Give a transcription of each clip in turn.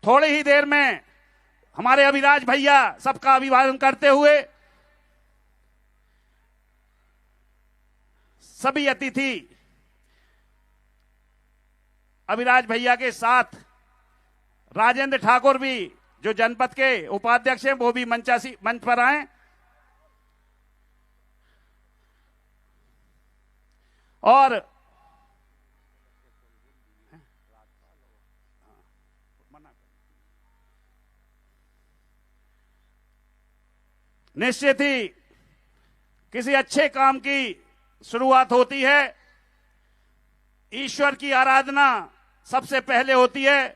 थोड़ी ही देर में हमारे अभिराज भैया सबका अभिवादन करते हुए सभी अतिथि अभिराज भैया के साथ राजेंद्र ठाकुर भी जो जनपद के उपाध्यक्ष हैं वो भी मंच पर आए और निश्चित ही किसी अच्छे काम की शुरुआत होती है, ईश्वर की आराधना सबसे पहले होती है,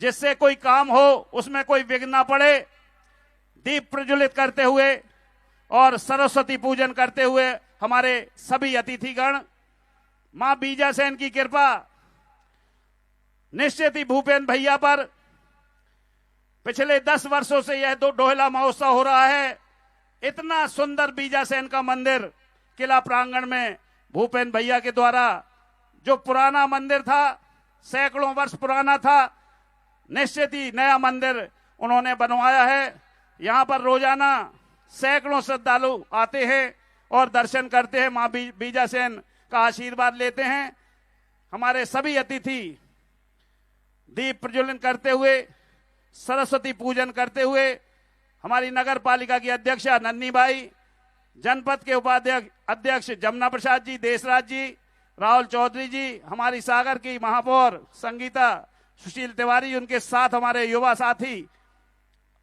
जिससे कोई काम हो उसमें कोई विघ्न ना पड़े। दीप प्रज्वलित करते हुए और सरस्वती पूजन करते हुए हमारे सभी अतिथिगण, मां बीजासेन की कृपा निश्चित ही भूपेंद्र भैया पर पिछले 10 वर्षों से यह डोहला महोत्सव हो रहा है। इतना सुंदर बीजासेन का मंदिर किला प्रांगण में भूपेंद्र भैया के द्वारा, जो पुराना मंदिर था, सैकड़ों वर्ष पुराना था, निश्चित ही नया मंदिर उन्होंने बनवाया है। यहां पर रोजाना सैकड़ों श्रद्धालु आते हैं और दर्शन करते हैं, मां बीजासेन का आशीर्वाद लेते हैं। हमारे सभी अतिथि दीप प्रज्वलन करते हुए, सरस्वती पूजन करते हुए, हमारी नगर पालिका की अध्यक्षा नन्नी बाई, जनपद के उपाध्यक्ष अध्यक्ष जमुना प्रसाद जी, देशराज जी, राहुल चौधरी जी, हमारी सागर की महापौर संगीता सुशील तिवारी, उनके साथ हमारे युवा साथी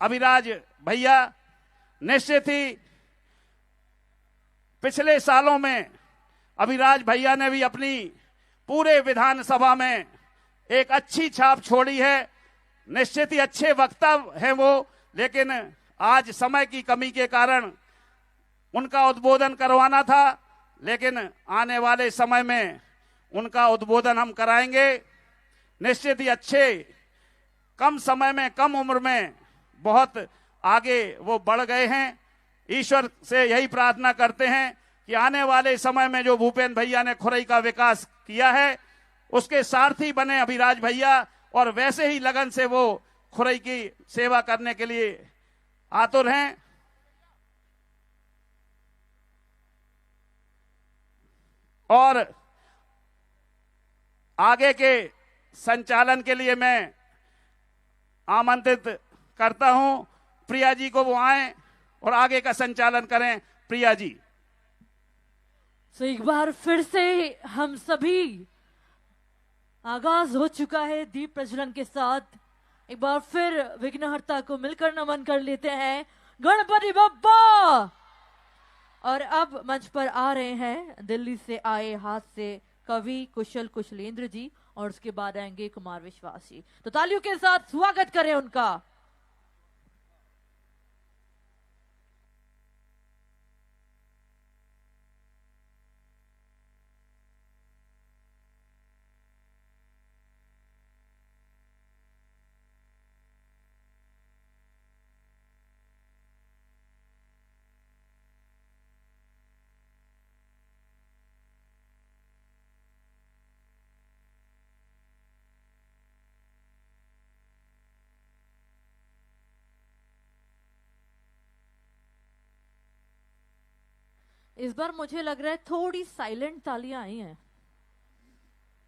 अभिराज भैया। निश्चित ही पिछले सालों में अभिराज भैया ने भी अपनी पूरे विधानसभा में एक अच्छी छाप छोड़ी है। निश्चित ही अच्छे वक्ता हैं वो, लेकिन आज समय की कमी के कारण उनका उद्बोधन करवाना था, लेकिन आने वाले समय में उनका उद्बोधन हम कराएंगे। निश्चित ही अच्छे, कम समय में, कम उम्र में बहुत आगे वो बढ़ गए हैं। ईश्वर से यही प्रार्थना करते हैं कि आने वाले समय में जो भूपेंद्र भैया ने खुरई का विकास किया है उसके सारथी बने अभिराज भैया, और वैसे ही लगन से वो खुरई की सेवा करने के लिए आतुर हैं। और आगे के संचालन के लिए मैं आमंत्रित करता हूं प्रिया जी को, वो आए और आगे का संचालन करें। प्रिया जी। तो एक बार फिर से हम सभी, आगाज हो चुका है दीप प्रज्वलन के साथ। एक बार फिर विघ्नहर्ता को मिलकर नमन कर लेते हैं, गणपति बप्पा। और अब मंच पर आ रहे हैं दिल्ली से आए हास्य कवि कुशल कुशलेंद्र जी, और उसके बाद आएंगे कुमार विश्वास जी। तो तालियों के साथ स्वागत करें उनका। इस बार मुझे लग रहा है थोड़ी साइलेंट तालियां आई हैं।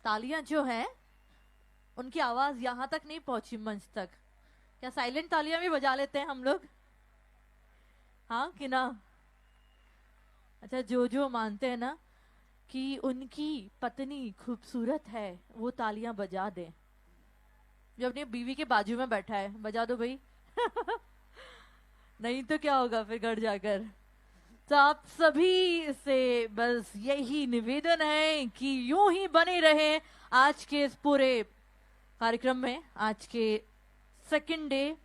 तालियां जो है उनकी आवाज यहां तक नहीं पहुंची, मंच तक। क्या साइलेंट तालियां भी बजा लेते हैं हम लोग? हाँ कि ना? अच्छा, जो मानते हैं ना कि उनकी पत्नी खूबसूरत है वो तालियां बजा दें। जो अपनी बीवी के बाजू में बैठा है, बजा दो भाई। नहीं तो क्या होगा फिर घर जाकर। तो आप सभी से बस यही निवेदन है कि यूं ही बने रहें आज के इस पूरे कार्यक्रम में, आज के सेकंड डे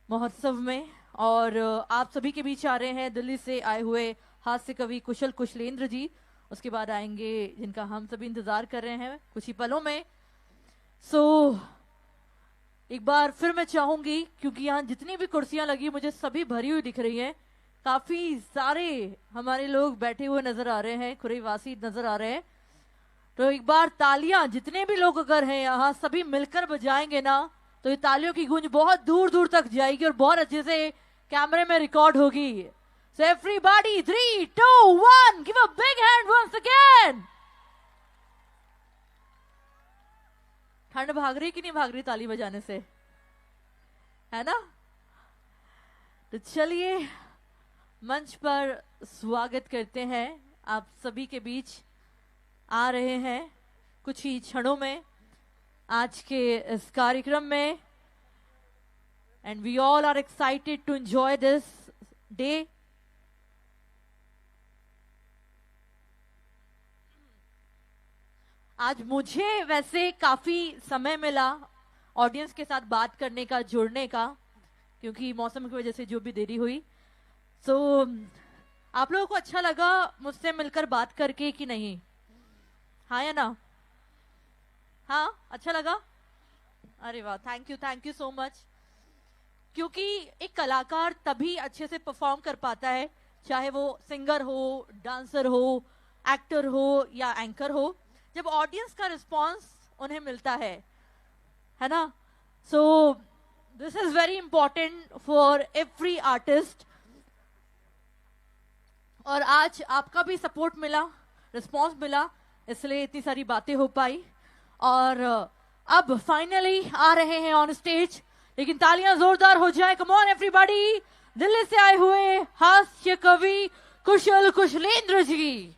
महोत्सव में। और आप सभी के बीच आ रहे हैं दिल्ली से आए हुए हास्य कवि कुशल कुशलेंद्र जी। उसके बाद आएंगे जिनका हम सभी इंतजार कर रहे हैं कुछ ही पलों में। एक बार फिर मैं चाहूंगी, क्योंकि यहाँ जितनी भी कुर्सियां लगी मुझे सभी भरी हुई दिख रही हैं, काफी सारे हमारे लोग बैठे हुए नजर आ रहे हैं, खुरई वासी नजर आ रहे हैं। तो एक बार तालियां, जितने भी लोग अगर हैं यहाँ, सभी मिलकर बजाएंगे ना, तो ये तालियों की गूंज बहुत दूर दूर तक जाएगी और बहुत अच्छे से कैमरे में रिकॉर्ड होगी. So everybody, 3, 2, 1, give a big hand once again. ठंड भाग रही कि नहीं भाग रही ताली बजाने से, है ना? तो चलिए मंच पर स्वागत करते हैं. आप सभी के बीच आ रहे हैं कुछ ही क्षणों में आज के इस कार्यक्रम में. And we all are excited to enjoy this day. आज मुझे वैसे काफी समय मिला ऑडियंस के साथ बात करने का, जुड़ने का, क्योंकि मौसम की वजह से जो भी देरी हुई. सो आप लोगों को अच्छा लगा मुझसे मिलकर बात करके कि नहीं? हाँ या ना? हाँ, अच्छा लगा? अरे वाह, थैंक यू सो मच. क्योंकि एक कलाकार तभी अच्छे से परफॉर्म कर पाता है, चाहे वो सिंगर हो, डांसर हो, एक्टर हो या एंकर हो, जब ऑडियंस का रिस्पांस उन्हें मिलता है ना? So this is very important for every artist. और आज आपका भी सपोर्ट मिला, रिस्पांस मिला, इसलिए इतनी सारी बातें हो पाई. और अब फाइनली आ रहे हैं ऑन स्टेज, लेकिन तालियां जोरदार हो जाए. Come on everybody. दिल्ली से आए हुए हास्य कवि कुशल कुशलेंद्र जी.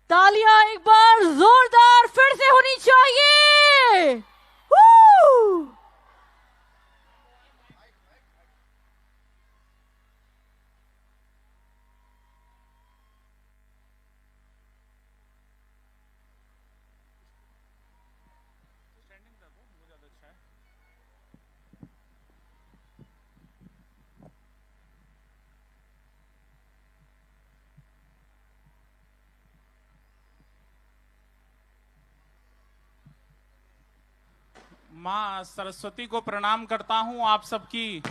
तालियां एक बार जोरदार फिर से होनी चाहिए. Woo! मां सरस्वती को प्रणाम करता हूं. आप सबकी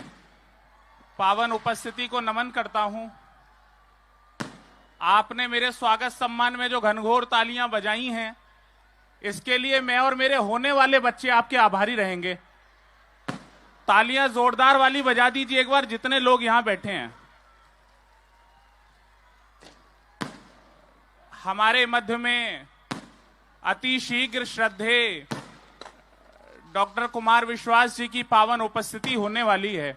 पावन उपस्थिति को नमन करता हूं. आपने मेरे स्वागत सम्मान में जो घनघोर तालियां बजाई हैं, इसके लिए मैं और मेरे होने वाले बच्चे आपके आभारी रहेंगे. तालियां जोरदार वाली बजा दीजिए एक बार, जितने लोग यहां बैठे हैं. हमारे मध्य में अति शीघ्र श्रद्धेय डॉक्टर कुमार विश्वास जी की पावन उपस्थिति होने वाली है.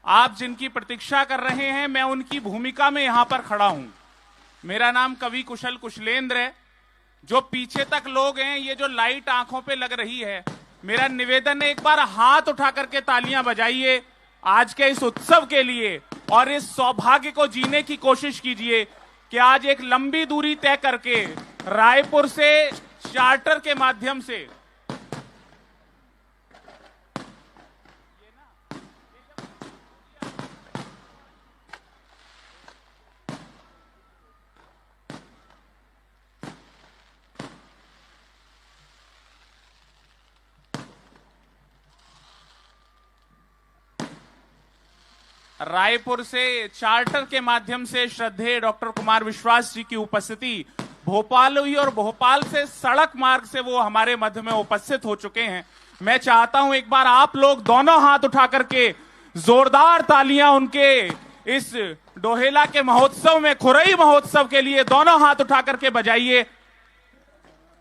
आप जिनकी प्रतीक्षा कर रहे हैं, मैं उनकी भूमिका में यहां पर खड़ा हूं. मेरा नाम कवि कुशल कुशलेंद्र है. जो पीछे तक लोग हैं, ये जो लाइट आंखों पे लग रही है, मेरा निवेदन है एक बार हाथ उठा करके तालियां बजाइए आज के इस उत्सव के लिए, और इस सौभाग्य को जीने की कोशिश कीजिए कि आज एक लंबी दूरी तय करके रायपुर से चार्टर के माध्यम से चार्टर के माध्यम से श्रद्धेय डॉक्टर कुमार विश्वास जी की उपस्थिति भोपाल हुई, और भोपाल से सड़क मार्ग से वो हमारे मध्य में उपस्थित हो चुके हैं. मैं चाहता हूं एक बार आप लोग दोनों हाथ उठा करके जोरदार तालियां उनके इस डोहेला के महोत्सव में, खुरई महोत्सव के लिए दोनों हाथ उठा करके बजाइए.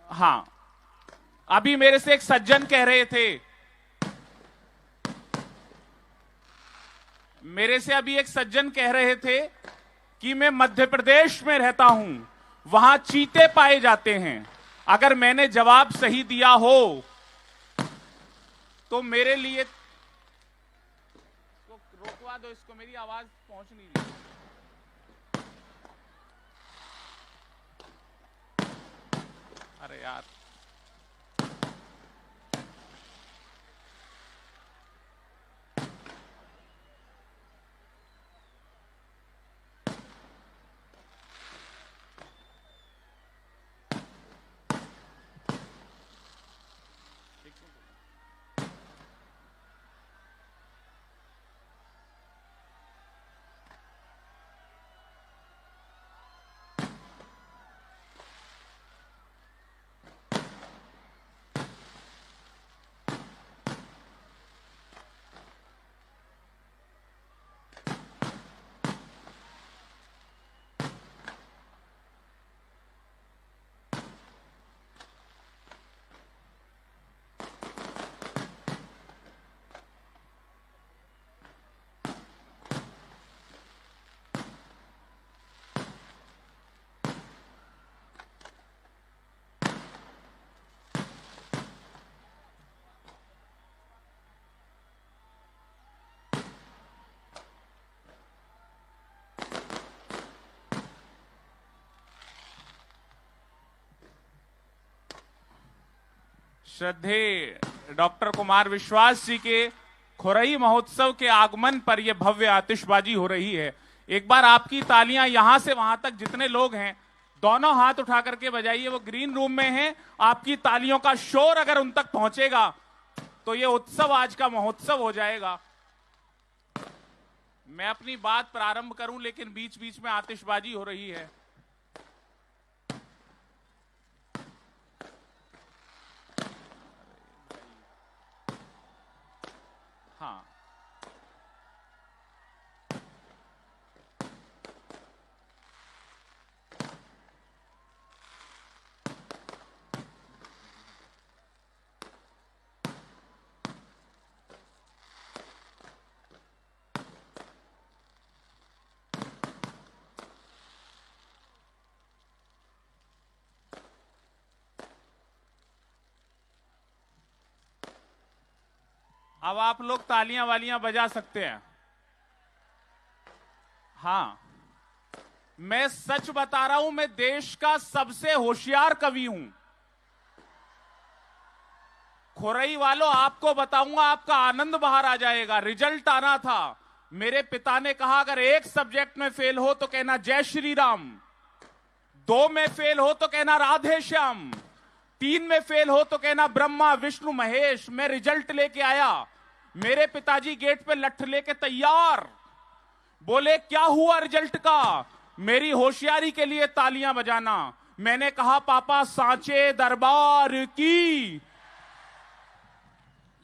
हाँ, अभी मेरे से एक सज्जन कह रहे थे, मेरे से अभी एक सज्जन कह रहे थे कि मैं मध्य प्रदेश में रहता हूं, वहां चीते पाए जाते हैं. अगर मैंने जवाब सही दिया हो तो मेरे लिए तो रोकवा दो इसको, मेरी आवाज पहुंच नहीं रही. अरे यार, श्रद्धेय डॉक्टर कुमार विश्वास जी के खुरई महोत्सव के आगमन पर यह भव्य आतिशबाजी हो रही है। एक बार आपकी तालियां यहां से वहां तक जितने लोग हैं दोनों हाथ उठा करके बजाइए। वो ग्रीन रूम में हैं, आपकी तालियों का शोर अगर उन तक पहुंचेगा तो ये उत्सव आज का महोत्सव हो जाएगा। मैं अपनी बात प्रारंभ करूं लेकिन बीच बीच में आतिशबाजी हो रही है। हाँ, अब आप लोग तालियां वालियां बजा सकते हैं। हाँ, मैं सच बता रहा हूं, मैं देश का सबसे होशियार कवि हूं। खुरई वालों, आपको बताऊंगा, आपका आनंद बाहर आ जाएगा। रिजल्ट आना था, मेरे पिता ने कहा अगर एक सब्जेक्ट में फेल हो तो कहना जय श्री राम, 2 में फेल हो तो कहना राधे श्याम, 3 में फेल हो तो कहना ब्रह्मा विष्णु महेश। मैं रिजल्ट लेके आया, मेरे पिताजी गेट पे लठ लेके तैयार। बोले क्या हुआ रिजल्ट का? मेरी होशियारी के लिए तालियां बजाना। मैंने कहा पापा सांचे दरबार की।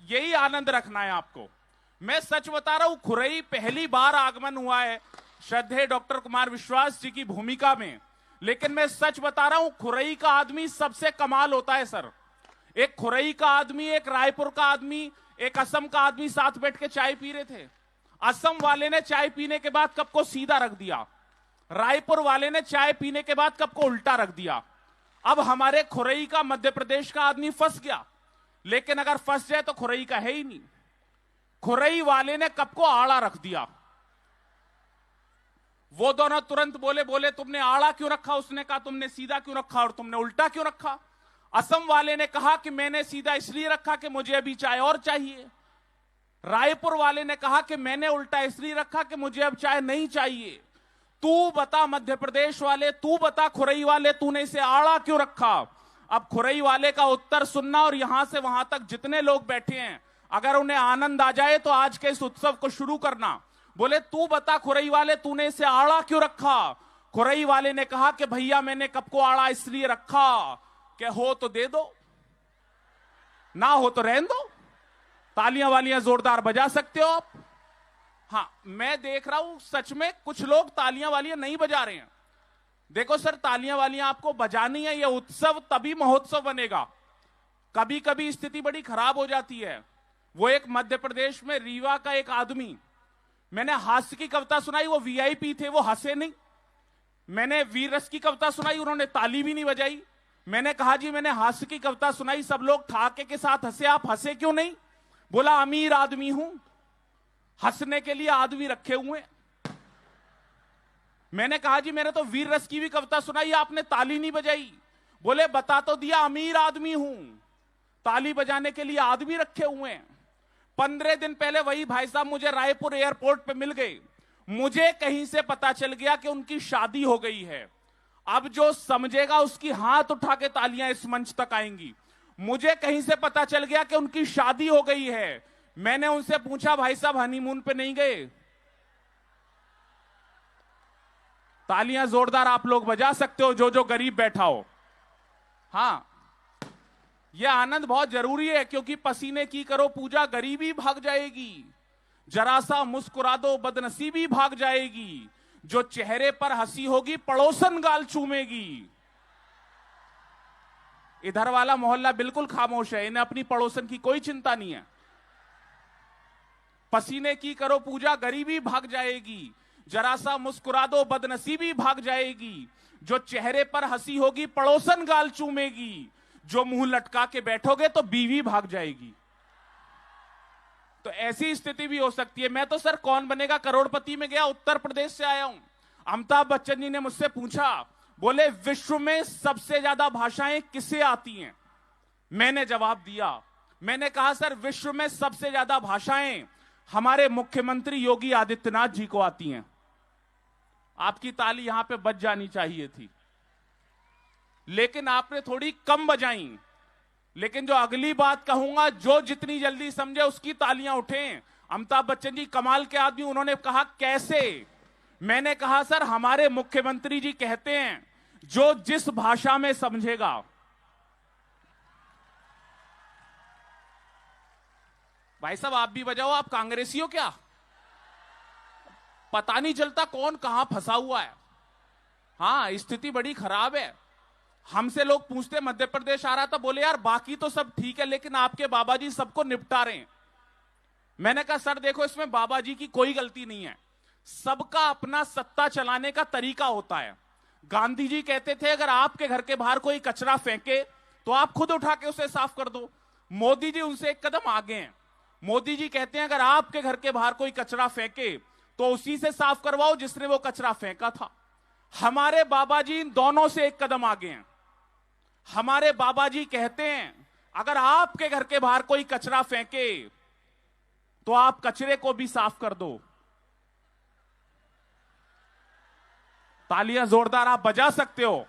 यही आनंद रखना है आपको। मैं सच बता रहा हूं, खुरई पहली बार आगमन हुआ है श्रद्धेय डॉक्टर कुमार विश्वास जी की भूमिका में, लेकिन मैं सच बता रहा हूं, खुरई का आदमी सबसे कमाल होता है सर। एक खुरई का आदमी, एक रायपुर का आदमी, एक असम का आदमी साथ बैठ के चाय पी रहे थे। असम वाले ने चाय पीने के बाद कप को सीधा रख दिया, रायपुर वाले ने चाय पीने के बाद कप को उल्टा रख दिया। अब हमारे खुरई का मध्य प्रदेश का आदमी फंस गया, लेकिन अगर फंस जाए तो खुरई का है ही नहीं। खुरई वाले ने कप को आड़ा रख दिया। वो दोनों तुरंत बोले तुमने आड़ा क्यों रखा? उसने कहा तुमने सीधा क्यों रखा और तुमने उल्टा क्यों रखा? असम वाले ने कहा कि मैंने सीधा इसलिए रखा कि मुझे अभी चाय और चाहिए। रायपुर वाले ने कहा कि मैंने उल्टा इसलिए रखा कि मुझे अब चाय नहीं चाहिए। तू बता मध्य प्रदेश वाले, तू बता खुरई वाले, तूने इसे आड़ा क्यों रखा? अब खुरई वाले का उत्तर सुनना और यहां से वहां तक जितने लोग बैठे हैं, अगर उन्हें आनंद आ जाए तो आज के इस उत्सव को शुरू करना। बोले तू बता खुरई वाले, तूने इसे आड़ा क्यों रखा? खुरई वाले ने कहा कि भैया मैंने कप को आड़ा इसलिए रखा कि हो तो दे दो, ना हो तो रहने दो। तालियां वालियां जोरदार बजा सकते हो आप। हाँ, मैं देख रहा हूं सच में कुछ लोग तालियां वालियां नहीं बजा रहे हैं। देखो सर, तालियां वालियां आपको बजानी है, यह उत्सव तभी महोत्सव बनेगा। कभी कभी स्थिति बड़ी खराब हो जाती है। वो एक मध्य प्रदेश में रीवा का एक आदमी, मैंने हास्य की कविता सुनाई, वो वीआईपी थे, वो हंसे नहीं। मैंने वीर रस की कविता सुनाई, उन्होंने ताली भी नहीं बजाई। मैंने कहा जी मैंने हास्य की कविता सुनाई, सब लोग ठाके के साथ हंसे, आप हंसे क्यों नहीं? बोला अमीर आदमी हूं, हंसने के लिए आदमी रखे हुए। मैंने कहा जी मैंने तो वीर रस की भी कविता सुनाई, आपने ताली नहीं बजाई। बोले बता तो दिया अमीर आदमी हूं, ताली बजाने के लिए आदमी रखे हुए हैं। 15 दिन पहले वही भाई साहब मुझे रायपुर एयरपोर्ट पे मिल गए। मुझे कहीं से पता चल गया कि उनकी शादी हो गई है। अब जो समझेगा उसकी हाथ उठा के तालियां इस मंच तक आएंगी। मुझे कहीं से पता चल गया कि उनकी शादी हो गई है। मैंने उनसे पूछा भाई साहब हनीमून पे नहीं गए? तालियां जोरदार आप लोग बजा सकते हो जो गरीब बैठा हो। हाँ, यह आनंद बहुत जरूरी है, क्योंकि पसीने की करो पूजा गरीबी भाग जाएगी, जरा सा मुस्कुरा दो बदनसीबी भाग जाएगी, जो चेहरे पर हंसी होगी पड़ोसन गाल चूमेगी। इधर वाला मोहल्ला बिल्कुल खामोश है, इन्हें अपनी पड़ोसन की कोई चिंता नहीं है। पसीने की करो पूजा गरीबी भाग जाएगी, जरा सा मुस्कुरा दो बदनसीबी भाग जाएगी, जो चेहरे पर हंसी होगी पड़ोसन गाल चूमेगी, जो मुंह लटका के बैठोगे तो बीवी भाग जाएगी। तो ऐसी स्थिति भी हो सकती है। मैं तो सर कौन बनेगा करोड़पति में गया, उत्तर प्रदेश से आया हूं। अमिताभ बच्चन जी ने मुझसे पूछा, बोले विश्व में सबसे ज्यादा भाषाएं किसे आती हैं? मैंने जवाब दिया, मैंने कहा सर विश्व में सबसे ज्यादा भाषाएं हमारे मुख्यमंत्री योगी आदित्यनाथ जी को आती हैं। आपकी ताली यहां पे बज जानी चाहिए थी, लेकिन आपने थोड़ी कम बजाई। लेकिन जो अगली बात कहूंगा, जो जितनी जल्दी समझे उसकी तालियां उठें। अमिताभ बच्चन जी कमाल के आदमी, उन्होंने कहा कैसे? मैंने कहा सर हमारे मुख्यमंत्री जी कहते हैं जो जिस भाषा में समझेगा। भाई साहब आप भी बजाओ, आप कांग्रेसी हो क्या? पता नहीं चलता कौन कहां फंसा हुआ है। हाँ, स्थिति बड़ी खराब है। हमसे लोग पूछते मध्य प्रदेश आ रहा था, बोले यार बाकी तो सब ठीक है लेकिन आपके बाबा जी सबको निपटा रहे हैं। मैंने कहा सर देखो इसमें बाबा जी की कोई गलती नहीं है, सबका अपना सत्ता चलाने का तरीका होता है। गांधी जी कहते थे अगर आपके घर के बाहर कोई कचरा फेंके तो आप खुद उठा के उसे साफ कर दो। मोदी जी उनसे एक कदम आगे हैं। मोदी जी कहते हैं अगर आपके घर के बाहर कोई कचरा फेंके तो उसी से साफ करवाओ जिसने वो कचरा फेंका था। हमारे बाबा जी इन दोनों से एक कदम आगे हैं। हमारे बाबा जी कहते हैं अगर आपके घर के बाहर कोई कचरा फेंके तो आप कचरे को भी साफ कर दो। तालियां जोरदार आप बजा सकते हो,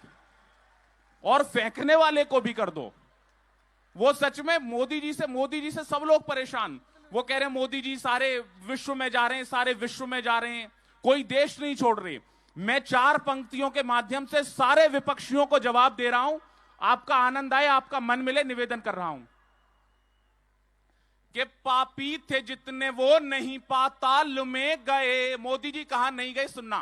और फेंकने वाले को भी कर दो। वो सच में मोदी जी से सब लोग परेशान। वो कह रहे हैं मोदी जी सारे विश्व में जा रहे हैं, सारे विश्व में जा रहे हैं, कोई देश नहीं छोड़ रहे। मैं 4 पंक्तियों के माध्यम से सारे विपक्षियों को जवाब दे रहा हूं, आपका आनंद आए, आपका मन मिले, निवेदन कर रहा हूं कि पापी थे जितने वो नहीं पाताल में गए। मोदी जी कहां नहीं गए सुनना।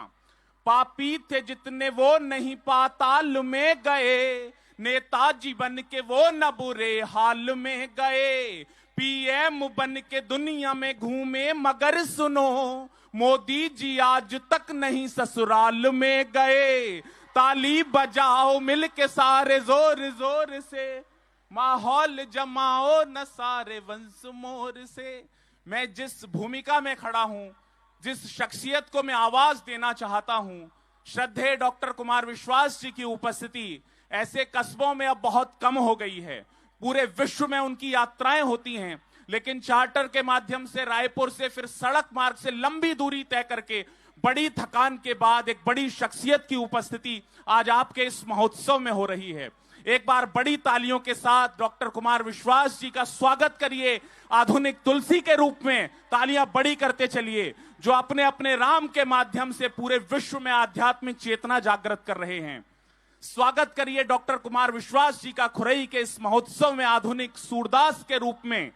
पापी थे जितने वो नहीं पाताल में गए, नेताजी बन के वो न बुरे हाल में गए। पीएम बन के दुनिया में घूमे मगर सुनो, मोदी जी आज तक नहीं ससुराल में गए। ताली बजाओ मिल के सारे जोर जोर से, माहौल जमाओ न सारे वंश मोर से। मैं जिस भूमिका में खड़ा हूं, जिस शख्सियत को मैं आवाज देना चाहता हूं, श्रद्धेय डॉक्टर कुमार विश्वास जी की उपस्थिति ऐसे कस्बों में अब बहुत कम हो गई है। पूरे विश्व में उनकी यात्राएं होती हैं, लेकिन चार्टर के माध्यम से रायपुर से फिर सड़क मार्ग से लंबी दूरी तय करके बड़ी थकान के बाद एक बड़ी शख्सियत की उपस्थिति आज आपके इस महोत्सव में हो रही है। एक बार बड़ी तालियों के साथ डॉक्टर कुमार विश्वास जी का स्वागत करिए। आधुनिक तुलसी के रूप में तालियां बड़ी करते चलिए, जो अपने अपने राम के माध्यम से पूरे विश्व में आध्यात्मिक चेतना जागृत कर रहे हैं। स्वागत करिए डॉक्टर कुमार विश्वास जी का खुरई के इस महोत्सव में आधुनिक सूरदास के रूप में,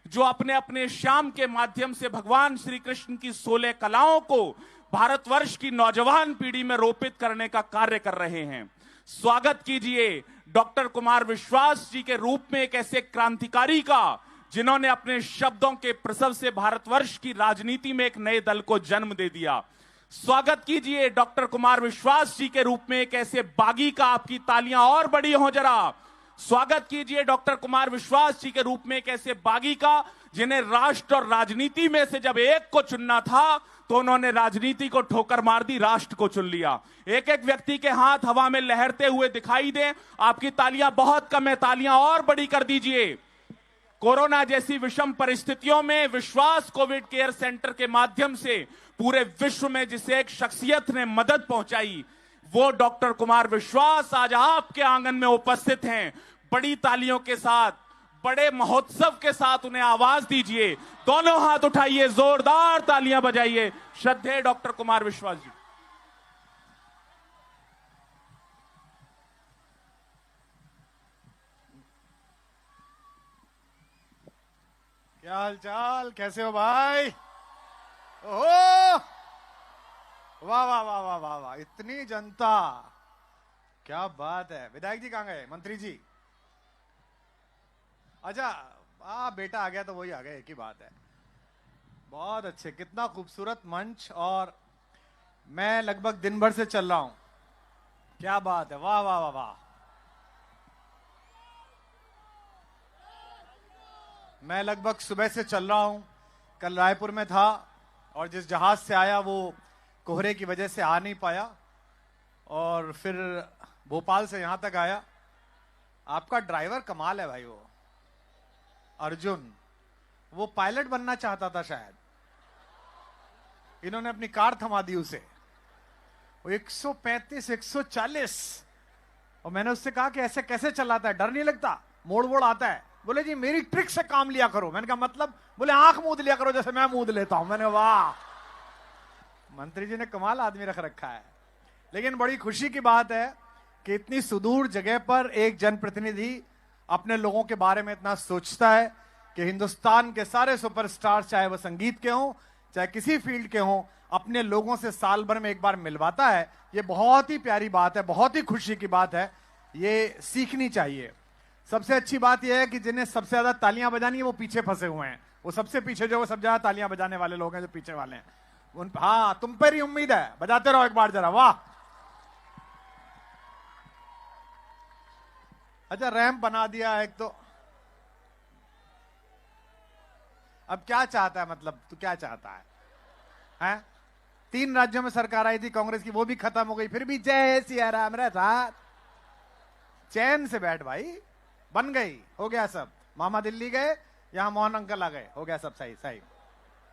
जो अपने अपने श्याम के माध्यम से भगवान श्री कृष्ण की 16 कलाओं को भारतवर्ष की नौजवान पीढ़ी में रोपित करने का कार्य कर रहे हैं। स्वागत कीजिए डॉक्टर कुमार विश्वास जी के रूप में एक ऐसे क्रांतिकारी का, जिन्होंने अपने शब्दों के प्रसव से भारतवर्ष की राजनीति में एक नए दल को जन्म दे दिया। स्वागत कीजिए डॉक्टर कुमार विश्वास जी के रूप में एक ऐसे बागी का, आपकी तालियां और बड़ी हो जरा। स्वागत कीजिए डॉक्टर कुमार विश्वास जी के रूप में एक ऐसे बागी का, जिन्हें राष्ट्र और राजनीति में से जब एक को चुनना था तो उन्होंने राजनीति को ठोकर मार दी, राष्ट्र को चुन लिया। एक एक व्यक्ति के हाथ हवा में लहरते हुए दिखाई दे। आपकी तालियां बहुत कम है, तालियां और बड़ी कर दीजिए। कोरोना जैसी विषम परिस्थितियों में विश्वास कोविड केयर सेंटर के माध्यम से पूरे विश्व में जिसे एक शख्सियत ने मदद पहुंचाई, वो डॉक्टर कुमार विश्वास आज आपके आंगन में उपस्थित हैं। बड़ी तालियों के साथ, बड़े महोत्सव के साथ उन्हें आवाज दीजिए। दोनों हाथ उठाइए, जोरदार तालियां बजाइए। श्रद्धेय डॉक्टर कुमार विश्वास जी। क्या हालचाल, कैसे हो भाई? ओहो, वाह वाह वाह वाह वाह वाह, इतनी जनता, क्या बात है। विधायक जी कहां गए? मंत्री जी? अच्छा, बेटा आ गया तो वही आ गया, एक ही बात है। बहुत अच्छे, कितना खूबसूरत मंच, और मैं लगभग दिन भर से चल रहा हूं। क्या बात है, वाह वाह वाह वाह। मैं लगभग सुबह से चल रहा हूं। कल रायपुर में था और जिस जहाज से आया वो कोहरे की वजह से आ नहीं पाया, और फिर भोपाल से यहां तक आया। आपका ड्राइवर कमाल है भाई, वो अर्जुन, वो पायलट बनना चाहता था शायद, इन्होंने अपनी कार थमा दी उसे। वो 135 140, और मैंने उससे कहा कि ऐसे कैसे चलाता है, डर नहीं लगता, मोड़ मोड़ आता है। बोले जी मेरी ट्रिक से काम लिया करो। मैंने कहा मतलब? बोले आंख मूंद लिया करो जैसे मैं मूंद लेता हूं। मैंने वाह, मंत्री जी ने कमाल आदमी रख रखा है। लेकिन बड़ी खुशी की बात है कि इतनी सुदूर जगह पर एक जनप्रतिनिधि अपने लोगों के बारे में इतना सोचता है कि हिंदुस्तान के सारे सुपरस्टार, चाहे वो संगीत के हों चाहे किसी फील्ड के हों, अपने लोगों से साल भर में एक बार मिलवाता है। ये बहुत ही प्यारी बात है, बहुत ही खुशी की बात है, ये सीखनी चाहिए। सबसे अच्छी बात यह है कि जिन्हें सबसे ज्यादा तालियां बजानी है वो पीछे फंसे हुए हैं। वो सबसे पीछे जो, वो सब ज्यादा तालियां बजाने वाले लोग हैं जो पीछे वाले हैं। हाँ, तुम पर ही उम्मीद है, बजाते रहो एक बार जरा। वाह, अच्छा रैंप बना दिया एक तो। अब क्या चाहता है, मतलब तू क्या चाहता है? हैं? 3 राज्यों में सरकार आई थी कांग्रेस की, वो भी खत्म हो गई, फिर भी जय सिया राम रे साथ। चैन से बैठ भाई, बन गई, हो गया सब। मामा दिल्ली गए, यहां मोहन अंकल आ गए, हो गया सब सही सही,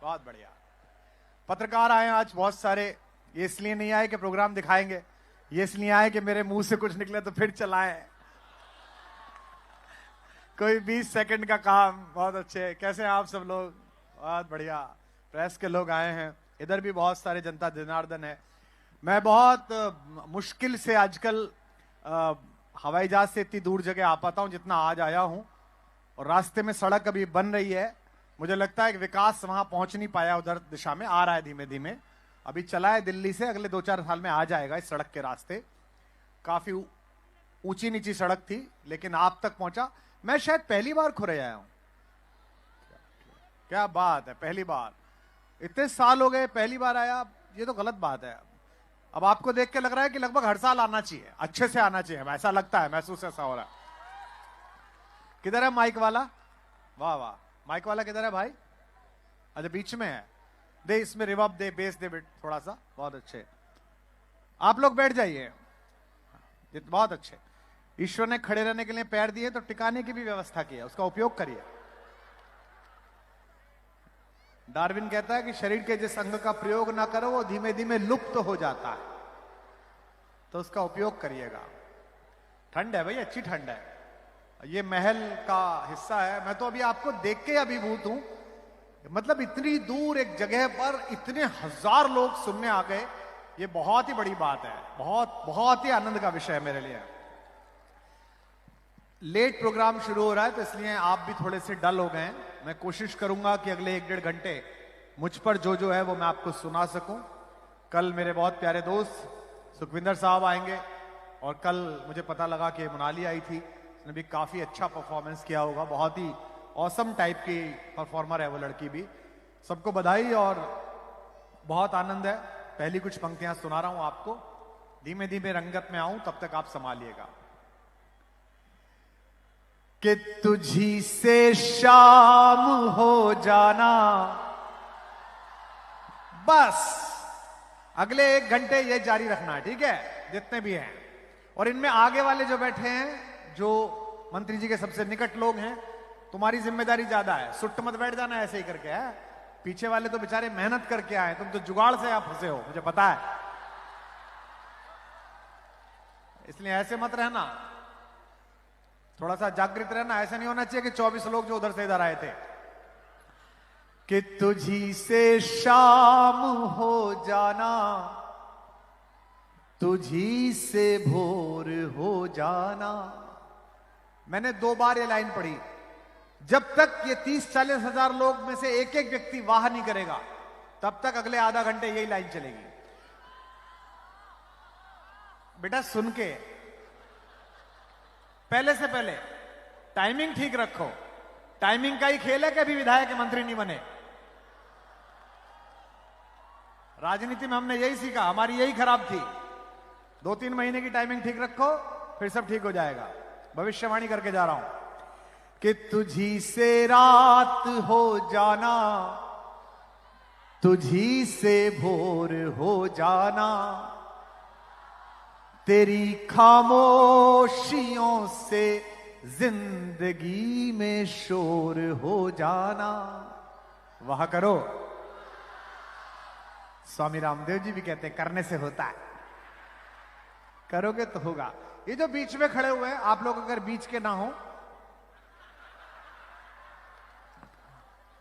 बहुत बढ़िया। पत्रकार आए आज बहुत सारे, ये इसलिए नहीं आए कि प्रोग्राम दिखाएंगे, ये इसलिए आए कि मेरे मुंह से कुछ निकले तो फिर चलाए। कोई 20 सेकंड का काम, बहुत अच्छे। कैसे हैं आप सब लोग? बहुत बढ़िया। प्रेस के लोग आए हैं, इधर भी बहुत सारे जनता जनार्दन है। मैं बहुत मुश्किल से आजकल हवाई जहाज से इतनी दूर जगह आ पाता हूं जितना आज आया हूं, और रास्ते में सड़क अभी बन रही है। मुझे लगता है कि विकास वहां पहुंच नहीं पाया, उधर दिशा में आ रहा है धीमे धीमे। अभी चला है दिल्ली से, अगले 2-4 साल में आ जाएगा इस सड़क के रास्ते। काफी ऊंची नीची सड़क थी, लेकिन आप तक पहुंचा। मैं शायद पहली बार खुरे आया हूं। क्या बात है, पहली बार। इतने साल हो गए, पहली बार आया, ये तो गलत बात है। अब आपको देख के लग रहा है कि लगभग हर साल आना चाहिए, अच्छे से आना चाहिए, ऐसा लगता है, महसूस ऐसा हो रहा है। किधर है माइक वाला? वाह वाह, माइक वाला किधर है भाई? अच्छा बीच में है, दे इसमें रिवर्ब दे, बेस दे बिट थोड़ा सा, बहुत अच्छे। आप लोग बैठ जाइए, बहुत अच्छे। ईश्वर ने खड़े रहने के लिए पैर दिए तो टिकाने की भी व्यवस्था की है, उसका उपयोग करिए। डार्विन कहता है कि शरीर के जिस अंग का प्रयोग ना करो वो धीमे धीमे लुप्त हो जाता है, तो उसका उपयोग करिएगा। ठंड है भाई, अच्छी ठंड है, ये महल का हिस्सा है। मैं तो अभी आपको देख के अभिभूत हूं, मतलब इतनी दूर एक जगह पर इतने हजार लोग सुनने आ गए, ये बहुत ही बड़ी बात है, बहुत बहुत ही आनंद का विषय है मेरे लिए। लेट प्रोग्राम शुरू हो रहा है तो इसलिए आप भी थोड़े से डल हो गए हैं। मैं कोशिश करूंगा कि अगले 1-1.5 घंटे मुझ पर जो है वो मैं आपको सुना सकूं। कल मेरे बहुत प्यारे दोस्त सुखविंदर साहब आएंगे, और कल मुझे पता लगा कि मोनाली आई थी, उसने भी काफी अच्छा परफॉर्मेंस किया होगा, बहुत ही ऑसम टाइप की परफॉर्मर है वो लड़की भी। सबको बधाई और बहुत आनंद है। पहली कुछ पंक्तियां सुना रहा हूं आपको, धीमे धीमे रंगत में आऊं, तब तक आप संभालिएगा। कि तुझी से शाम हो जाना, बस अगले 1 घंटे ये जारी रखना है, ठीक है, जितने भी हैं। और इनमें आगे वाले जो बैठे हैं, जो मंत्री जी के सबसे निकट लोग हैं, तुम्हारी जिम्मेदारी ज्यादा है, सुट्ट मत बैठ जाना ऐसे ही करके है। पीछे वाले तो बेचारे मेहनत करके आए, तुम तो जुगाड़ से आप फंसे हो, मुझे पता है, इसलिए ऐसे मत रहना, थोड़ा सा जागृत रहना। ऐसा नहीं होना चाहिए कि 24 लोग जो उधर से इधर आए थे। कि तुझी से शाम हो जाना, तुझी से भोर हो जाना। मैंने 2 बार ये लाइन पढ़ी। जब तक ये 30-40 हजार लोग में से एक एक व्यक्ति वाह नहीं करेगा, तब तक अगले आधा घंटे यही लाइन चलेगी। बेटा सुन के, पहले से पहले टाइमिंग ठीक रखो। टाइमिंग का ही खेल है कि अभी विधायक मंत्री नहीं बने। राजनीति में हमने यही सीखा, हमारी यही खराब थी। 2-3 महीने की टाइमिंग ठीक रखो, फिर सब ठीक हो जाएगा। भविष्यवाणी करके जा रहा हूं कि तुझी से रात हो जाना, तुझी से भोर हो जाना, तेरी खामोशियों से जिंदगी में शोर हो जाना। वह करो। स्वामी रामदेव जी भी कहते हैं करने से होता है, करोगे तो होगा। ये जो बीच में खड़े हुए हैं आप लोग अगर बीच के ना हो,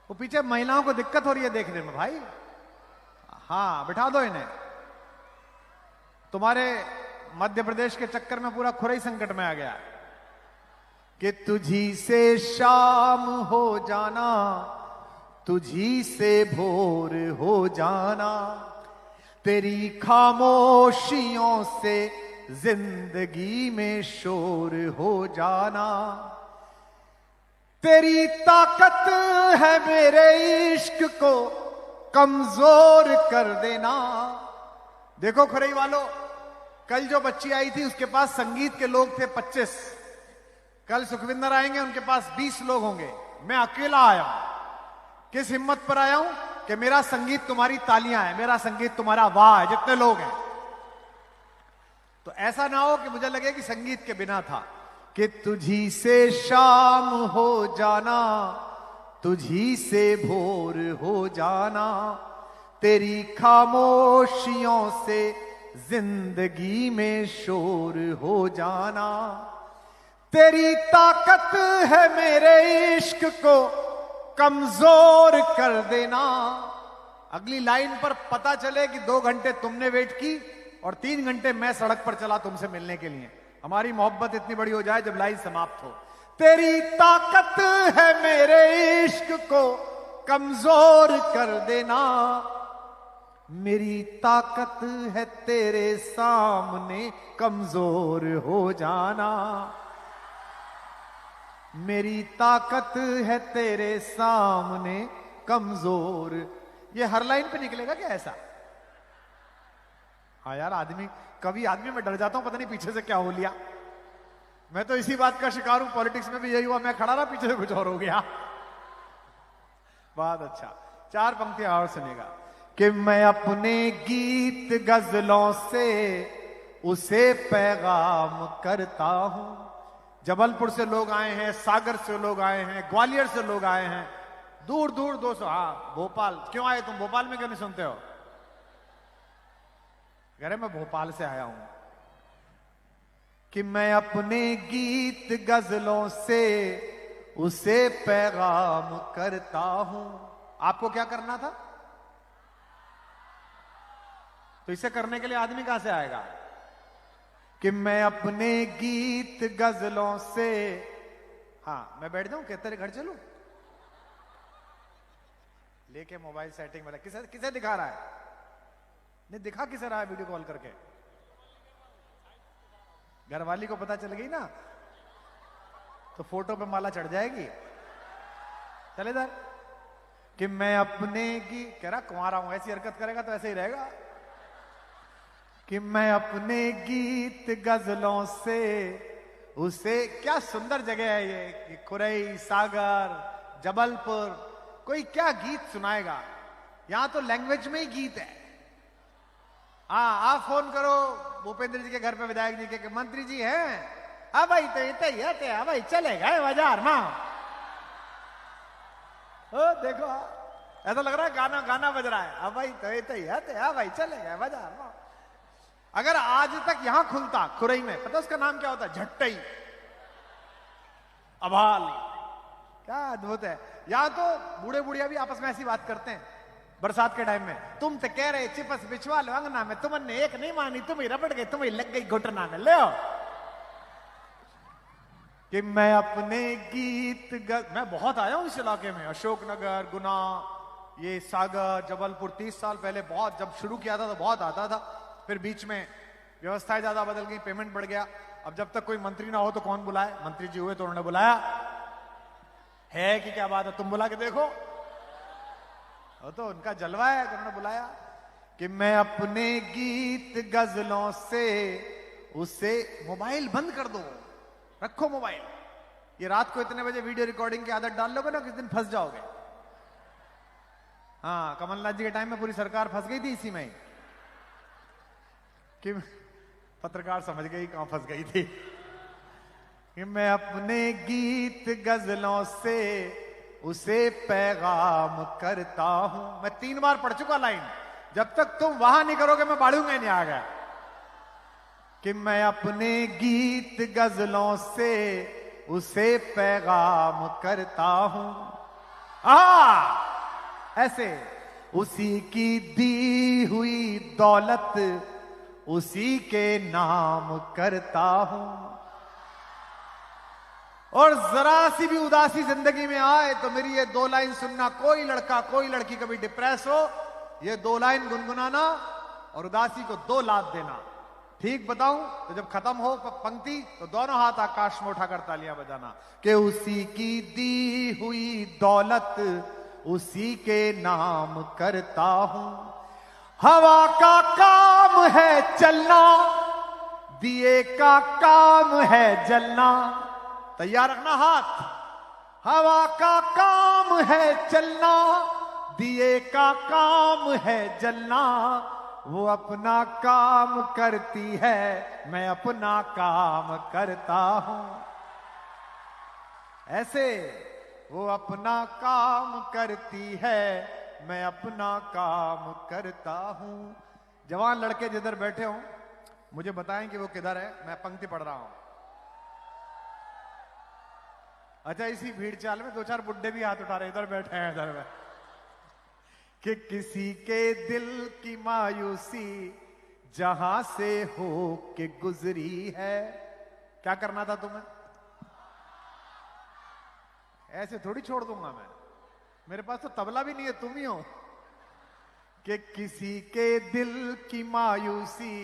वो पीछे महिलाओं को दिक्कत हो रही है देखने में भाई। हाँ बिठा दो इन्हें। तुम्हारे मध्य प्रदेश के चक्कर में पूरा खुरई संकट में आ गया कि तुझी से शाम हो जाना, तुझी से भोर हो जाना, तेरी खामोशियों से जिंदगी में शोर हो जाना, तेरी ताकत है मेरे इश्क को कमजोर कर देना। देखो खुरई वालों, कल जो बच्ची आई थी उसके पास संगीत के लोग थे 25, कल सुखविंदर आएंगे उनके पास 20 लोग होंगे, मैं अकेला आया हूं। किस हिम्मत पर आया हूं कि मेरा संगीत तुम्हारी तालियां है, मेरा संगीत तुम्हारा वाह है, जितने लोग हैं। तो ऐसा ना हो कि मुझे लगे कि संगीत के बिना था। कि तुझी से शाम हो जाना, तुझी से भोर हो जाना, तेरी खामोशियों से जिंदगी में शोर हो जाना, तेरी ताकत है मेरे इश्क को कमजोर कर देना। अगली लाइन पर पता चले कि 2 घंटे तुमने वेट की और 3 घंटे मैं सड़क पर चला तुमसे मिलने के लिए। हमारी मोहब्बत इतनी बड़ी हो जाए जब लाइन समाप्त हो। तेरी ताकत है मेरे इश्क को कमजोर कर देना, मेरी ताकत है तेरे सामने कमजोर हो जाना, मेरी ताकत है तेरे सामने कमजोर। ये हर लाइन पे निकलेगा क्या ऐसा? हाँ यार, कभी आदमी मैं डर जाता हूं, पता नहीं पीछे से क्या हो लिया। मैं तो इसी बात का शिकार हूं, पॉलिटिक्स में भी यही हुआ, मैं खड़ा रहा पीछे से कुछ और हो गया। बहुत अच्छा, 4 पंक्तियां और सुनेगा। कि मैं अपने गीत गजलों से उसे पैगाम करता हूं। जबलपुर से लोग आए हैं, सागर से लोग आए हैं, ग्वालियर से लोग आए हैं, दूर दूर 200। हाँ भोपाल क्यों आए तुम? भोपाल में क्यों नहीं सुनते हो? अरे मैं भोपाल से आया हूं। कि मैं अपने गीत गजलों से उसे पैगाम करता हूं। आपको क्या करना था? तो इसे करने के लिए आदमी कहां से आएगा? कि मैं अपने गीत गजलों से, हाँ मैं बैठ जाऊं क्या तेरे घर चलूं? लेके मोबाइल सेटिंग वाला किसे दिखा रहा है? नहीं दिखा किसे रहा है वीडियो कॉल करके? घरवाली को पता चल गई ना तो फोटो पे माला चढ़ जाएगी। चले इधर। कि मैं अपने की कह रहा कुंवारा हूं, ऐसी हरकत करेगा तो ऐसे ही रहेगा। कि मैं अपने गीत गजलों से उसे, क्या सुंदर जगह है ये, खुरई, सागर, जबलपुर, कोई क्या गीत सुनाएगा? यहां तो लैंग्वेज में ही गीत है। हाँ आप फोन करो भूपेंद्र जी के घर पे, विधायक जी के मंत्री जी हैं, अब भाई तो इतने अब भाई चले गए बाजार में। ओ देखो ऐसा लग रहा है गाना गाना बज रहा है। अब भाई तो इतने भाई चले गए बाजार में। अगर आज तक यहां खुलता खुरई में, पता उसका नाम क्या होता? झट्टई, अभाल। क्या अद्भुत है। यहां तो बूढ़े बुढ़िया भी आपस में ऐसी बात करते हैं बरसात के टाइम में। तुम तो कह रहे चिपस बिछवा लो अंगना में, तुमने एक नहीं मानी, तुम ही रपट गई, तुम ही लग गई घुटना में, ले आओ। कि मैं अपने गीत मैं बहुत आया हूं इस इलाके में, अशोकनगर, गुना, ये सागर, जबलपुर। 30 साल पहले बहुत, जब शुरू किया था तो बहुत आता था, फिर बीच में व्यवस्थाएं ज्यादा बदल गई, पेमेंट बढ़ गया। अब जब तक कोई मंत्री ना हो तो कौन बुलाए? मंत्री जी हुए तो उन्होंने बुलाया है कि क्या बात है, तुम बुला के देखो। तो उनका जलवा है, उन्होंने बुलाया। कि मैं अपने गीत गजलों से उसे, मोबाइल बंद कर दो, रखो मोबाइल। ये रात को इतने बजे वीडियो रिकॉर्डिंग की आदत डाल लोगे ना, किस दिन फंस जाओगे। हाँ कमलनाथ जी के टाइम में पूरी सरकार फंस गई थी इसी में ही। कि पत्रकार समझ गई कहां फंस गई थी। कि मैं अपने गीत गजलों से उसे पैगाम करता हूं। मैं 3 बार पढ़ चुका लाइन, जब तक तुम वहां नहीं करोगे मैं पढ़ूंगा ही नहीं आगे। कि मैं अपने गीत गजलों से उसे पैगाम करता हूं। ऐसे उसी की दी हुई दौलत उसी के नाम करता हूं। और जरा सी भी उदासी जिंदगी में आए तो मेरी ये 2 लाइन सुनना। कोई लड़का कोई लड़की कभी डिप्रेस हो, ये 2 लाइन गुनगुनाना और उदासी को 2 लात देना। ठीक बताऊं तो जब खत्म हो पंक्ति तो दोनों हाथ आकाश में उठाकर तालियां बजाना। कि उसी की दी हुई दौलत उसी के नाम करता हूं। हवा का काम है चलना, दिए का काम है जलना। तैयार रखना हाथ। हवा का काम है चलना, दिए का काम है जलना। वो अपना काम करती है, मैं अपना काम करता हूं। ऐसे वो अपना काम करती है, मैं अपना काम करता हूं। जवान लड़के जिधर बैठे हो मुझे बताएं कि वो किधर है। मैं पंक्ति पढ़ रहा हूं। अच्छा, इसी भीड़ चाल में 2-4 बुड्ढे भी हाथ उठा रहे, इधर बैठे हैं इधर में। कि किसी के दिल की मायूसी जहां से हो के गुजरी है। क्या करना था तुम्हें? ऐसे थोड़ी छोड़ दूंगा मैं, मेरे पास तो तबला भी नहीं है, तुम ही हो। कि किसी के दिल की मायूसी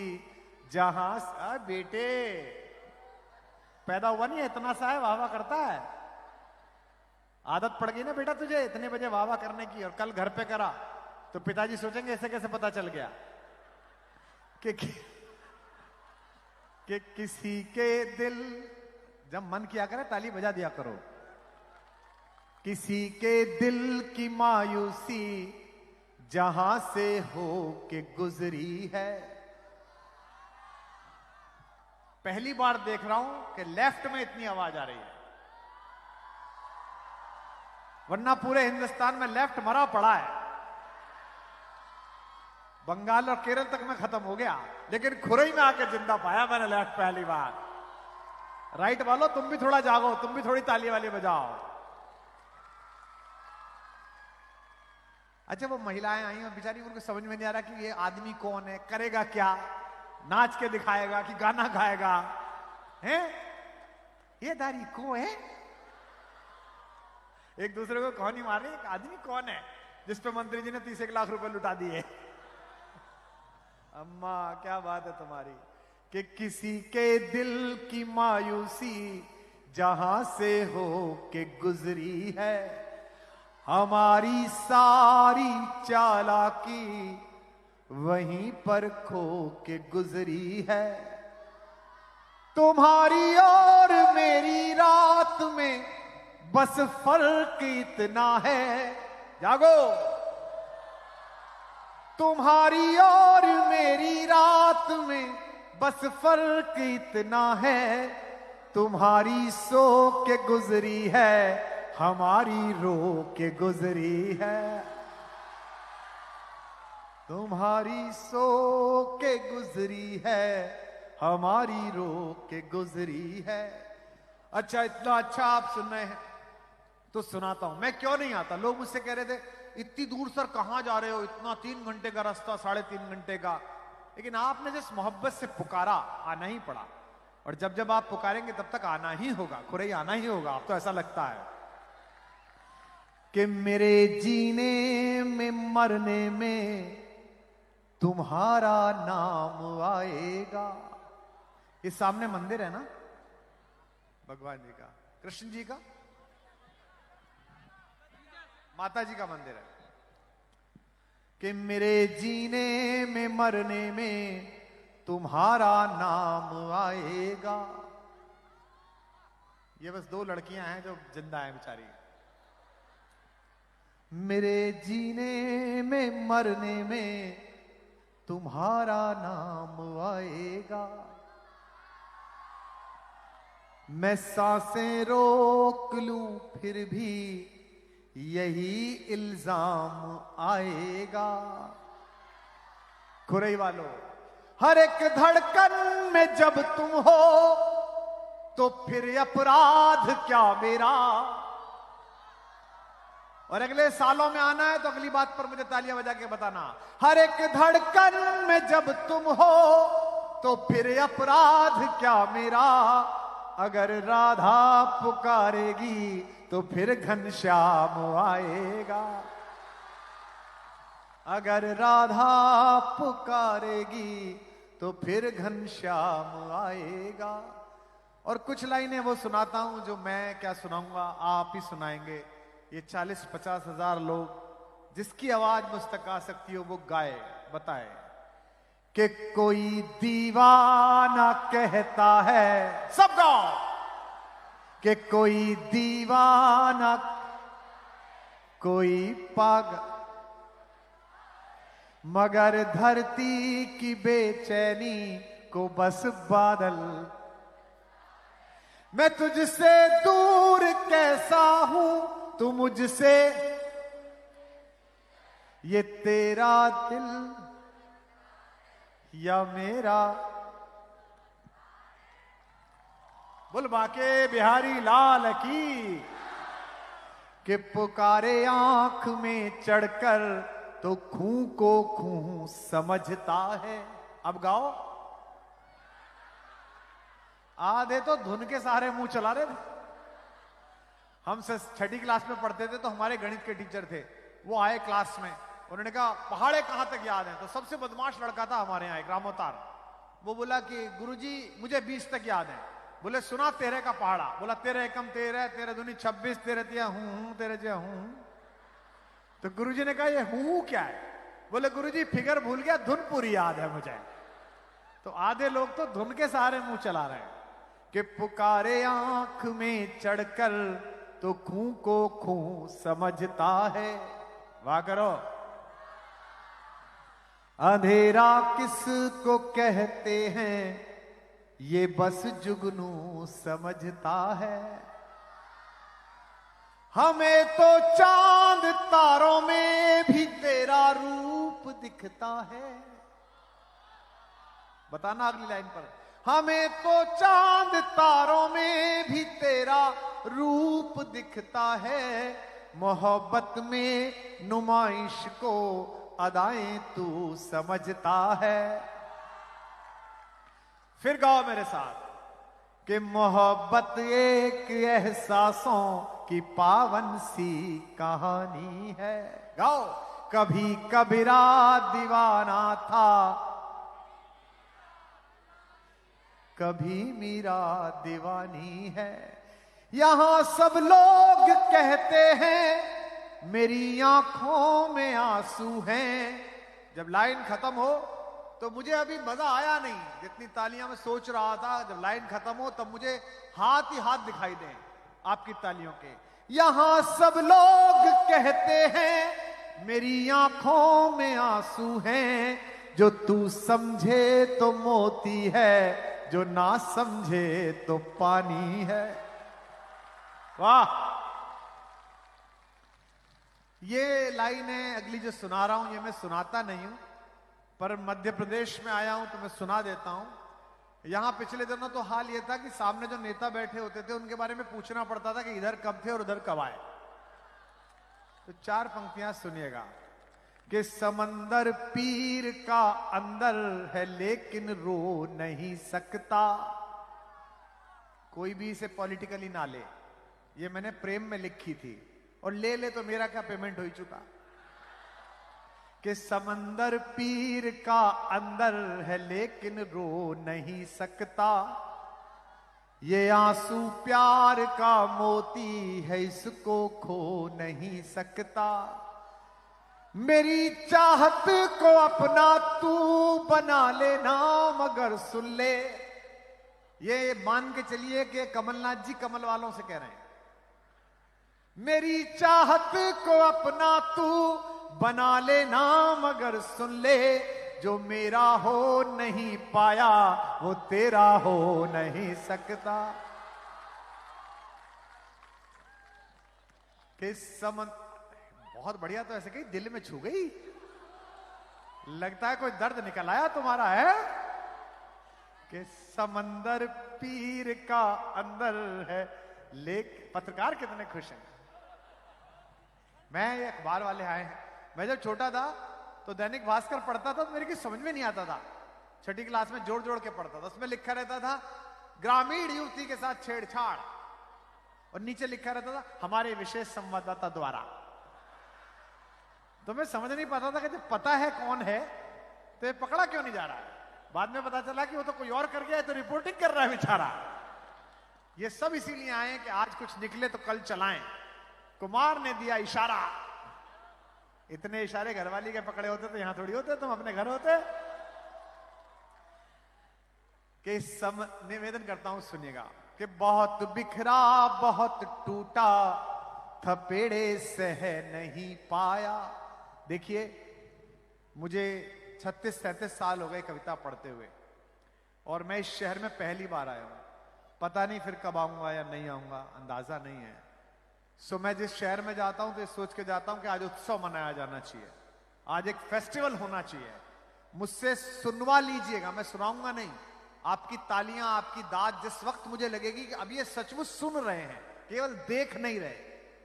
जहां से, बेटे पैदा हुआ नहीं है इतना सा है, वाह वाह करता है। आदत पड़ गई ना बेटा तुझे इतने बजे वाह वाह करने की, और कल घर पे करा तो पिताजी सोचेंगे ऐसे कैसे पता चल गया। कि किसी के दिल, जब मन किया करे ताली बजा दिया करो। किसी के दिल की मायूसी जहां से हो के गुजरी है। पहली बार देख रहा हूं कि लेफ्ट में इतनी आवाज आ रही है, वरना पूरे हिंदुस्तान में लेफ्ट मरा पड़ा है। बंगाल और केरल तक में खत्म हो गया, लेकिन खुरई में आके जिंदा पाया मैंने लेफ्ट पहली बार। राइट वालों तुम भी थोड़ा जागो, तुम भी थोड़ी ताली वाली बजाओ। अच्छा, वो महिलाएं आई और बेचारी उनको समझ में नहीं आ रहा कि ये आदमी कौन है, करेगा क्या, नाच के दिखाएगा कि गाना गाएगा, हैं? ये दारी कौन है? एक दूसरे को कौन ही मार रहे, एक आदमी कौन है जिसपे मंत्री जी ने 30 लाख रुपए लुटा दिए। अम्मा क्या बात है तुम्हारी। कि किसी के दिल की मायूसी जहां से हो के गुजरी है। हमारी सारी चालाकी वहीं पर खो के गुजरी है। तुम्हारी और मेरी रात में बस फर्क इतना है, जागो। तुम्हारी और मेरी रात में बस फर्क इतना है। तुम्हारी सो के गुजरी है, हमारी रो के गुजरी है। तुम्हारी सो के गुजरी है, हमारी रो के गुजरी है। अच्छा, इतना अच्छा आप सुन रहे हैं तो सुनाता हूं। मैं क्यों नहीं आता, लोग मुझसे कह रहे थे इतनी दूर सर कहां जा रहे हो, इतना 3 घंटे का रास्ता, 3.5 घंटे का। लेकिन आपने जिस मोहब्बत से पुकारा, आना ही पड़ा। और जब जब आप पुकारेंगे तब तक आना ही होगा, खुरई आना ही होगा। आप तो ऐसा लगता है कि मेरे जीने में मरने में तुम्हारा नाम आएगा। इस सामने मंदिर है ना भगवान जी का, कृष्ण जी का, माता जी का मंदिर है। कि मेरे जीने में मरने में तुम्हारा नाम आएगा। ये बस 2 लड़कियां हैं जो जिंदा हैं बेचारी। मेरे जीने में मरने में तुम्हारा नाम आएगा। मैं सांसें रोक लूं फिर भी यही इल्जाम आएगा। खुरई वालों, हर एक धड़कन में जब तुम हो तो फिर अपराध क्या मेरा। और अगले सालों में आना है तो अगली बात पर मुझे तालियां बजा के बताना। हर एक धड़कन में जब तुम हो तो फिर अपराध क्या मेरा। अगर राधा पुकारेगी तो फिर घनश्याम आएगा। अगर राधा पुकारेगी तो फिर घनश्याम आएगा। और कुछ लाइनें वो सुनाता हूं जो मैं क्या सुनाऊंगा, आप ही सुनाएंगे। ये 40-50 हजार लोग जिसकी आवाज मुझ तक आ सकती हो वो गाए, बताए कि कोई दीवाना कहता है, सब गाओ, कि कोई दीवाना कोई पागल, मगर धरती की बेचैनी को बस बादल। मैं तुझसे दूर कैसा हूं तू मुझसे, ये तेरा दिल या मेरा। बोल बाके बिहारी लाल की। कि पुकारे आंख में चढ़कर तो खूं को खूं समझता है। अब गाओ। आधे तो धुन के सहारे मुंह चला रहे थे। हम छठी क्लास में पढ़ते थे तो हमारे गणित के टीचर थे, वो आए क्लास में, उन्होंने कहा पहाड़े कहां तक याद है। तो सबसे बदमाश लड़का था हमारे यहाँ एक रामोतार, वो बोला कि गुरुजी मुझे 20 तक याद है। बोले सुना 13 का पहाड़ा। बोला 13 एकम 13, 13 दूनी 26, 13 तिया हूं, 13 जिया हूं। तो गुरुजी ने कहा ये हूं क्या है। बोले गुरुजी फिगर भूल गया, धुन पूरी याद है मुझे। तो आधे लोग तो धुन के सहारे मुंह चला रहे हैं। कि पुकारे आंख में चढ़कर तो खूं को खूं समझता है। वाह करो। अंधेरा किसको कहते हैं ये बस जुगनू समझता है। हमें तो चांद तारों में भी तेरा रूप दिखता है। बताना अगली लाइन पर। हमें तो चांद तारों में भी तेरा रूप दिखता है। मोहब्बत में नुमाइश को अदाएं तू समझता है। फिर गाओ मेरे साथ कि मोहब्बत एक एहसासों की पावन सी कहानी है। गाओ। कभी कबीरा दीवाना था, कभी मीरा दीवानी है। यहां सब लोग कहते हैं मेरी आंखों में आंसू हैं। जब लाइन खत्म हो तो मुझे अभी मजा आया नहीं, जितनी तालियां मैं सोच रहा था। जब लाइन खत्म हो तब मुझे हाथ ही हाथ दिखाई दें आपकी तालियों के। यहां सब लोग कहते हैं मेरी आंखों में आंसू हैं। जो तू समझे तो मोती है, जो ना समझे तो पानी है। वाह। ये लाइनें अगली जो सुना रहा हूं ये मैं सुनाता नहीं हूं, पर मध्य प्रदेश में आया हूं तो मैं सुना देता हूं। यहां पिछले दिनों तो हाल ये था कि सामने जो नेता बैठे होते थे उनके बारे में पूछना पड़ता था कि इधर कब थे और उधर कब आए। तो 4 पंक्तियां सुनिएगा कि समंदर पीर का अंदर है लेकिन रो नहीं सकता। कोई भी इसे पॉलिटिकली ना ले, ये मैंने प्रेम में लिखी थी, और ले ले तो मेरा क्या पेमेंट हो ही चुका। कि समंदर पीर का अंदर है लेकिन रो नहीं सकता। ये आंसू प्यार का मोती है इसको खो नहीं सकता। मेरी चाहत को अपना तू बना लेना मगर सुन ले। ये मान के चलिए कि कमलनाथ जी कमल वालों से कह रहे हैं, मेरी चाहत को अपना तू बना लेना मगर सुन ले। जो मेरा हो नहीं पाया वो तेरा हो नहीं सकता। कि बहुत बढ़िया, तो ऐसे कहीं दिल में छू गई, लगता है कोई दर्द निकल आया तुम्हारा, है कि समंदर पीर का अंदर है। लेक पत्रकार कितने खुश हैं। मैं, ये अखबार वाले आए हैं, मैं जब छोटा था तो दैनिक भास्कर पढ़ता था तो मेरे की समझ में नहीं आता था, छठी क्लास में जोड़ जोड़ के पढ़ता था। उसमें लिखा रहता था ग्रामीण युवती के साथ छेड़छाड़, और नीचे लिखा रहता था हमारे विशेष संवाददाता द्वारा। तो मैं समझ नहीं पाता था कि जब पता है कौन है तो ये पकड़ा क्यों नहीं जा रहा है। बाद में पता चला कि वो तो कोई और कर गया है, तो रिपोर्टिंग कर रहा है बेचारा। ये सब इसीलिए आए कि आज कुछ निकले तो कल चलाएं। कुमार ने दिया इशारा, इतने इशारे घरवाली के पकड़े होते तो यहां थोड़ी होते, तुम अपने घर होते। कि सब निवेदन करता हूं, सुनिएगा कि बहुत बिखरा बहुत टूटा, थपेड़े सह नहीं पाया। देखिए, मुझे 36-37 साल हो गए कविता पढ़ते हुए, और मैं इस शहर में पहली बार आया हूं। पता नहीं फिर कब आऊंगा या नहीं आऊंगा, अंदाजा नहीं है। सो मैं जिस शहर में जाता हूं तो ये सोच के जाता हूं कि आज उत्सव मनाया जाना चाहिए, आज एक फेस्टिवल होना चाहिए। मुझसे सुनवा लीजिएगा, मैं सुनाऊंगा नहीं। आपकी तालियां, आपकी दाद जिस वक्त मुझे लगेगी कि अब ये सचमुच सुन रहे हैं, केवल देख नहीं रहे।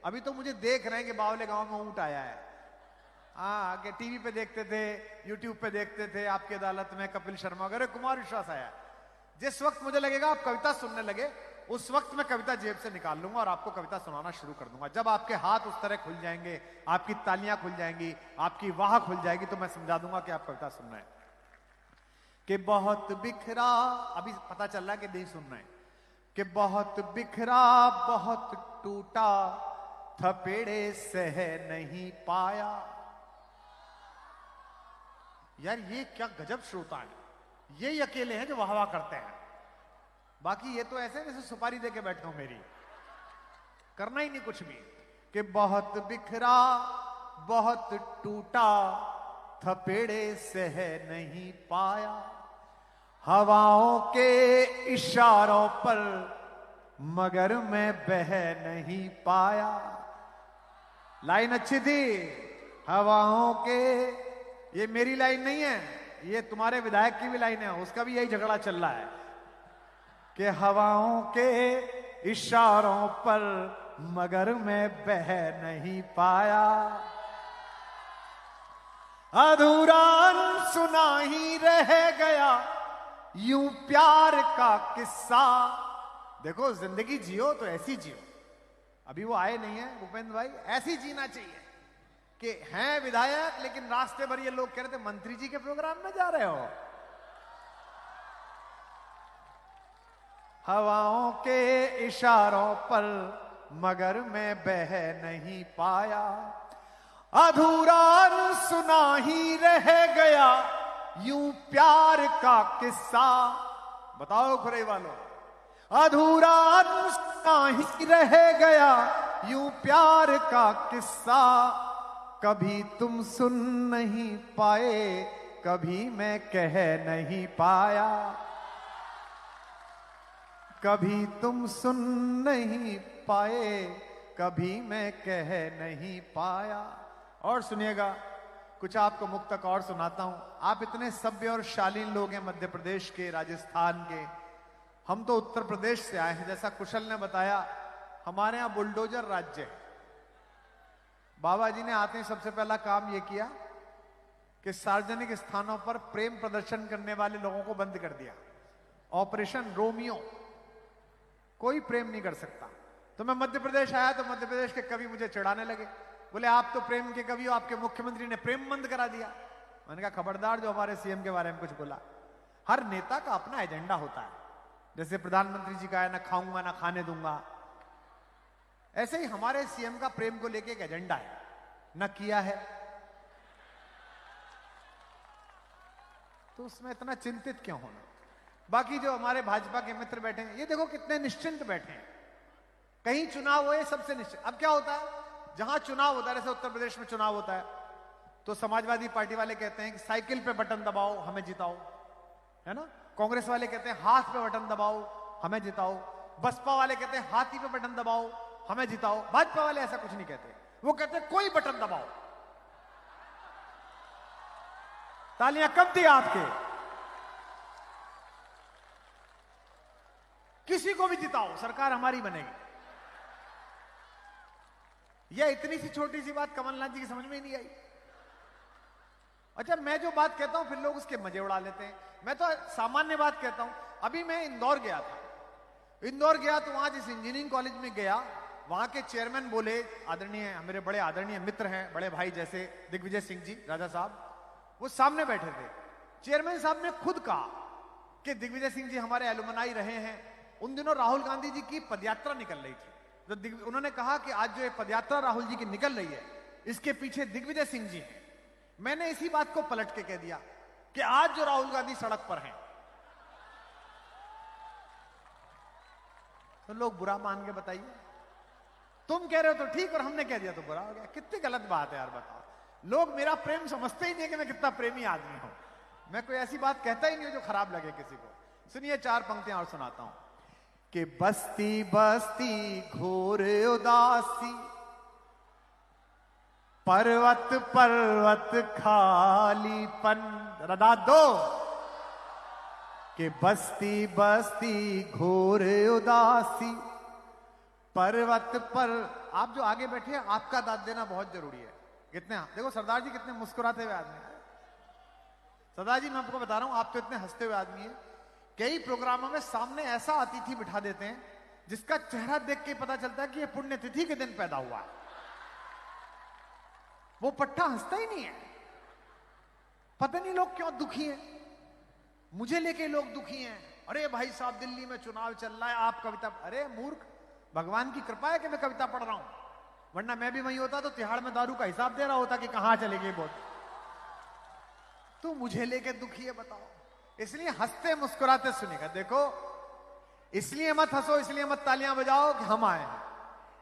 अभी तो मुझे देख रहे हैं कि बावले गांव में ऊंट आया है। हाँ, आगे टीवी पे देखते थे, यूट्यूब पे देखते थे, आपकी अदालत में कपिल शर्मा वगैरह, कुमार विश्वास आया। जिस वक्त मुझे लगेगा आप कविता सुनने लगे, उस वक्त मैं कविता जेब से निकाल लूंगा और आपको कविता सुनाना शुरू कर दूंगा। जब आपके हाथ उस तरह खुल जाएंगे, आपकी तालियां खुल जाएंगी, आपकी वाह खुल जाएगी, तो मैं समझा दूंगा कि आप कविता सुनना है। कि बहुत बिखरा, अभी पता चल रहा है कि नहीं सुनना है, कि बहुत बिखरा बहुत टूटा, थपेड़े सह नहीं पाया। यार ये क्या गजब श्रोता है, ये ही अकेले हैं जो वाह वाह करते हैं। बाकी ये तो ऐसे जैसे सुपारी दे के बैठे हो मेरी, करना ही नहीं कुछ भी। कि बहुत बिखरा बहुत टूटा, थपेड़े सह नहीं पाया, हवाओं के इशारों पर मगर मैं बह नहीं पाया। लाइन अच्छी थी, हवाओं के, ये मेरी लाइन नहीं है, ये तुम्हारे विधायक की भी लाइन है, उसका भी यही झगड़ा चल रहा है कि हवाओं के इशारों पर मगर मैं बह नहीं पाया। अधूरा सुना ही रह गया यूं प्यार का किस्सा। देखो, जिंदगी जियो तो ऐसी जियो। अभी वो आए नहीं है भूपेंद्र भाई, ऐसी जीना चाहिए कि हैं विधायक, लेकिन रास्ते भर ये लोग कह रहे थे मंत्री जी के प्रोग्राम में जा रहे हो। हवाओं के इशारों पर मगर मैं बह नहीं पाया, अधूरा सुना ही रह गया यूं प्यार का किस्सा। बताओ खुरे वालों, अधूरा सुना ही रह गया यूं प्यार का किस्सा। कभी तुम सुन नहीं पाए, कभी मैं कह नहीं पाया, कभी तुम सुन नहीं पाए, कभी मैं कह नहीं पाया। और सुनिएगा, कुछ आपको मुक्तक और सुनाता हूं। आप इतने सभ्य और शालीन लोग हैं, मध्य प्रदेश के, राजस्थान के। हम तो उत्तर प्रदेश से आए हैं। जैसा कुशल ने बताया, हमारे यहां बुलडोजर राज्य है। बाबा जी ने आते ही सबसे पहला काम यह किया कि सार्वजनिक स्थानों पर प्रेम प्रदर्शन करने वाले लोगों को बंद कर दिया। ऑपरेशन रोमियो, कोई प्रेम नहीं कर सकता। तो मैं मध्य प्रदेश आया तो मध्य प्रदेश के कवि मुझे चिढ़ाने लगे, बोले आप तो प्रेम के कवि हो, आपके मुख्यमंत्री ने प्रेम बंद करा दिया। मैंने कहा खबरदार जो हमारे सीएम के बारे में कुछ बोला। हर नेता का अपना एजेंडा होता है। जैसे प्रधानमंत्री जी का है, ना खाऊंगा ना खाने दूंगा, ऐसे ही हमारे सीएम का प्रेम को लेके एक एजेंडा है, ना किया है तो उसमें इतना चिंतित क्यों होना। बाकी जो हमारे भाजपा के मित्र बैठे हैं, ये देखो कितने निश्चिंत बैठे हैं। कहीं चुनाव हुए सबसे निश्चित। अब क्या होता है, जहां चुनाव होता है, जैसे उत्तर प्रदेश में चुनाव होता है, तो समाजवादी पार्टी वाले कहते हैं कि साइकिल पे बटन दबाओ हमें जिताओ, है ना। कांग्रेस वाले कहते हैं हाथ पे बटन दबाओ हमें जिताओ। बसपा वाले कहते हैं हाथी पे बटन दबाओ हमें जिताओ। भाजपा वाले ऐसा कुछ नहीं कहते, वो कहते कोई बटन दबाओ। तालियां कब थी आपके? किसी को भी जिताओ, सरकार हमारी बनेगी। यह इतनी सी छोटी सी बात कमलनाथ जी की समझ में ही नहीं आई। अच्छा, मैं जो बात कहता हूं फिर लोग उसके मजे उड़ा लेते हैं। मैं तो सामान्य बात कहता हूं। अभी मैं इंदौर गया था, इंदौर गया तो वहां जिस इंजीनियरिंग कॉलेज में गया, वहां के चेयरमैन बोले, आदरणीय, मेरे बड़े आदरणीय मित्र हैं, बड़े भाई जैसे दिग्विजय सिंह जी राजा साहब, वो सामने बैठे थे। चेयरमैन साहब ने खुद कहा कि दिग्विजय सिंह जी हमारे एलुमनाई रहे हैं। उन दिनों राहुल गांधी जी की पदयात्रा निकल रही थी, तो उन्होंने कहा कि आज जो ये पदयात्रा राहुल जी की निकल रही है, इसके पीछे दिग्विजय सिंह जी हैं। मैंने इसी बात को पलट के कह दिया कि आज जो राहुल गांधी सड़क पर हैं, तो लोग बुरा मान के बताइए, तुम कह रहे हो तो ठीक और हमने कह दिया तो बुरा हो गया। कितनी गलत बात है यार, बताओ। लोग मेरा प्रेम समझते ही नहीं कि मैं कितना प्रेमी आदमी हूं। मैं कोई ऐसी बात कहता ही नहीं जो खराब लगे किसी को। सुनिए, 4 पंक्तियां और सुनाता हूं कि बस्ती बस्ती घोर उदासी, पर्वत पर्वत खालीपन। रदा दो कि बस्ती बस्ती घोर उदासी, पर्वत पर। आप जो आगे बैठे हैं, आपका दाद देना बहुत जरूरी है। कितने, देखो सरदार जी कितने मुस्कुराते हुए आदमी हैं। सरदार जी, मैं आपको बता रहा हूं, आप तो इतने हंसते हुए आदमी हैं। कई प्रोग्रामों में सामने ऐसा अतिथि बिठा देते हैं जिसका चेहरा देख के पता चलता है कि ये पुण्यतिथि के दिन पैदा हुआ है। वो पट्टा हंसता ही नहीं है। पता नहीं लोग क्यों दुखी हैं। मुझे लेके लोग दुखी हैं। अरे भाई साहब, दिल्ली में चुनाव चल रहा है, आप कविता। अरे मूर्ख, भगवान की कृपा है कि मैं कविता पढ़ रहा हूं, वरना मैं भी वहीं होता तो तिहाड़ में दारू का हिसाब दे रहा होता कि कहां चले गए बहुत। तू मुझे लेके दुखी है, बताओ। इसलिए हंसते मुस्कुराते सुनेगा। देखो, इसलिए मत हंसो, इसलिए मत तालियां बजाओ कि हम आए हैं।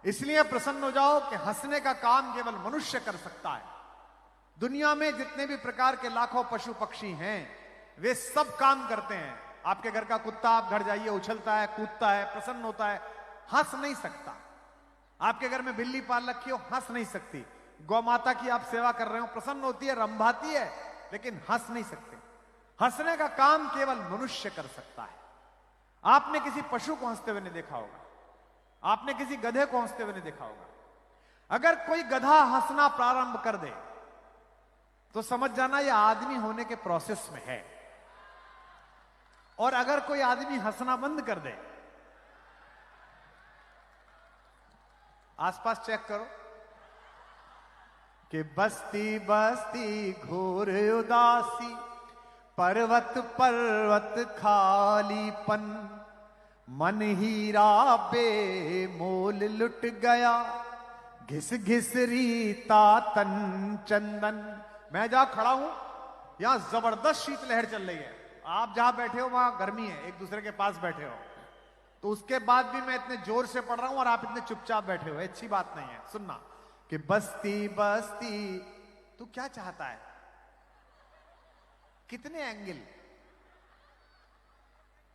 इसलिए प्रसन्न हो जाओ कि हंसने का काम केवल मनुष्य कर सकता है। दुनिया में जितने भी प्रकार के लाखों पशु पक्षी हैं, वे सब काम करते हैं। आपके घर का कुत्ता, आप घर जाइए, उछलता है, कूदता है, प्रसन्न होता है, हंस नहीं सकता। आपके घर में बिल्ली पाल रखी हो, हंस नहीं सकती। गौ माता की आप सेवा कर रहे हो, प्रसन्न होती है, रंभाती है, लेकिन हंस नहीं सकते। हंसने का काम केवल मनुष्य कर सकता है। आपने किसी पशु को हंसते हुए नहीं देखा होगा, आपने किसी गधे को हंसते हुए नहीं देखा होगा। अगर कोई गधा हंसना प्रारंभ कर दे तो समझ जाना यह आदमी होने के प्रोसेस में है। और अगर कोई आदमी हंसना बंद कर दे, आसपास चेक करो कि बस्ती बस्ती घोर उदासी, पर्वत पर्वत खालीपन, मन हीरा बेमोल लुट गया, घिस घिस रीता तन चंदन। मैं जहां खड़ा हूं, यहां जबरदस्त शीतलहर चल रही है। आप जहां बैठे हो वहां गर्मी है, एक दूसरे के पास बैठे हो, तो उसके बाद भी मैं इतने जोर से पढ़ रहा हूं और आप इतने चुपचाप बैठे हो। अच्छी बात नहीं है। सुनना कि बस्ती बस्ती, तू क्या चाहता है? कितने एंगल?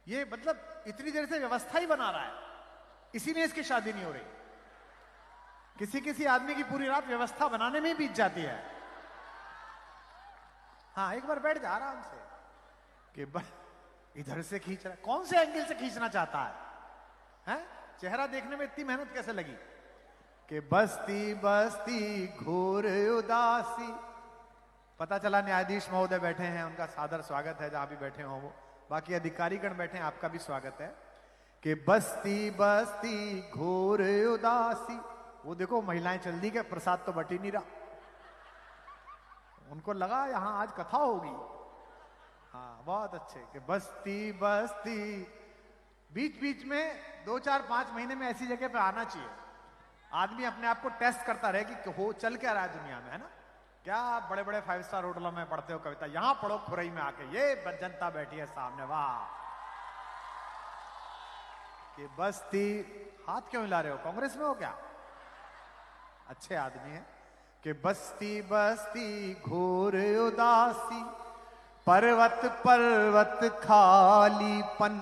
ये मतलब इतनी देर से व्यवस्था ही बना रहा है, इसीलिए इसकी शादी नहीं हो रही। किसी किसी आदमी की पूरी रात व्यवस्था बनाने में ही बीत जाती है। हाँ, एक बार बैठ जा आराम से कि इधर से खींच रहा, कौन से एंगल से खींचना चाहता है? हैं? चेहरा देखने में इतनी मेहनत कैसे लगी? कि बस्ती बस्ती घोर उदासी। पता चला न्यायाधीश महोदय बैठे हैं, उनका सादर स्वागत है जहां भी बैठे हो वो। बाकी अधिकारीगण बैठे हैं, आपका भी स्वागत है। कि बस्ती बस्ती घोर उदासी। वो देखो महिलाएं चल दी के प्रसाद तो बट ही नहीं रहा, उनको लगा यहां आज कथा होगी। हाँ, बहुत अच्छे। कि बस्ती बस्ती, बीच बीच में 2 4 5 महीने में ऐसी जगह पे आना चाहिए। आदमी अपने आप को टेस्ट करता रहे कि हो चल क्या रहा है दुनिया में, है ना? क्या बड़े बड़े 5 स्टार होटलों में पढ़ते हो कविता, यहां पढ़ो खुरई में आके, ये जनता बैठी है सामने। वाह! कि बस्ती, हाथ क्यों हिला रहे हो? कांग्रेस में हो क्या? अच्छे आदमी है। कि बस्ती बस्ती घोर उदासी, पर्वत पर्वत खालीपन,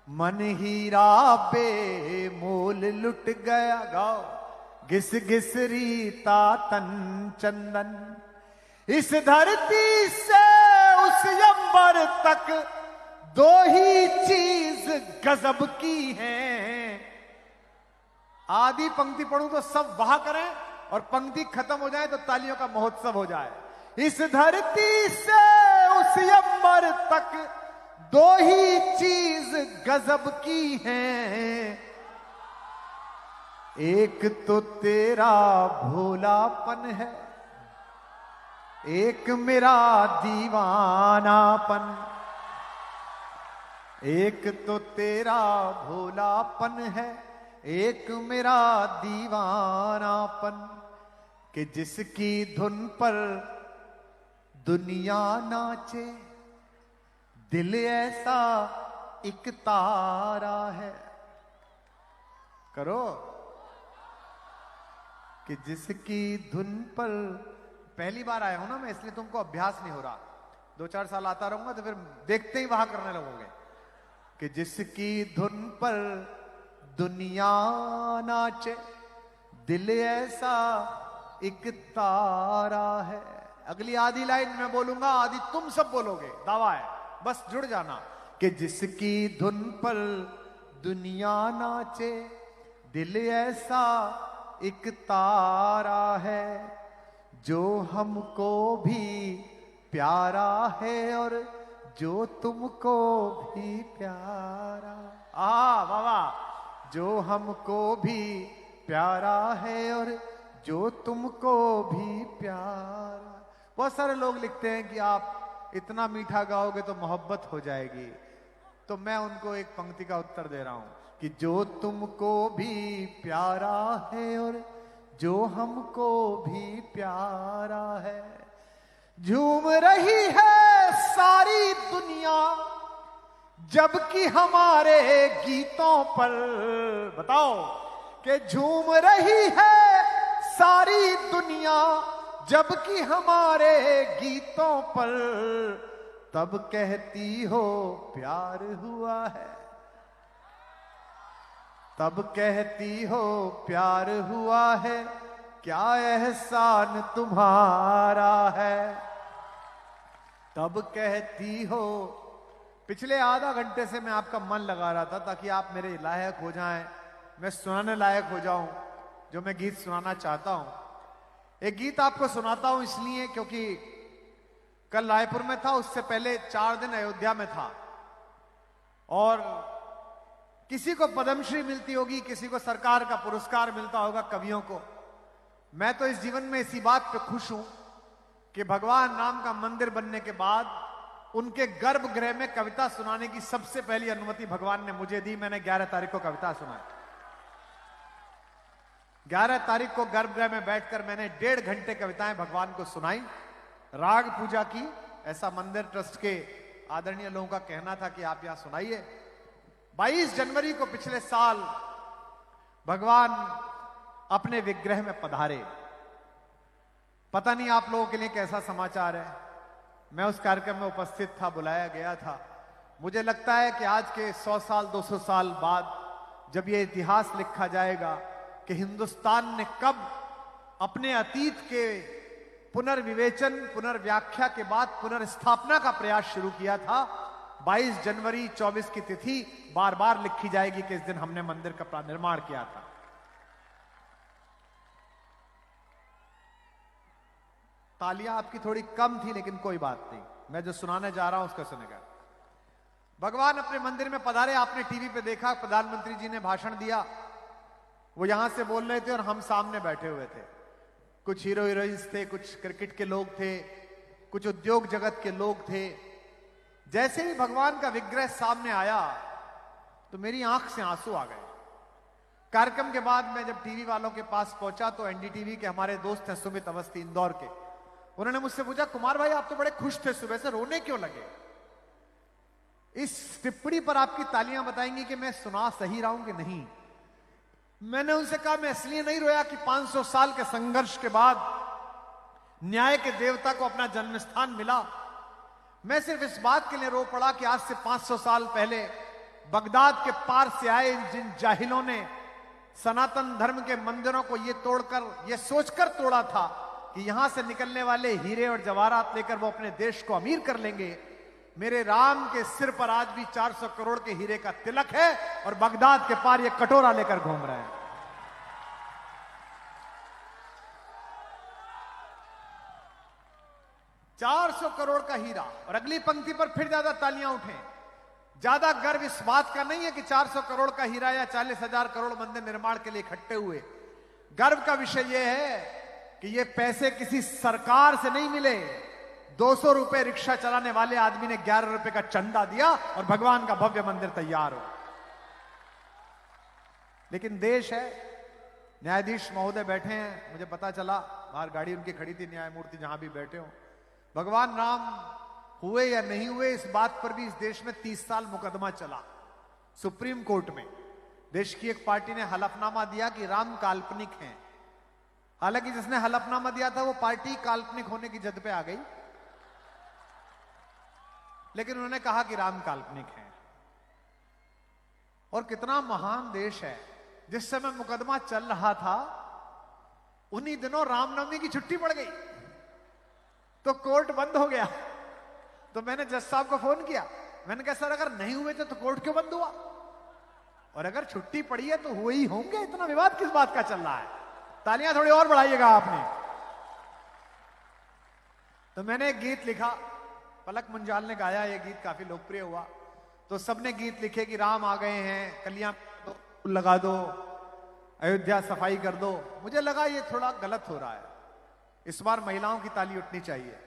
मन हीरा बेमोल लुट गया, गाओ। घिस घिस रीता तन चंदन, इस धरती से उस अंबर तक दो ही चीज गजब की है। आधी पंक्ति पढ़ूं तो सब वाह करें और पंक्ति खत्म हो जाए तो तालियों का महोत्सव हो जाए। इस धरती से उस अंबर तक दो ही चीज गजब की हैं, एक तो तेरा भोलापन है, एक मेरा दीवानापन। एक तो तेरा भोलापन है, एक मेरा दीवानापन, कि जिसकी धुन पर दुनिया नाचे, दिल ऐसा एक तारा है। करो। कि जिसकी धुन पर, पहली बार आया हूं ना मैं, इसलिए तुमको अभ्यास नहीं हो रहा। 2-4 साल आता रहूंगा तो फिर देखते ही वहां करने लगोगे। कि जिसकी धुन पर दुनिया नाचे, दिल ऐसा एक तारा है। अगली आधी लाइन मैं बोलूंगा, आधी तुम सब बोलोगे, दावा है, बस जुड़ जाना। कि जिसकी धुन पर दुनिया नाचे, दिल ऐसा एक तारा है, जो हमको भी प्यारा है और जो तुमको भी प्यारा। वाह वाह। जो हमको भी प्यारा है और जो तुमको भी प्यारा। बहुत सारे लोग लिखते हैं कि आप इतना मीठा गाओगे तो मोहब्बत हो जाएगी, तो मैं उनको एक पंक्ति का उत्तर दे रहा हूं कि जो तुमको भी प्यारा है और जो हमको भी प्यारा है। झूम रही है सारी दुनिया जबकि हमारे गीतों पर, बताओ, कि झूम रही है सारी दुनिया जबकि हमारे गीतों पर, तब कहती हो प्यार हुआ है, तब कहती हो प्यार हुआ है, क्या एहसान तुम्हारा है। तब कहती हो। पिछले आधा घंटे से मैं आपका मन लगा रहा था ताकि आप मेरे लायक हो जाएं, मैं सुनाने लायक हो जाऊं जो मैं गीत सुनाना चाहता हूं। एक गीत आपको सुनाता हूं इसलिए क्योंकि कल रायपुर में था, उससे पहले 4 दिन अयोध्या में था, और किसी को पद्मश्री मिलती होगी, किसी को सरकार का पुरस्कार मिलता होगा, कवियों को। मैं तो इस जीवन में इसी बात पे खुश हूं कि भगवान राम का मंदिर बनने के बाद उनके गर्भगृह में कविता सुनाने की सबसे पहली अनुमति भगवान ने मुझे दी। मैंने 11 तारीख को कविता सुनाई। 11 तारीख को गर्भगृह में बैठकर मैंने 1.5 घंटे कविताएं भगवान को सुनाई, राग पूजा की। ऐसा मंदिर ट्रस्ट के आदरणीय लोगों का कहना था कि आप यहां सुनाइए। 22 जनवरी को पिछले साल भगवान अपने विग्रह में पधारे। पता नहीं आप लोगों के लिए कैसा समाचार है, मैं उस कार्यक्रम में उपस्थित था, बुलाया गया था। मुझे लगता है कि आज के 100 साल 200 साल बाद जब यह इतिहास लिखा जाएगा कि हिंदुस्तान ने कब अपने अतीत के पुनर्विवेचन, पुनर्व्याख्या के बाद पुनर्स्थापना का प्रयास शुरू किया था, 22 जनवरी 24 की तिथि बार बार लिखी जाएगी कि इस दिन हमने मंदिर का निर्माण किया था। तालियां आपकी थोड़ी कम थी, लेकिन कोई बात नहीं, मैं जो सुनाने जा रहा हूं उसको सुनेगा। भगवान अपने मंदिर में पधारे। आपने टीवी पे देखा, प्रधानमंत्री जी ने भाषण दिया, वो यहां से बोल रहे थे और हम सामने बैठे हुए थे। कुछ हीरो हीरोइंस थे, कुछ क्रिकेट के लोग थे, कुछ उद्योग जगत के लोग थे। जैसे ही भगवान का विग्रह सामने आया तो मेरी आंख से आंसू आ गए। कार्यक्रम के बाद मैं जब टीवी वालों के पास पहुंचा तो एनडीटीवी के हमारे दोस्त हैं सुमित अवस्थी, इंदौर के, उन्होंने मुझसे पूछा, कुमार भाई आप तो बड़े खुश थे, सुबह से रोने क्यों लगे? इस टिप्पणी पर आपकी तालियां बताएंगी कि मैं सुना सही रहा हूं कि नहीं। मैंने उनसे कहा, मैं इसलिए नहीं रोया कि 500 साल के संघर्ष के बाद न्याय के देवता को अपना जन्म स्थान मिला। मैं सिर्फ इस बात के लिए रो पड़ा कि आज से 500 साल पहले बगदाद के पार से आए जिन जाहिलों ने सनातन धर्म के मंदिरों को ये तोड़कर, ये सोचकर तोड़ा था कि यहां से निकलने वाले हीरे और जवाहरात लेकर वो अपने देश को अमीर कर लेंगे, मेरे राम के सिर पर आज भी 400 करोड़ के हीरे का तिलक है और बगदाद के पार ये कटोरा लेकर घूम रहे हैं। $400 करोड़ का हीरा। और अगली पंक्ति पर फिर ज्यादा तालियां उठें। ज्यादा गर्व इस बात का नहीं है कि 400 करोड़ का हीरा या 40,000 करोड़ मंदिर निर्माण के लिए इकट्ठे हुए। गर्व का विषय यह है कि ये पैसे किसी सरकार से नहीं मिले। 200 रुपए रिक्शा चलाने वाले आदमी ने 11 रुपए का चंदा दिया और भगवान का भव्य मंदिर तैयार हो। लेकिन देश है, न्यायाधीश महोदय बैठे हैं, मुझे पता चला बाहर गाड़ी उनकी खड़ी थी, न्यायमूर्ति जहां भी बैठे हो। भगवान राम हुए या नहीं हुए इस बात पर भी इस देश में 30 साल मुकदमा चला सुप्रीम कोर्ट में। देश की एक पार्टी ने हलफनामा दिया कि राम काल्पनिक हैं। हालांकि जिसने हलफनामा दिया था वो पार्टी काल्पनिक होने की जद पे आ गई, लेकिन उन्होंने कहा कि राम काल्पनिक हैं। और कितना महान देश है। जिस समय मुकदमा चल रहा था उन्हीं दिनों रामनवमी की छुट्टी पड़ गई तो कोर्ट बंद हो गया। तो मैंने जज साहब को फोन किया, मैंने कहा सर अगर नहीं हुए थे तो कोर्ट क्यों बंद हुआ, और अगर छुट्टी पड़ी है तो हुए ही होंगे, इतना विवाद किस बात का चल रहा है। तालियां थोड़ी और बढ़ाइएगा आपने। तो मैंने एक गीत लिखा, पलक मुंजाल ने गाया, ये गीत काफी लोकप्रिय हुआ। तो सबने गीत लिखे कि राम आ गए हैं, कलियां लगा दो, अयोध्या सफाई कर दो। मुझे लगा ये थोड़ा गलत हो रहा है, इस बार महिलाओं की ताली उठनी चाहिए।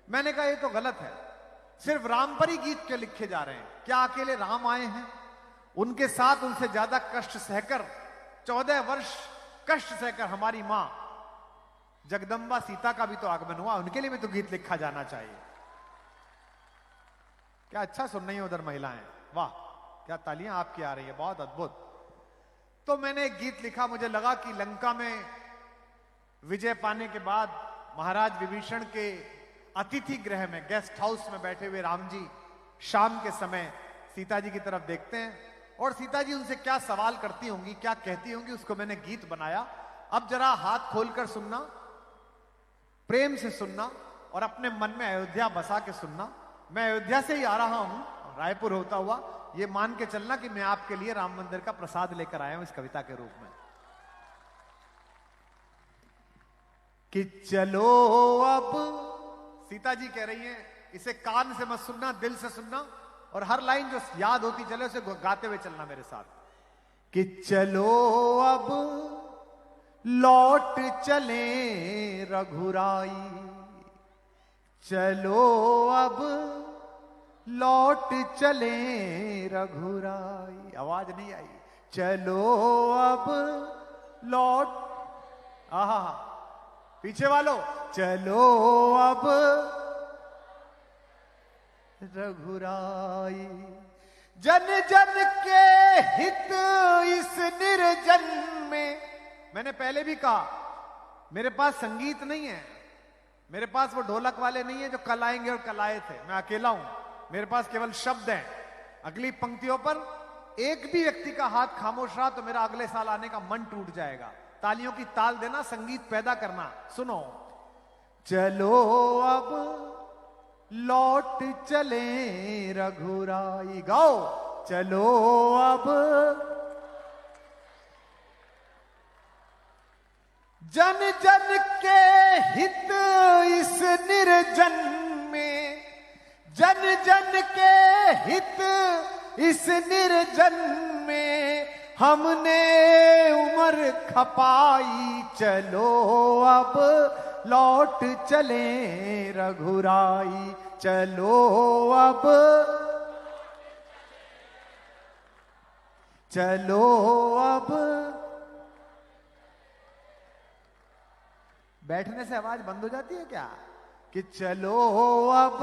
मैंने कहा ये तो गलत है, सिर्फ राम पर ही गीत क्यों लिखे जा रहे हैं? क्या अकेले राम आए हैं? उनके साथ उनसे ज्यादा कष्ट सहकर 14 वर्ष कष्ट सहकर हमारी मां जगदम्बा सीता का भी तो आगमन हुआ, उनके लिए भी तो गीत लिखा जाना चाहिए। क्या अच्छा सुन रही है उधर महिलाएं, वाह क्या तालियां आपकी आ रही है, बहुत अद्भुत। तो मैंने एक गीत लिखा, मुझे लगा कि लंका में विजय पाने के बाद महाराज विभीषण के अतिथि गृह में, गेस्ट हाउस में बैठे हुए राम जी शाम के समय सीता जी की तरफ देखते हैं और सीता जी उनसे क्या सवाल करती होंगी, क्या कहती होंगी, उसको मैंने गीत बनाया। अब जरा हाथ खोलकर सुनना, प्रेम से सुनना और अपने मन में अयोध्या बसा के सुनना। मैं अयोध्या से ही आ रहा हूं, रायपुर होता हुआ, ये मान के चलना कि मैं आपके लिए राम मंदिर का प्रसाद लेकर आया हूं इस कविता के रूप में। कि चलो अब, सीता जी कह रही हैं, इसे कान से मत सुनना, दिल से सुनना और हर लाइन जो याद होती चले उसे गाते हुए चलना मेरे साथ। कि चलो अब लौट चले रघुराई, चलो अब लौट चले रघुराई। आवाज नहीं आई। चलो अब लौट, आहा पीछे वालों, चलो अब रघुराई। जन जन के हित इस निर्जन में। मैंने पहले भी कहा मेरे पास संगीत नहीं है, मेरे पास वो ढोलक वाले नहीं है जो कल आएंगे और कल आए थे, मैं अकेला हूं, मेरे पास केवल शब्द हैं। अगली पंक्तियों पर एक भी व्यक्ति का हाथ खामोश रहा तो मेरा अगले साल आने का मन टूट जाएगा। तालियों की ताल देना, संगीत पैदा करना। सुनो, चलो अब लौट चले रघुराई। गाओ, चलो अब जन जन के हित इस निर्जन में, जन जन के हित इस निर्जन में हमने उम्र खपाई। चलो अब लौट चले रघुराई, चलो अब, चलो अब। बैठने से आवाज बंद हो जाती है क्या? कि चलो अब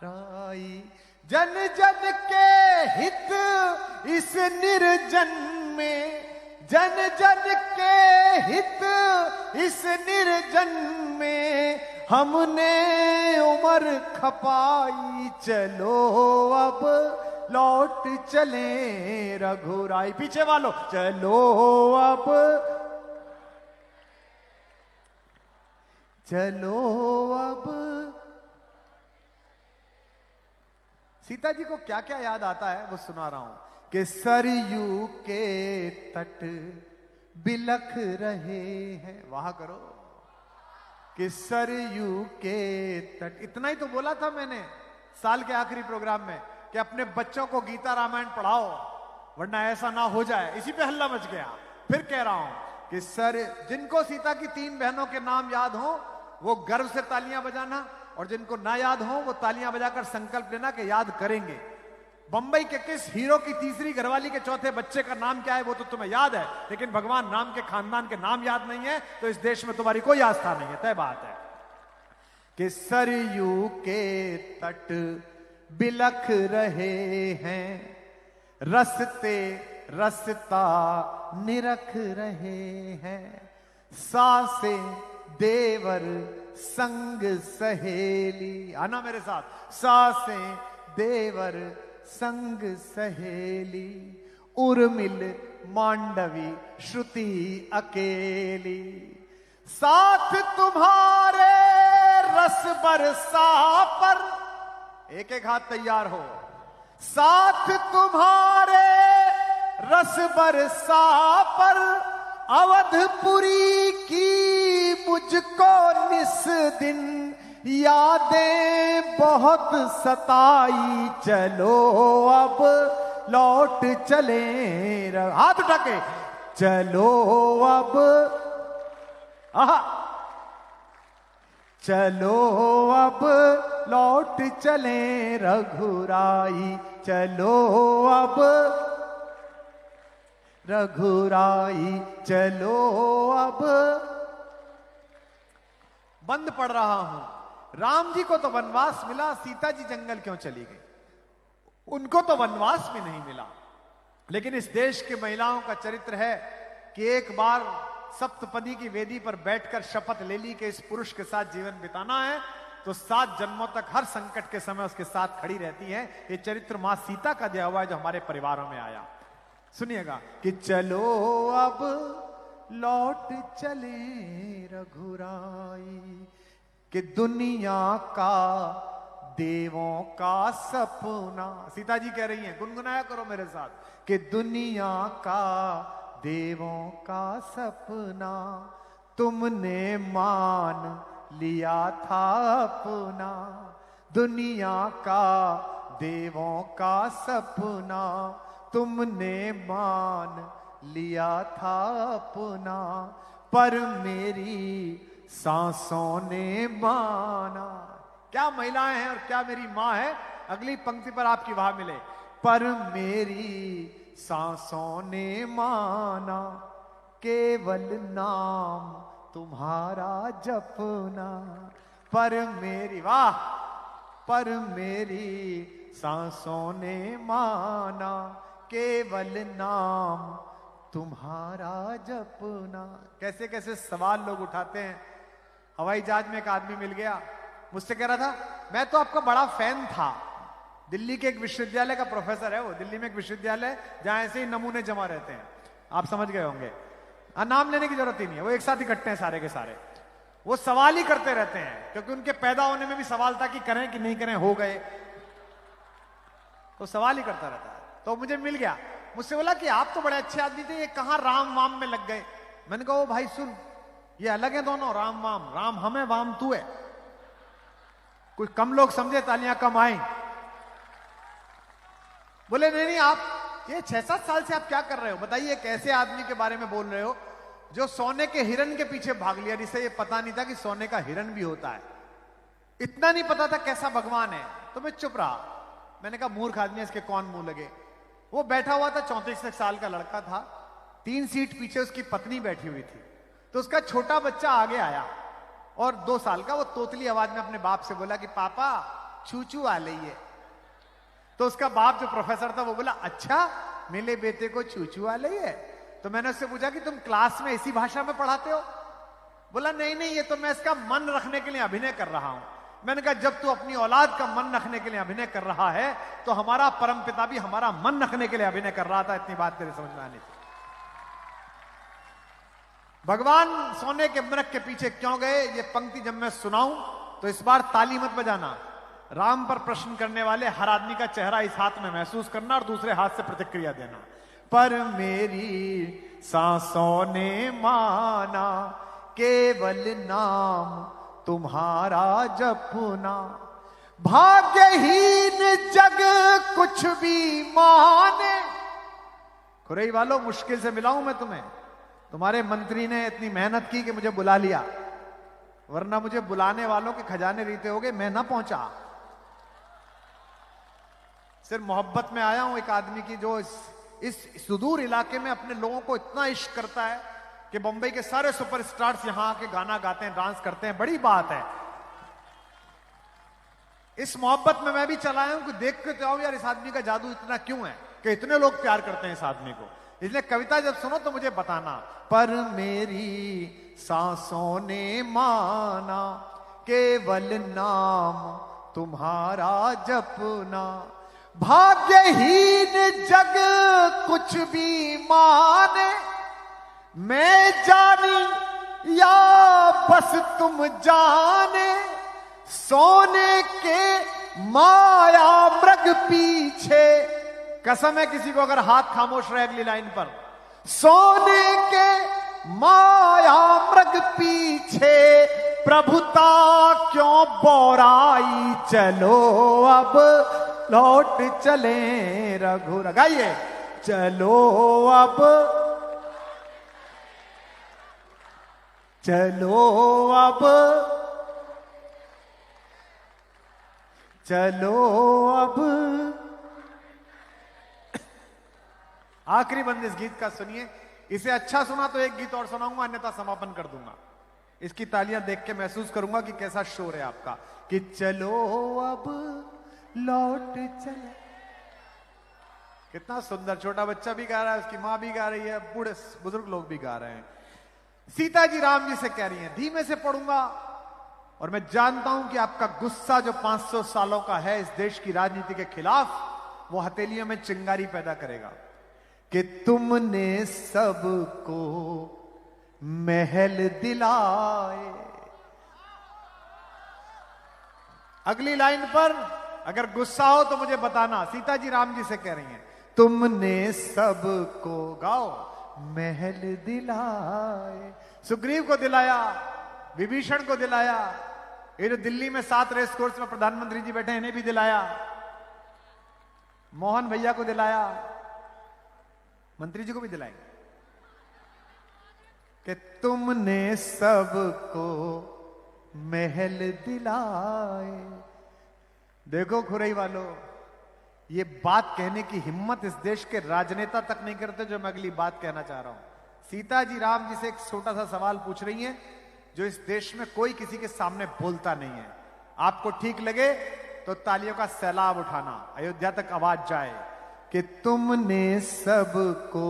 राई, जन जन के हित इस निर्जन में, जन जन के हित इस निर्जन में हमने उम्र खपाई, चलो अब लौट चले रघुराई। पीछे वालों चलो अब, चलो अब। सीता जी को क्या क्या याद आता है वो सुना रहा हूं कि सरयू के तट बिलख रहे हैं, वहां करो कि सरयू के तट। इतना ही तो बोला था मैंने साल के आखिरी प्रोग्राम में कि अपने बच्चों को गीता रामायण पढ़ाओ वरना ऐसा ना हो जाए। इसी पे हल्ला मच गया। फिर कह रहा हूं कि जिनको सीता की 3 बहनों के नाम याद हो वो गर्व से तालियां बजाना, और जिनको ना याद हो वो तालियां बजाकर संकल्प लेना कि याद करेंगे। बंबई के किस हीरो की तीसरी घरवाली के चौथे बच्चे का नाम क्या है वो तो तुम्हें याद है, लेकिन भगवान राम के खानदान के नाम याद नहीं है तो इस देश में तुम्हारी कोई आस्था नहीं है। तय बात है कि सरयू के तट बिलख रहे हैं, रसते रसता निरख रहे हैं, सासे देवर संग सहेली। आना मेरे साथ, सासे देवर संग सहेली, उर्मिल मांडवी श्रुति अकेली, साथ तुम्हारे रस बरसा पर। एक एक हाथ तैयार हो। साथ तुम्हारे रस बरसा पर, अवधपुरी की मुझको निस दिन यादें बहुत सताई, चलो अब लौट चले। हाथ उठा के चलो अब, आहा, चलो अब लौट चले रघुराई, चलो अब रघुराई, चलो अब। बंद पढ़ रहा हूं। राम जी को तो वनवास मिला, सीता जी जंगल क्यों चली गई? उनको तो वनवास भी नहीं मिला, लेकिन इस देश की महिलाओं का चरित्र है कि एक बार सप्तपदी की वेदी पर बैठकर शपथ ले ली कि इस पुरुष के साथ जीवन बिताना है, तो 7 जन्मों तक हर संकट के समय उसके साथ खड़ी रहती है। ये चरित्र मां सीता का दिया हुआ है जो हमारे परिवारों में आया। सुनिएगा कि चलो अब लौट चले रघुराई, कि दुनिया का देवों का सपना। सीता जी कह रही हैं, गुनगुनाया करो मेरे साथ, कि दुनिया का देवों का सपना तुमने मान लिया था अपना। दुनिया का देवों का सपना तुमने मान लिया था अपना, पर मेरी सांसों ने माना। क्या महिलाएं हैं और क्या मेरी मां है। अगली पंक्ति पर आपकी वाह मिले, पर मेरी सांसों ने माना, केवल नाम तुम्हारा जपना। पर मेरी वाह, पर मेरी सांसों ने माना, केवल नाम तुम्हारा जपना। कैसे कैसे सवाल लोग उठाते हैं। हवाई जहाज में एक आदमी मिल गया, मुझसे कह रहा था मैं तो आपका बड़ा फैन था। दिल्ली के एक विश्वविद्यालय का प्रोफेसर है वो। दिल्ली में एक विश्वविद्यालय जहां ऐसे ही नमूने जमा रहते हैं, आप समझ गए होंगे, नाम लेने की जरूरत ही नहीं है, वो एक साथ इकट्ठे हैं सारे के सारे। वो सवाल ही करते रहते हैं क्योंकि उनके पैदा होने में भी सवाल था कि करें कि नहीं करें, हो गए तो सवाल ही करता रहता है। तो मुझे मिल गया, मुझसे बोला कि आप तो बड़े अच्छे आदमी थे, ये कहां राम वाम में लग गए। मैंने कहा ओ भाई सुन, ये अलग है दोनों, राम वाम। राम हम है, वाम तू है। कोई कम लोग समझे तालियां कम आई। बोले नहीं नहीं, आप ये 6-7 साल से आप क्या कर रहे हो बताइए। एक ऐसे आदमी के बारे में बोल रहे हो जो सोने के हिरन के पीछे भाग लिया, जिसे ये पता नहीं था कि सोने का हिरन भी होता है। इतना नहीं पता था कैसा भगवान है। तो मैं चुप रहा। मैंने कहा मूर्ख आदमी, इसके कौन मुंह लगे। वो बैठा हुआ था, 34 साल का लड़का था, 3 सीट पीछे उसकी पत्नी बैठी हुई थी। तो उसका छोटा बच्चा आगे आया और 2 साल का, वो तोतली आवाज में अपने बाप से बोला कि पापा छूचू आ लइए। तो उसका बाप जो प्रोफेसर था वो बोला अच्छा मेरे बेटे को छूचू आ लइए। तो मैंने उससे पूछा कि तुम क्लास में इसी भाषा में पढ़ाते हो? बोला नहीं नहीं, ये तो मैं इसका मन रखने के लिए अभिनय कर रहा हूं। मैंने कहा जब तू अपनी औलाद का मन रखने के लिए अभिनय कर रहा है तो हमारा परमपिता भी हमारा मन रखने के लिए अभिनय कर रहा था। इतनी बात तेरे समझ में आनी थी। भगवान सोने के मिनक के पीछे क्यों गए, ये पंक्ति जब मैं सुनाऊं तो इस बार ताली मत बजाना। राम पर प्रश्न करने वाले हर आदमी का चेहरा इस हाथ में महसूस करना और दूसरे हाथ से प्रतिक्रिया देना। पर मेरी सांसों ने माना केवल नाम तुम्हारा जपना, भाग्यहीन जग कुछ भी माने। खुरई वालों, मुश्किल से मिलाऊं मैं तुम्हें। तुम्हारे मंत्री ने इतनी मेहनत की कि मुझे बुला लिया, वरना मुझे बुलाने वालों के खजाने रीते हो गए, मैं ना पहुंचा। सिर्फ मोहब्बत में आया हूं एक आदमी की जो इस सुदूर इलाके में अपने लोगों को इतना इश्क करता है कि बंबई के सारे सुपरस्टार्स यहां आके गाना गाते हैं, डांस करते हैं। बड़ी बात है। इस मोहब्बत में मैं भी चला आया हूं कि देख के तो आओ यार, इस आदमी का जादू इतना क्यों है कि इतने लोग प्यार करते हैं इस आदमी को। इसलिए कविता जब सुनो तो मुझे बताना। पर मेरी सांसों ने माना केवल नाम तुम्हारा जपना, भाग्यहीन जग कुछ भी माने। मैं जानी या बस तुम जाने, सोने के माया मृग पीछे। कसम है किसी को अगर हाथ खामोश रहे अगली लाइन पर। सोने के माया मृग पीछे प्रभुता क्यों बोराई, चलो अब लौट चले रघु। गाइए, चलो अब, चलो अब, चलो अब। आखिरी बंद इस गीत का सुनिए। इसे अच्छा सुना तो एक गीत और सुनाऊंगा, अन्यथा समापन कर दूंगा। इसकी तालियां देख के महसूस करूंगा कि कैसा शोर है आपका। कि चलो अब लौट चले। कितना सुंदर, छोटा बच्चा भी गा रहा है, उसकी मां भी गा रही है, बूढ़े बुजुर्ग लोग भी गा रहे हैं। सीता जी राम जी से कह रही हैं, धीमे से पढ़ूंगा और मैं जानता हूं कि आपका गुस्सा जो 500 सालों का है इस देश की राजनीति के खिलाफ, वो हथेलियों में चिंगारी पैदा करेगा। कि तुमने सबको महल दिलाए। अगली लाइन पर अगर गुस्सा हो तो मुझे बताना। सीता जी राम जी से कह रही हैं, तुमने सबको, गाओ, महल दिलाए। सुग्रीव को दिलाया, विभीषण को दिलाया, ये जो दिल्ली में 7 रेस कोर्स में प्रधानमंत्री जी बैठे हैं इन्हें भी दिलाया, मोहन भैया को दिलाया, मंत्री जी को भी दिलाएंगे। कि तुमने सबको महल दिलाए। देखो खुरई वालों, ये बात कहने की हिम्मत इस देश के राजनेता तक नहीं करते जो मैं अगली बात कहना चाह रहा हूं। सीता जी राम जी से एक छोटा सा सवाल पूछ रही हैं जो इस देश में कोई किसी के सामने बोलता नहीं है। आपको ठीक लगे तो तालियों का सैलाब उठाना, अयोध्या तक आवाज जाए। कि तुमने सबको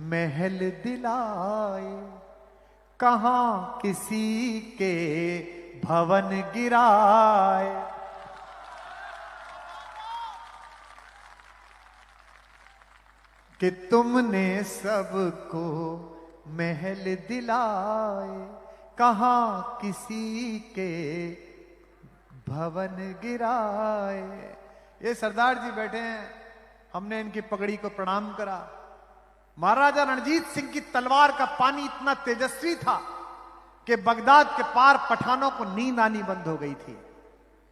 महल दिलाए, कहां किसी के भवन गिराए। कि तुमने सबको महल दिलाए, कहां किसी के भवन गिराए। ये सरदार जी बैठे हैं, हमने इनकी पगड़ी को प्रणाम करा। महाराजा रणजीत सिंह की तलवार का पानी इतना तेजस्वी था कि बगदाद के पार पठानों को नींद आनी बंद हो गई थी।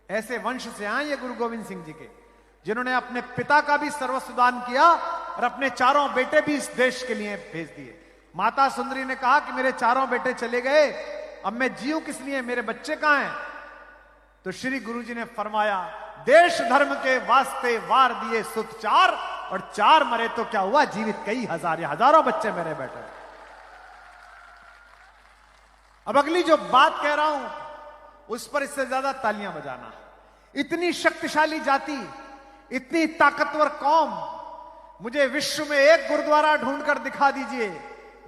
ऐसे वंश से आए ये गुरु गोविंद सिंह जी के, जिन्होंने अपने पिता का भी सर्वस्व दान किया और अपने 4 बेटे भी इस देश के लिए भेज दिए। माता सुंदरी ने कहा कि मेरे 4 बेटे चले गए, अब मैं जीऊं किस लिए, मेरे बच्चे कहां हैं। तो श्री गुरु जी ने फरमाया, देश धर्म के वास्ते वार दिए सुत 4, और 4 मरे तो क्या हुआ, जीवित कई हजार, या हजारों बच्चे मेरे बेटे। अब अगली जो बात कह रहा हूं उस पर इससे ज्यादा तालियां बजाना। इतनी शक्तिशाली जाति, इतनी ताकतवर कौम, मुझे विश्व में एक गुरुद्वारा ढूंढकर दिखा दीजिए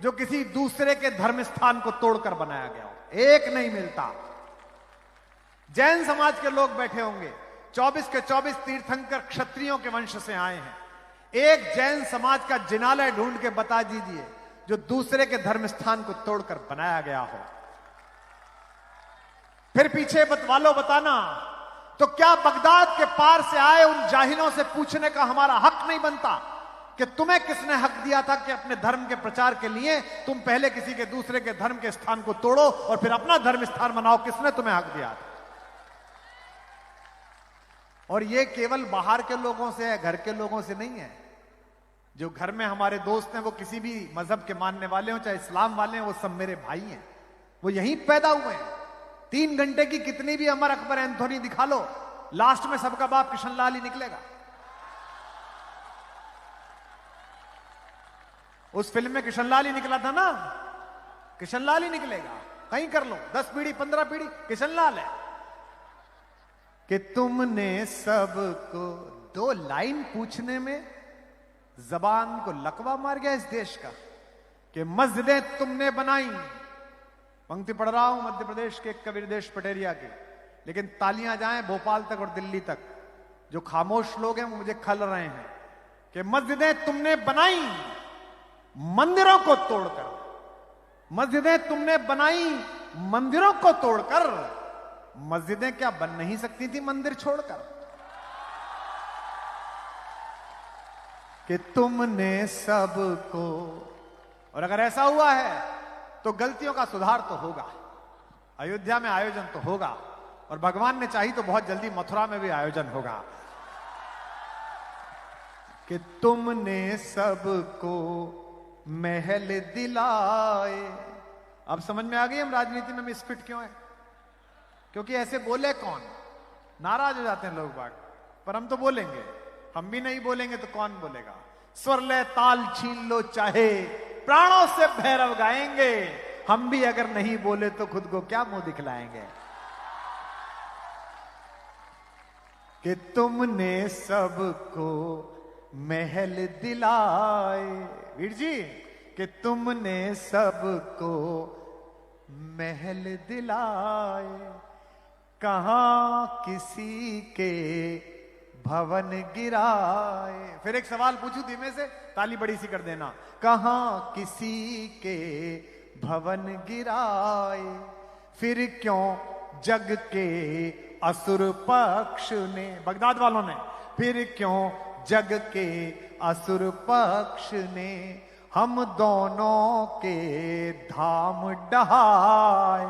जो किसी दूसरे के धर्म स्थान को तोड़कर बनाया गया हो। एक नहीं मिलता। जैन समाज के लोग बैठे होंगे, 24 के 24 तीर्थंकर क्षत्रियों के वंश से आए हैं। एक जैन समाज का जिनालय ढूंढ के बता दीजिए जो दूसरे के धर्म स्थान को तोड़कर बनाया गया हो। फिर पीछे वालों बताना, तो क्या बगदाद के पार से आए उन जाहिलों से पूछने का हमारा हक नहीं बनता कि तुम्हें किसने हक दिया था कि अपने धर्म के प्रचार के लिए तुम पहले किसी के दूसरे के धर्म के स्थान को तोड़ो और फिर अपना धर्म स्थान बनाओ? किसने तुम्हें हक दिया था? और ये केवल बाहर के लोगों से है, घर के लोगों से नहीं है। जो घर में हमारे दोस्त हैं, वो किसी भी मजहब के मानने वाले हो, चाहे इस्लाम वाले हैं, वो सब मेरे भाई हैं। वो यहीं पैदा हुए हैं। 3 घंटे की कितनी भी अमर अकबर एंथोनी दिखा लो, लास्ट में सबका बाप किशनलाल ही निकलेगा। उस फिल्म में किशनलाल ही निकला था ना, किशनलाल ही निकलेगा। कहीं कर लो, 10 पीढ़ी 15 पीढ़ी किशनलाल है। कि तुमने सबको 2 लाइन पूछने में जबान को लकवा मार गया इस देश का। कि मस्जिदें तुमने बनाई, पंक्ति पढ़ रहा हूं मध्य प्रदेश के कबीर देश पटेरिया की, लेकिन तालियां जाएं भोपाल तक और दिल्ली तक। जो खामोश लोग हैं वो मुझे खल रहे हैं कि मस्जिदें तुमने बनाई मंदिरों को तोड़कर, मस्जिदें तुमने बनाई मंदिरों को तोड़कर। मस्जिदें क्या बन नहीं सकती थी मंदिर छोड़कर? कि तुमने सबको, और अगर ऐसा हुआ है तो गलतियों का सुधार तो होगा। अयोध्या में आयोजन तो होगा, और भगवान ने चाही तो बहुत जल्दी मथुरा में भी आयोजन होगा। कि तुमने सबको महल दिलाए। अब समझ में आ गई हम राजनीति में मिसफिट क्यों है? क्योंकि ऐसे बोले कौन? नाराज हो जाते हैं लोग बाग, पर हम तो बोलेंगे। हम भी नहीं बोलेंगे तो कौन बोलेगा? स्वर ले ताल छीन लो चाहे प्राणों से भैरव गाएंगे। हम भी अगर नहीं बोले तो खुद को क्या मुंह दिखलाएंगे? कि तुमने सबको महल दिलाए, वीर जी, कि तुमने सबको महल दिलाए। कहां किसी के भवन गिराए। फिर एक सवाल पूछूं धीमे से, ताली बड़ी सी कर देना। कहां किसी के भवन गिराए, फिर क्यों जग के असुर पक्ष ने, बगदाद वालों ने, फिर क्यों जग के असुर पक्ष ने हम दोनों के धाम डहाए।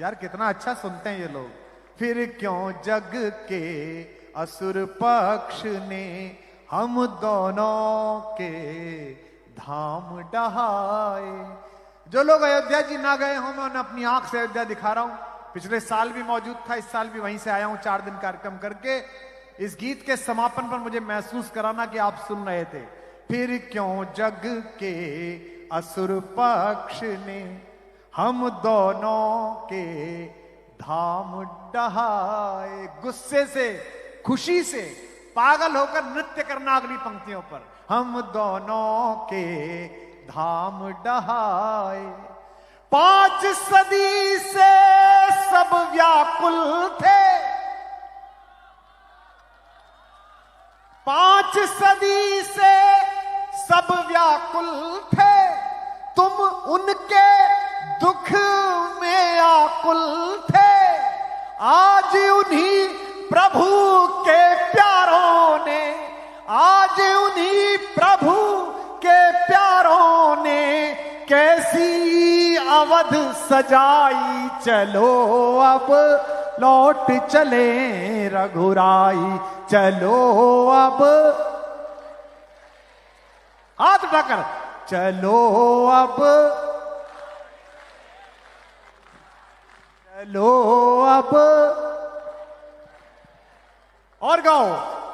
यार कितना अच्छा सुनते हैं ये लोग। फिर क्यों जग के असुर पक्ष ने हम दोनों के धाम डहाए। जो लोग अयोध्या जी ना गए हों, मैं उन्हें अपनी आंख से अयोध्या दिखा रहा हूं। पिछले साल भी मौजूद था, इस साल भी वहीं से आया हूं 4 दिन कार्यक्रम करके। इस गीत के समापन पर मुझे महसूस कराना कि आप सुन रहे थे। फिर क्यों जग के असुर पक्ष ने हम दोनों के धाम डहाए। गुस्से से, खुशी से पागल होकर नृत्य करना अगली पंक्तियों पर। हम दोनों के धाम डहाए। 5 सदी से सब व्याकुल थे, 5 सदी से सब व्याकुल थे। तुम उनके दुख में आकुल थे। आज उन्हीं प्रभु के प्यारों ने, आज उन्हीं प्रभु के प्यारों ने कैसी अवध सजाई। चलो अब लौट चले रघुराई, चलो अब, हाथ उठाकर, चलो अब, चलो अब, और गाओ।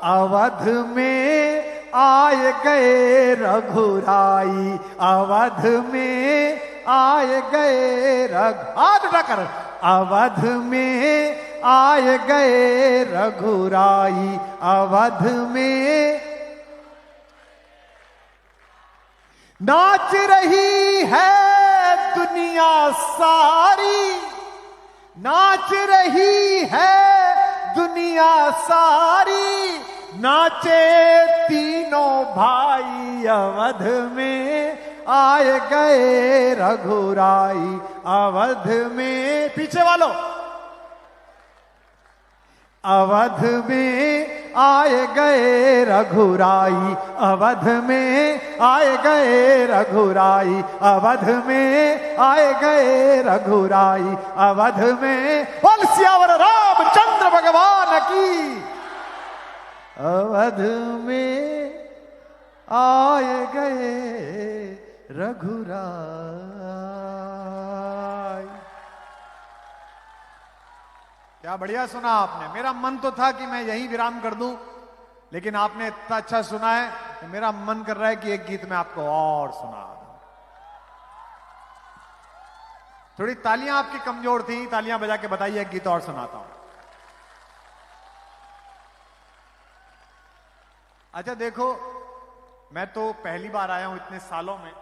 अवध में आए गए रघुराई, अवध में आए गए हाथ उठाकर, अवध में आए गए रघुराई, अवध में नाच रही है दुनिया सारी, नाच रही है दुनिया सारी, नाचे तीनों भाई अवध में, आए गए रघुराई अवध में। पीछे वालों, अवध में आए गए रघुराई, अवध में आए गए रघुराई, अवध में आए गए रघुराई, अवध में। बोल सियावर रामचंद्र भगवान की। अवध में आए गए रघुराई। क्या बढ़िया सुना आपने। मेरा मन तो था कि मैं यहीं विराम कर दूं, लेकिन आपने इतना अच्छा सुना है कि मेरा मन कर रहा है कि एक गीत मैं आपको और सुना दूं। थोड़ी तालियां आपकी कमजोर थी, तालियां बजा के बताइए, एक गीत और सुनाता हूं। अच्छा देखो, मैं तो पहली बार आया हूं इतने सालों में,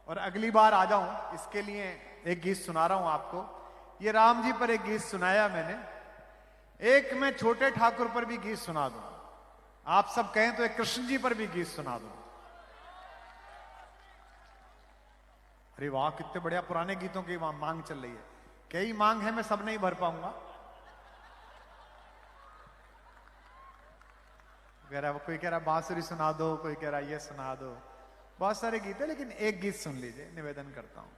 और अगली बार आ जाऊं इसके लिए एक गीत सुना रहा हूं आपको। ये राम जी पर एक गीत सुनाया मैंने, एक मैं छोटे ठाकुर पर भी गीत सुना दूं, आप सब कहें तो एक कृष्ण जी पर भी गीत सुना दूं। अरे वाह, कितने बढ़िया पुराने गीतों की मांग चल रही है। कई मांग है, मैं सब नहीं भर पाऊंगा। कोई कह रहा बांसुरी सुना दो, कोई कह रहा ये सुना दो, बहुत सारे गीत है, लेकिन एक गीत सुन लीजिए, निवेदन करता हूं।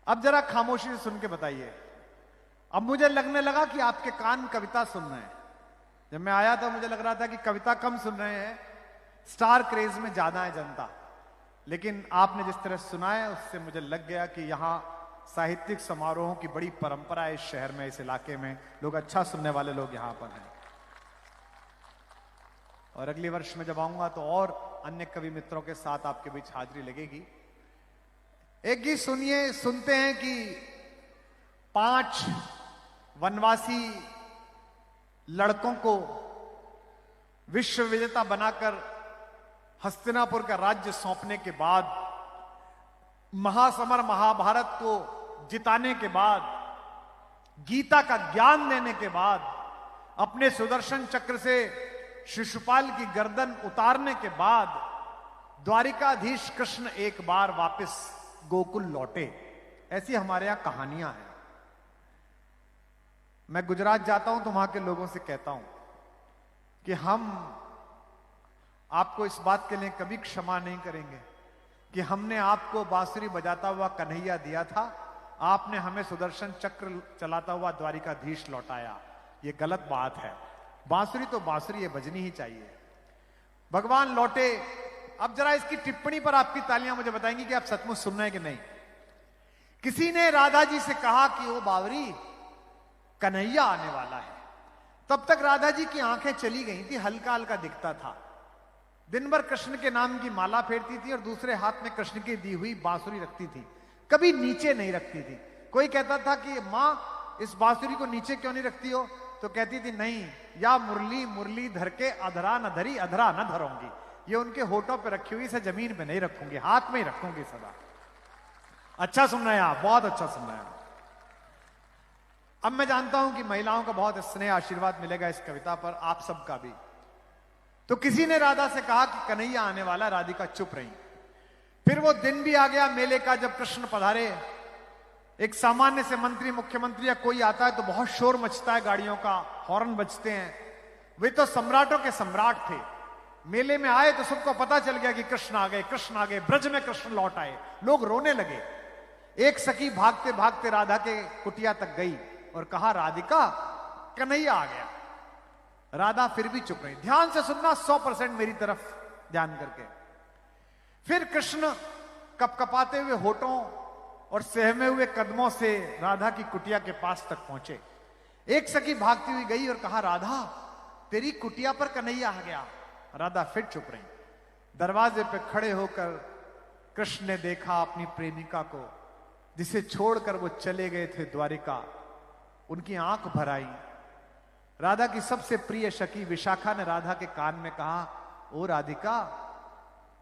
अब जरा खामोशी से सुन के बताइए। अब मुझे लगने लगा कि आपके कान कविता सुन रहे हैं। जब मैं आया था मुझे लग रहा था कि कविता कम सुन रहे हैं, स्टार क्रेज में ज्यादा है जनता, लेकिन आपने जिस तरह सुना है उससे मुझे लग गया कि यहां साहित्यिक समारोहों की बड़ी परंपरा है इस शहर में, इस इलाके में। लोग अच्छा सुनने वाले लोग यहां पर हैं, और अगले वर्ष में जब आऊंगा तो और अन्य कवि मित्रों के साथ आपके बीच हाजिरी लगेगी। एक गीत सुनिए। सुनते हैं कि 5 वनवासी लड़कों को विश्व विजेता बनाकर हस्तिनापुर का राज्य सौंपने के बाद, महासमर महाभारत को जिताने के बाद, गीता का ज्ञान देने के बाद, अपने सुदर्शन चक्र से शिशुपाल की गर्दन उतारने के बाद, द्वारिकाधीश कृष्ण एक बार वापस गोकुल लौटे। ऐसी हमारे यहां कहानियां हैं। मैं गुजरात जाता हूं तो वहां के लोगों से कहता हूं कि हम आपको इस बात के लिए कभी क्षमा नहीं करेंगे कि हमने आपको बांसुरी बजाता हुआ कन्हैया दिया था, आपने हमें सुदर्शन चक्र चलाता हुआ द्वारिकाधीश लौटाया। यह गलत बात है। बांसुरी तो बांसुरी है, बजनी ही चाहिए। भगवान लौटे। अब जरा इसकी टिप्पणी पर आपकी तालियां मुझे बताएंगी कि आप सचमुच सुन रहे हैं कि नहीं। किसी ने राधा जी से कहा कि ओ बावरी, कन्हैया आने वाला है। तब तक राधा जी की आंखें चली गई थी, हल्का हल्का दिखता था। दिन भर कृष्ण के नाम की माला फेरती थी और दूसरे हाथ में कृष्ण की दी हुई बांसुरी रखती थी, कभी नीचे नहीं रखती थी। कोई कहता था कि मां इस बांसुरी को नीचे क्यों नहीं रखती हो, तो कहती थी नहीं, या मुरली मुरली धर के अधरा न धरी अधरा न धरूंगी। ये उनके होठों पे रखी हुई से जमीन पे नहीं रखूंगी, हाथ में ही रखूंगी सदा। अच्छा सुन रहे हैं आप, बहुत अच्छा सुन रहे हैं। अब मैं जानता हूं कि महिलाओं का बहुत स्नेह आशीर्वाद मिलेगा इस कविता पर, आप सबका भी। तो किसी ने राधा से कहा कि कन्हैया आने वाला, राधिका चुप रही। फिर वो दिन भी आ गया मेले का जब कृष्ण पधारे। एक सामान्य से मंत्री, मुख्यमंत्री या कोई आता है तो बहुत शोर मचता है, गाड़ियों का हॉर्न बजते हैं। वे तो सम्राटों के सम्राट थे। मेले में आए तो सबको पता चल गया कि कृष्ण आ गए, कृष्ण आ गए। ब्रज में कृष्ण लौट आए, लोग रोने लगे। एक सखी भागते भागते राधा के कुटिया तक गई और कहा, राधिका कन्हैया आ गया। राधा फिर भी चुप रही। ध्यान से सुनना, 100% मेरी तरफ ध्यान करके। फिर कृष्ण कपकपाते हुए होठों और सहमे हुए कदमों से राधा की कुटिया के पास तक पहुंचे। एक सखी भागती हुई गई और कहा, राधा तेरी कुटिया पर कन्हैया आ गया। राधा फिर चुप रही। दरवाजे पे खड़े होकर कृष्ण ने देखा अपनी प्रेमिका को, जिसे छोड़कर वो चले गए थे द्वारिका। उनकी आंख भर आई। राधा की सबसे प्रिय सखी विशाखा ने राधा के कान में कहा, ओ राधिका,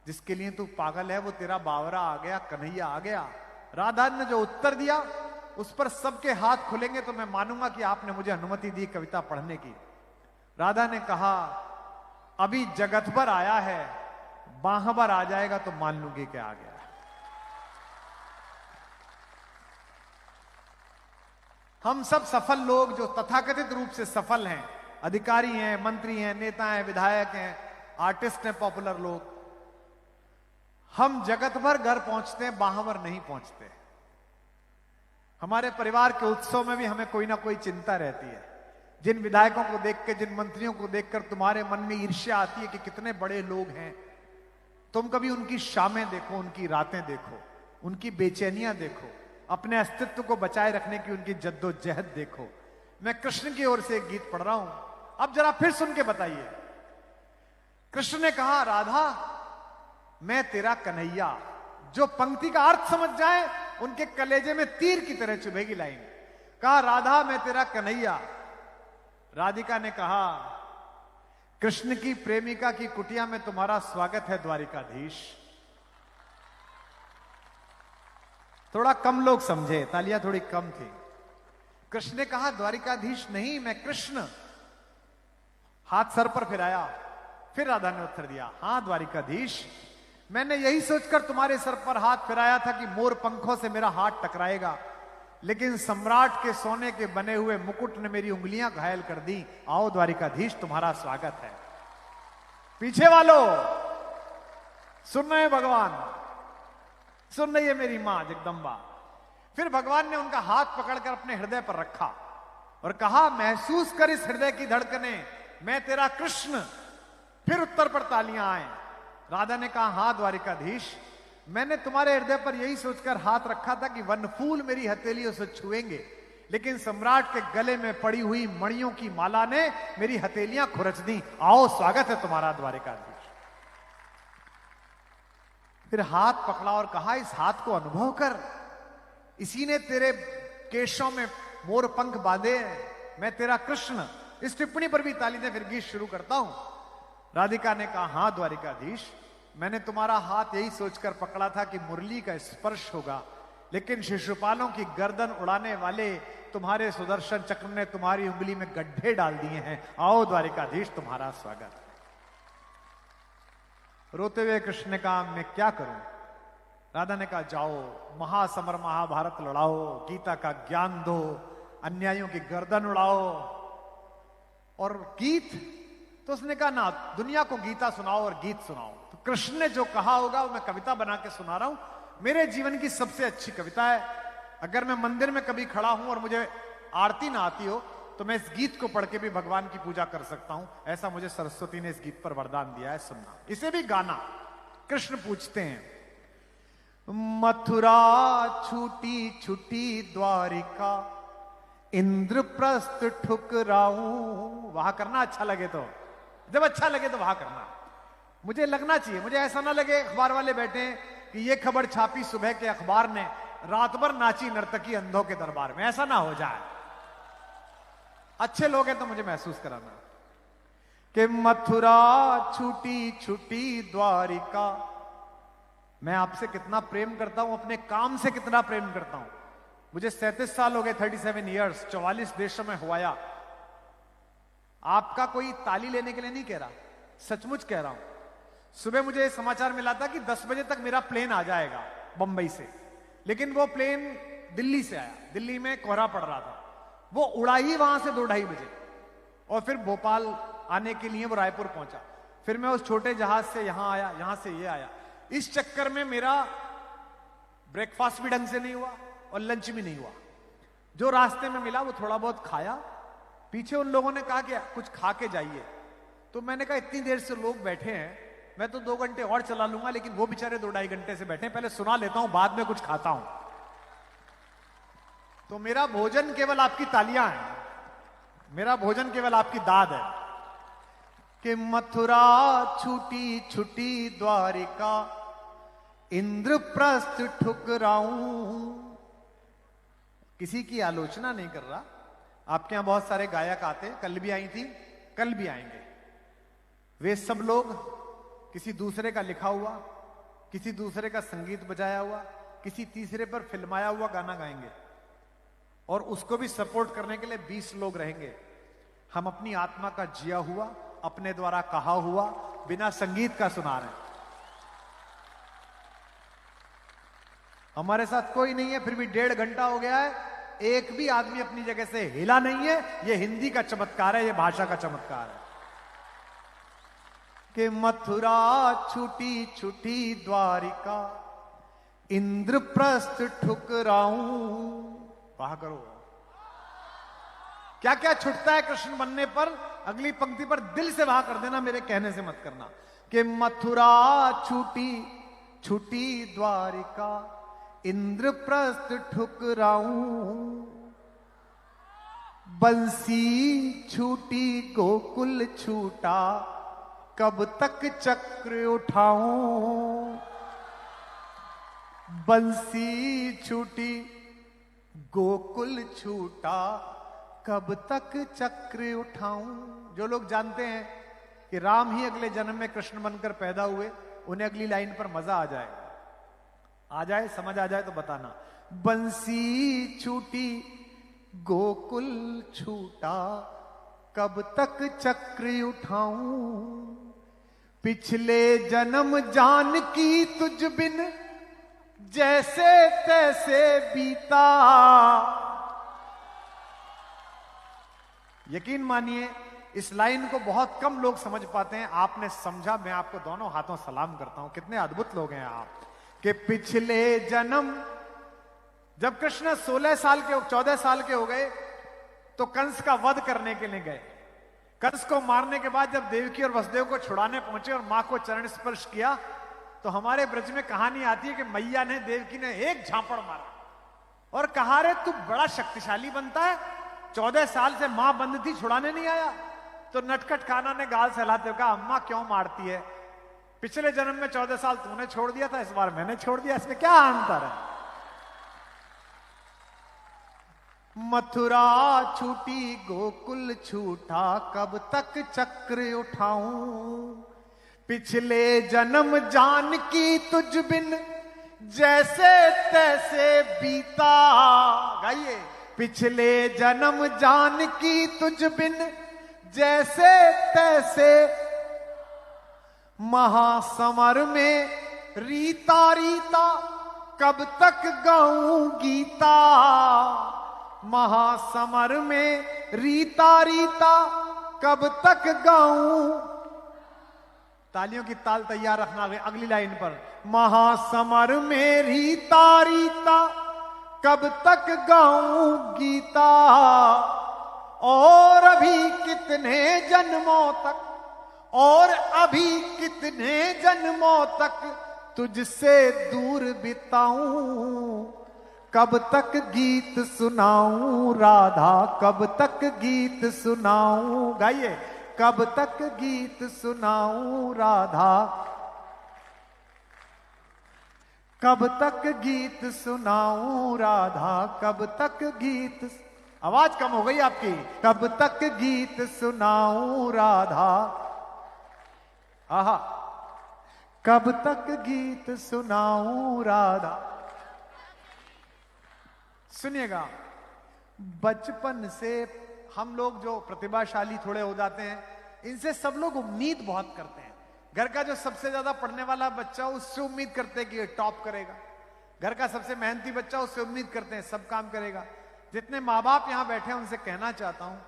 जिसके लिए तू पागल है वो तेरा बावरा आ गया, कन्हैया आ गया। राधा ने जो उत्तर दिया उस पर सबके हाथ खुलेंगे तो मैं मानूंगा कि आपने मुझे अनुमति दी कविता पढ़ने की। राधा ने कहा अभी जगत भर आया है, बाहबर आ जाएगा तो मान लूंगी कि आ गया। हम सब सफल लोग जो तथाकथित रूप से सफल हैं, अधिकारी हैं, मंत्री हैं, नेता हैं, विधायक हैं, आर्टिस्ट हैं, पॉपुलर लोग, हम जगत भर घर पहुंचते हैं, बाहर नहीं पहुंचते। हमारे परिवार के उत्सव में भी हमें कोई ना कोई चिंता रहती है। जिन विधायकों को देख के, जिन मंत्रियों को देखकर तुम्हारे मन में ईर्ष्या आती है कि कितने बड़े लोग हैं, तुम कभी उनकी शामें देखो, उनकी रातें देखो, उनकी बेचैनियां देखो, अपने अस्तित्व को बचाए रखने की उनकी जद्दोजहद देखो। मैं कृष्ण की ओर से एक गीत पढ़ रहा हूं, अब जरा फिर सुन के बताइए। कृष्ण ने कहा राधा मैं तेरा कन्हैया। जो पंक्ति का अर्थ समझ जाए उनके कलेजे में तीर की तरह चुभेगी लाइन। कहा राधा मैं तेरा कन्हैया। राधिका ने कहा कृष्ण की प्रेमिका की कुटिया में तुम्हारा स्वागत है द्वारिकाधीश। थोड़ा कम लोग समझे, तालियां थोड़ी कम थी। कृष्ण ने कहा द्वारिकाधीश नहीं, मैं कृष्ण। हाथ सर पर फिराया। फिर राधा ने उत्तर दिया हां द्वारिकाधीश, मैंने यही सोचकर तुम्हारे सर पर हाथ फिराया था कि मोर पंखों से मेरा हाथ टकराएगा, लेकिन सम्राट के सोने के बने हुए मुकुट ने मेरी उंगलियां घायल कर दी। आओ द्वारिकाधीश तुम्हारा स्वागत है। पीछे वालों सुन रहे हैं भगवान, सुन रही है मेरी मां जगदम्बा। फिर भगवान ने उनका हाथ पकड़कर अपने हृदय पर रखा और कहा महसूस कर इस हृदय की धड़कने, मैं तेरा कृष्ण। फिर उत्तर पर तालियां आए। राधा ने कहा हां द्वारिकाधीश, मैंने तुम्हारे हृदय पर यही सोचकर हाथ रखा था कि वनफूल मेरी हथेलियों से छुएंगे, लेकिन सम्राट के गले में पड़ी हुई मणियों की माला ने मेरी हथेलियां खुरच दी। आओ स्वागत है तुम्हारा द्वारिकाधीश। फिर हाथ पकड़ा और कहा इस हाथ को अनुभव कर, इसी ने तेरे केशों में मोर पंख बांधे। मैं तेरा कृष्ण। इस टिप्पणी पर भी ताली दे, फिर गीत शुरू करता हूं। राधिका ने कहा हां द्वारिकाधीश, मैंने तुम्हारा हाथ यही सोचकर पकड़ा था कि मुरली का स्पर्श होगा, लेकिन शिशुपालों की गर्दन उड़ाने वाले तुम्हारे सुदर्शन चक्र ने तुम्हारी उंगली में गड्ढे डाल दिए हैं। आओ द्वारिकाधीश तुम्हारा स्वागत। रोते हुए कृष्ण ने कहा मैं क्या करूं। राधा ने कहा जाओ महासमर महाभारत लड़ाओ, गीता का ज्ञान दो, अन्यायों की गर्दन उड़ाओ। और गीत तो उसने कहा ना, दुनिया को गीता सुनाओ और गीत सुनाओ। तो कृष्ण ने जो कहा होगा वो मैं कविता बना के सुना रहा हूं। मेरे जीवन की सबसे अच्छी कविता है। अगर मैं मंदिर में कभी खड़ा हूं और मुझे आरती ना आती हो तो मैं इस गीत को पढ़ के भी भगवान की पूजा कर सकता हूं। ऐसा मुझे सरस्वती ने इस गीत पर वरदान दिया है, सुनना। इसे भी गाना। कृष्ण पूछते हैं मथुरा छूटी छूटी द्वारिका, इंद्रप्रस्थ ठुकराऊं। वहां करना अच्छा लगे तो, जब अच्छा लगे तो वहां करना। मुझे लगना चाहिए, मुझे ऐसा ना लगे अखबार वाले बैठे कि ये खबर छापी सुबह के अखबार ने, रात भर नाची नर्तकी अंधों के दरबार में। ऐसा ना हो जाए। अच्छे लोग हैं तो मुझे महसूस कराना कि मथुरा छूटी छूटी द्वारिका। मैं आपसे कितना प्रेम करता हूं, अपने काम से कितना प्रेम करता हूं। मुझे 37 साल हो गए, 37 ईयर्स, 44 देशों में हुआया। आपका कोई ताली लेने के लिए नहीं कह रहा, सचमुच कह रहा हूं। सुबह मुझे समाचार मिला था कि 10 बजे तक मेरा प्लेन आ जाएगा बंबई से, लेकिन वो प्लेन दिल्ली से आया। दिल्ली में कोहरा पड़ रहा था, वो उड़ा ही वहां से 2-2:30 बजे, और फिर भोपाल आने के लिए वो रायपुर पहुंचा। फिर मैं उस छोटे जहाज से यहां आया, यहां से ये आया। इस चक्कर में मेरा ब्रेकफास्ट भी ढंग से नहीं हुआ और लंच भी नहीं हुआ। जो रास्ते में मिला वो थोड़ा बहुत खाया। पीछे उन लोगों ने कहा कि कुछ खा के जाइए, तो मैंने कहा इतनी देर से लोग बैठे हैं, मैं तो 2 घंटे और चला लूंगा, लेकिन वो बेचारे 2-2.5 घंटे से बैठे हैं, पहले सुना लेता हूं, बाद में कुछ खाता हूं। तो मेरा भोजन केवल आपकी तालियां हैं, मेरा भोजन केवल आपकी दाद है। कि मथुरा छूटी छूटी द्वारिका, इंद्रप्रस्थ ठुकराऊं। किसी की आलोचना नहीं कर रहा। आपके यहां बहुत सारे गायक आते हैं, कल भी आई थी, कल भी आएंगे। वे सब लोग किसी दूसरे का लिखा हुआ, किसी दूसरे का संगीत बजाया हुआ, किसी तीसरे पर फिल्माया हुआ गाना गाएंगे और उसको भी सपोर्ट करने के लिए 20 लोग रहेंगे। हम अपनी आत्मा का जिया हुआ, अपने द्वारा कहा हुआ, बिना संगीत का सुना रहे हैं। हमारे साथ कोई नहीं है, फिर भी 1.5 घंटा हो गया है, एक भी आदमी अपनी जगह से हिला नहीं है। यह हिंदी का चमत्कार है, यह भाषा का चमत्कार है कि मथुरा छूटी छूटी द्वारिका, इंद्रप्रस्थ ठुकराऊं। वाह करो, क्या क्या छुटता है कृष्ण बनने पर। अगली पंक्ति पर दिल से वाह कर देना, मेरे कहने से मत करना। कि मथुरा छूटी छूटी द्वारिका, इंद्रप्रस्थ ठुकराऊं। बंसी छूटी गोकुल छूटा, कब तक चक्र उठाऊं। बंसी छूटी गोकुल छूटा, कब तक चक्र उठाऊं। जो लोग जानते हैं कि राम ही अगले जन्म में कृष्ण बनकर पैदा हुए, उन्हें अगली लाइन पर मजा आ जाएगा। आ जाए, समझ आ जाए तो बताना। बंसी छूटी गोकुल छूटा, कब तक चक्र उठाऊं। पिछले जन्म जानकी तुझ बिन, जैसे तैसे बीता। यकीन मानिए इस लाइन को बहुत कम लोग समझ पाते हैं। आपने समझा, मैं आपको दोनों हाथों सलाम करता हूं। कितने अद्भुत लोग हैं आप। कि पिछले जन्म जब कृष्ण 14 साल के हो गए तो कंस का वध करने के लिए गए। कंस को मारने के बाद जब देवकी और वसुदेव को छुड़ाने पहुंचे और मां को चरण स्पर्श किया, तो हमारे ब्रज में कहानी आती है कि मैया ने देवकी ने एक झापड़ मारा और कहा, रे तू बड़ा शक्तिशाली बनता है, 14 साल से मां बंद थी, छुड़ाने नहीं आया। तो नटखट कान्हा ने गाल सहलाते हुए कहा, अम्मा क्यों मारती है, पिछले जन्म में 14 साल तूने छोड़ दिया था, इस बार मैंने छोड़ दिया, इसमें क्या अंतर है। मथुरा छूटी गोकुल छूटा, कब तक चक्र उठाऊं। पिछले जन्म जानकी तुझ बिन, जैसे तैसे बीता। गाइए। पिछले जन्म जानकी तुझ बिन, जैसे तैसे महासमर में रीता रीता, कब तक गाऊं गीता। महासमर में रीता रीता, कब तक गाऊं। तालियों की ताल तैयार रखना अगली लाइन पर। महासमर में रीता रीता, कब तक गाऊं गीता। और अभी कितने जन्मों तक, और अभी कितने जन्मों तक तुझसे दूर बिताऊं। कब तक गीत सुनाऊं राधा, कब तक गीत सुनाऊं। गाइए। कब तक गीत सुनाऊं राधा, कब तक गीत सुनाऊं राधा, कब तक गीत। आवाज कम हो गई आपकी। कब तक गीत सुनाऊं राधा। आहा। कब तक गीत सुनाऊं राधा। सुनिएगा, बचपन से हम लोग जो प्रतिभाशाली थोड़े हो जाते हैं, इनसे सब लोग उम्मीद बहुत करते हैं। घर का जो सबसे ज्यादा पढ़ने वाला बच्चा, उससे उम्मीद करते हैं कि ये टॉप करेगा। घर का सबसे मेहनती बच्चा, उससे उम्मीद करते हैं सब काम करेगा। जितने माँ बाप यहां बैठे हैं उनसे कहना चाहता हूं,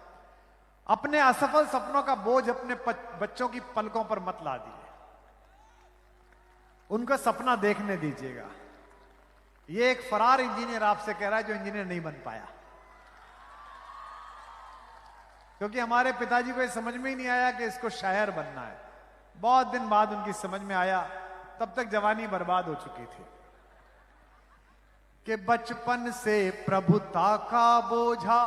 अपने असफल सपनों का बोझ अपने बच्चों की पलकों पर मत ला दीजिए, उनको सपना देखने दीजिएगा। ये एक फरार इंजीनियर आपसे कह रहा है जो इंजीनियर नहीं बन पाया, क्योंकि हमारे पिताजी को ये समझ में ही नहीं आया कि इसको शायर बनना है। बहुत दिन बाद उनकी समझ में आया, तब तक जवानी बर्बाद हो चुकी थी। कि बचपन से प्रभुता का बोझा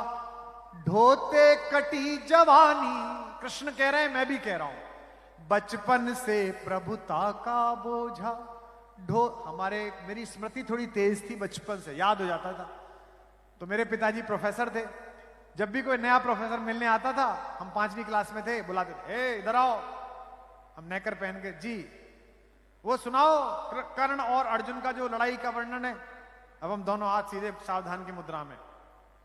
ढोते कटी जवानी। कृष्ण कह रहे हैं, मैं भी कह रहा हूं, बचपन से प्रभुता का बोझा मेरी स्मृति थोड़ी तेज थी, बचपन से याद हो जाता था। तो मेरे पिताजी प्रोफेसर थे, जब भी कोई नया प्रोफेसर मिलने आता था, हम 5वीं क्लास में थे, बुलाते थे, ए इधर आओ। हम नेकर पहन के, जी वो सुनाओ कर्ण और अर्जुन का जो लड़ाई का वर्णन है। अब हम दोनों हाथ सीधे सावधान की मुद्रा में।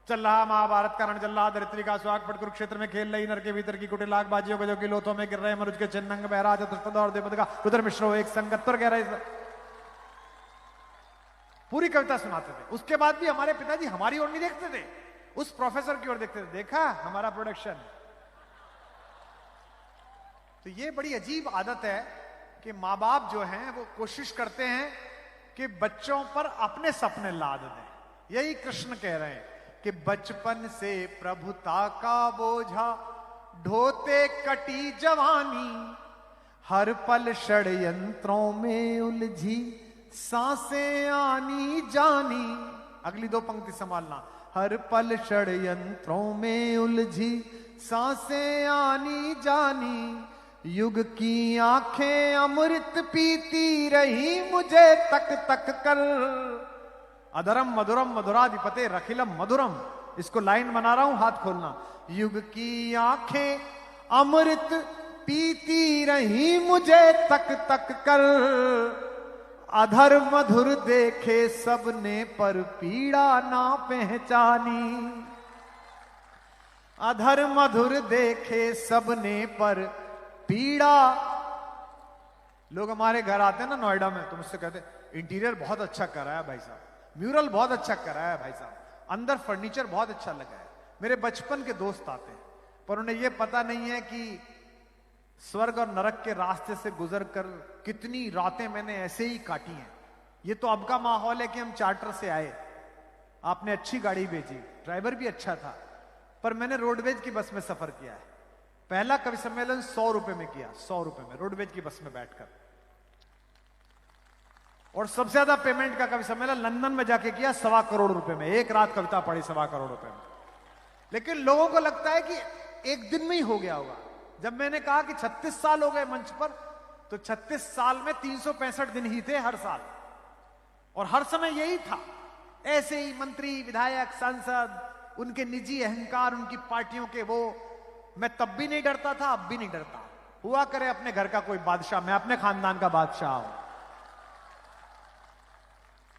चल रहा महाभारत का रण, चल रहा धरित्री का सुहाग पट, कुरुक्षेत्र में खेल रही नर के भीतर की कुटिलाग बाजियों को जो कि लोथों में गिर रहे मनुज के चिन्ह बहरा चतुष्पद और देवपद का रुद्र मिश्रो एक संगत्तर कह रहे। पूरी कविता सुनाते थे। उसके बाद भी हमारे पिताजी हमारी ओर नहीं देखते थे, उस प्रोफेसर की ओर देखते थे। देखा हमारा प्रोडक्शन। तो ये बड़ी अजीब आदत है कि माँ बाप जो हैं वो कोशिश करते हैं कि बच्चों पर अपने सपने लाद दें। यही कृष्ण कह रहे हैं कि बचपन से प्रभुता का बोझा ढोते कटी जवानी, हर पल षड्यंत्रों में उलझी सांसें आनी जानी। अगली दो पंक्ति संभालना। हर पल षड्यंत्रों में उलझी सांसें आनी जानी, युग की आंखें अमृत पीती रही मुझे तक तक कर। अधरम मधुरम मधुराधिपते रखिलम मधुरम। इसको लाइन बना रहा हूं, हाथ खोलना। युग की आंखें अमृत पीती रही मुझे तक तक कर, अधर मधुर देखे सबने पर पीड़ा ना पहचानी। अधर मधुर देखे सबने पर पीड़ा। लोग हमारे घर आते हैं ना नोएडा में, तो मुझसे कहते इंटीरियर बहुत अच्छा करा है भाई साहब, म्यूरल बहुत अच्छा करा है भाई साहब, अंदर फर्नीचर बहुत अच्छा लगा है। मेरे बचपन के दोस्त आते हैं, पर उन्हें यह पता नहीं है कि स्वर्ग और नरक के रास्ते से गुजर कर कितनी रातें मैंने ऐसे ही काटी हैं। ये तो अब का माहौल है कि हम चार्टर से आए, आपने अच्छी गाड़ी भेजी, ड्राइवर भी अच्छा था, पर मैंने रोडवेज की बस में सफर किया है। पहला कवि सम्मेलन 100 रुपए में किया, 100 रुपए में रोडवेज की बस में बैठकर। और सबसे ज्यादा पेमेंट का कवि सम्मेलन लंदन में जाके किया, 1.25 करोड़ रुपए में। एक रात कविता पढ़ी 1.25 करोड़ रुपए में। लेकिन लोगों को लगता है कि एक दिन में ही हो गया होगा। जब मैंने कहा कि 36 साल हो गए मंच पर, तो 36 साल में 365 दिन ही थे हर साल, और हर समय यही था। ऐसे ही मंत्री, विधायक, सांसद, उनके निजी अहंकार, उनकी पार्टियों के वो। मैं तब भी नहीं डरता था, अब भी नहीं डरता। हुआ करे अपने घर का कोई बादशाह, मैं अपने खानदान का बादशाह हूं।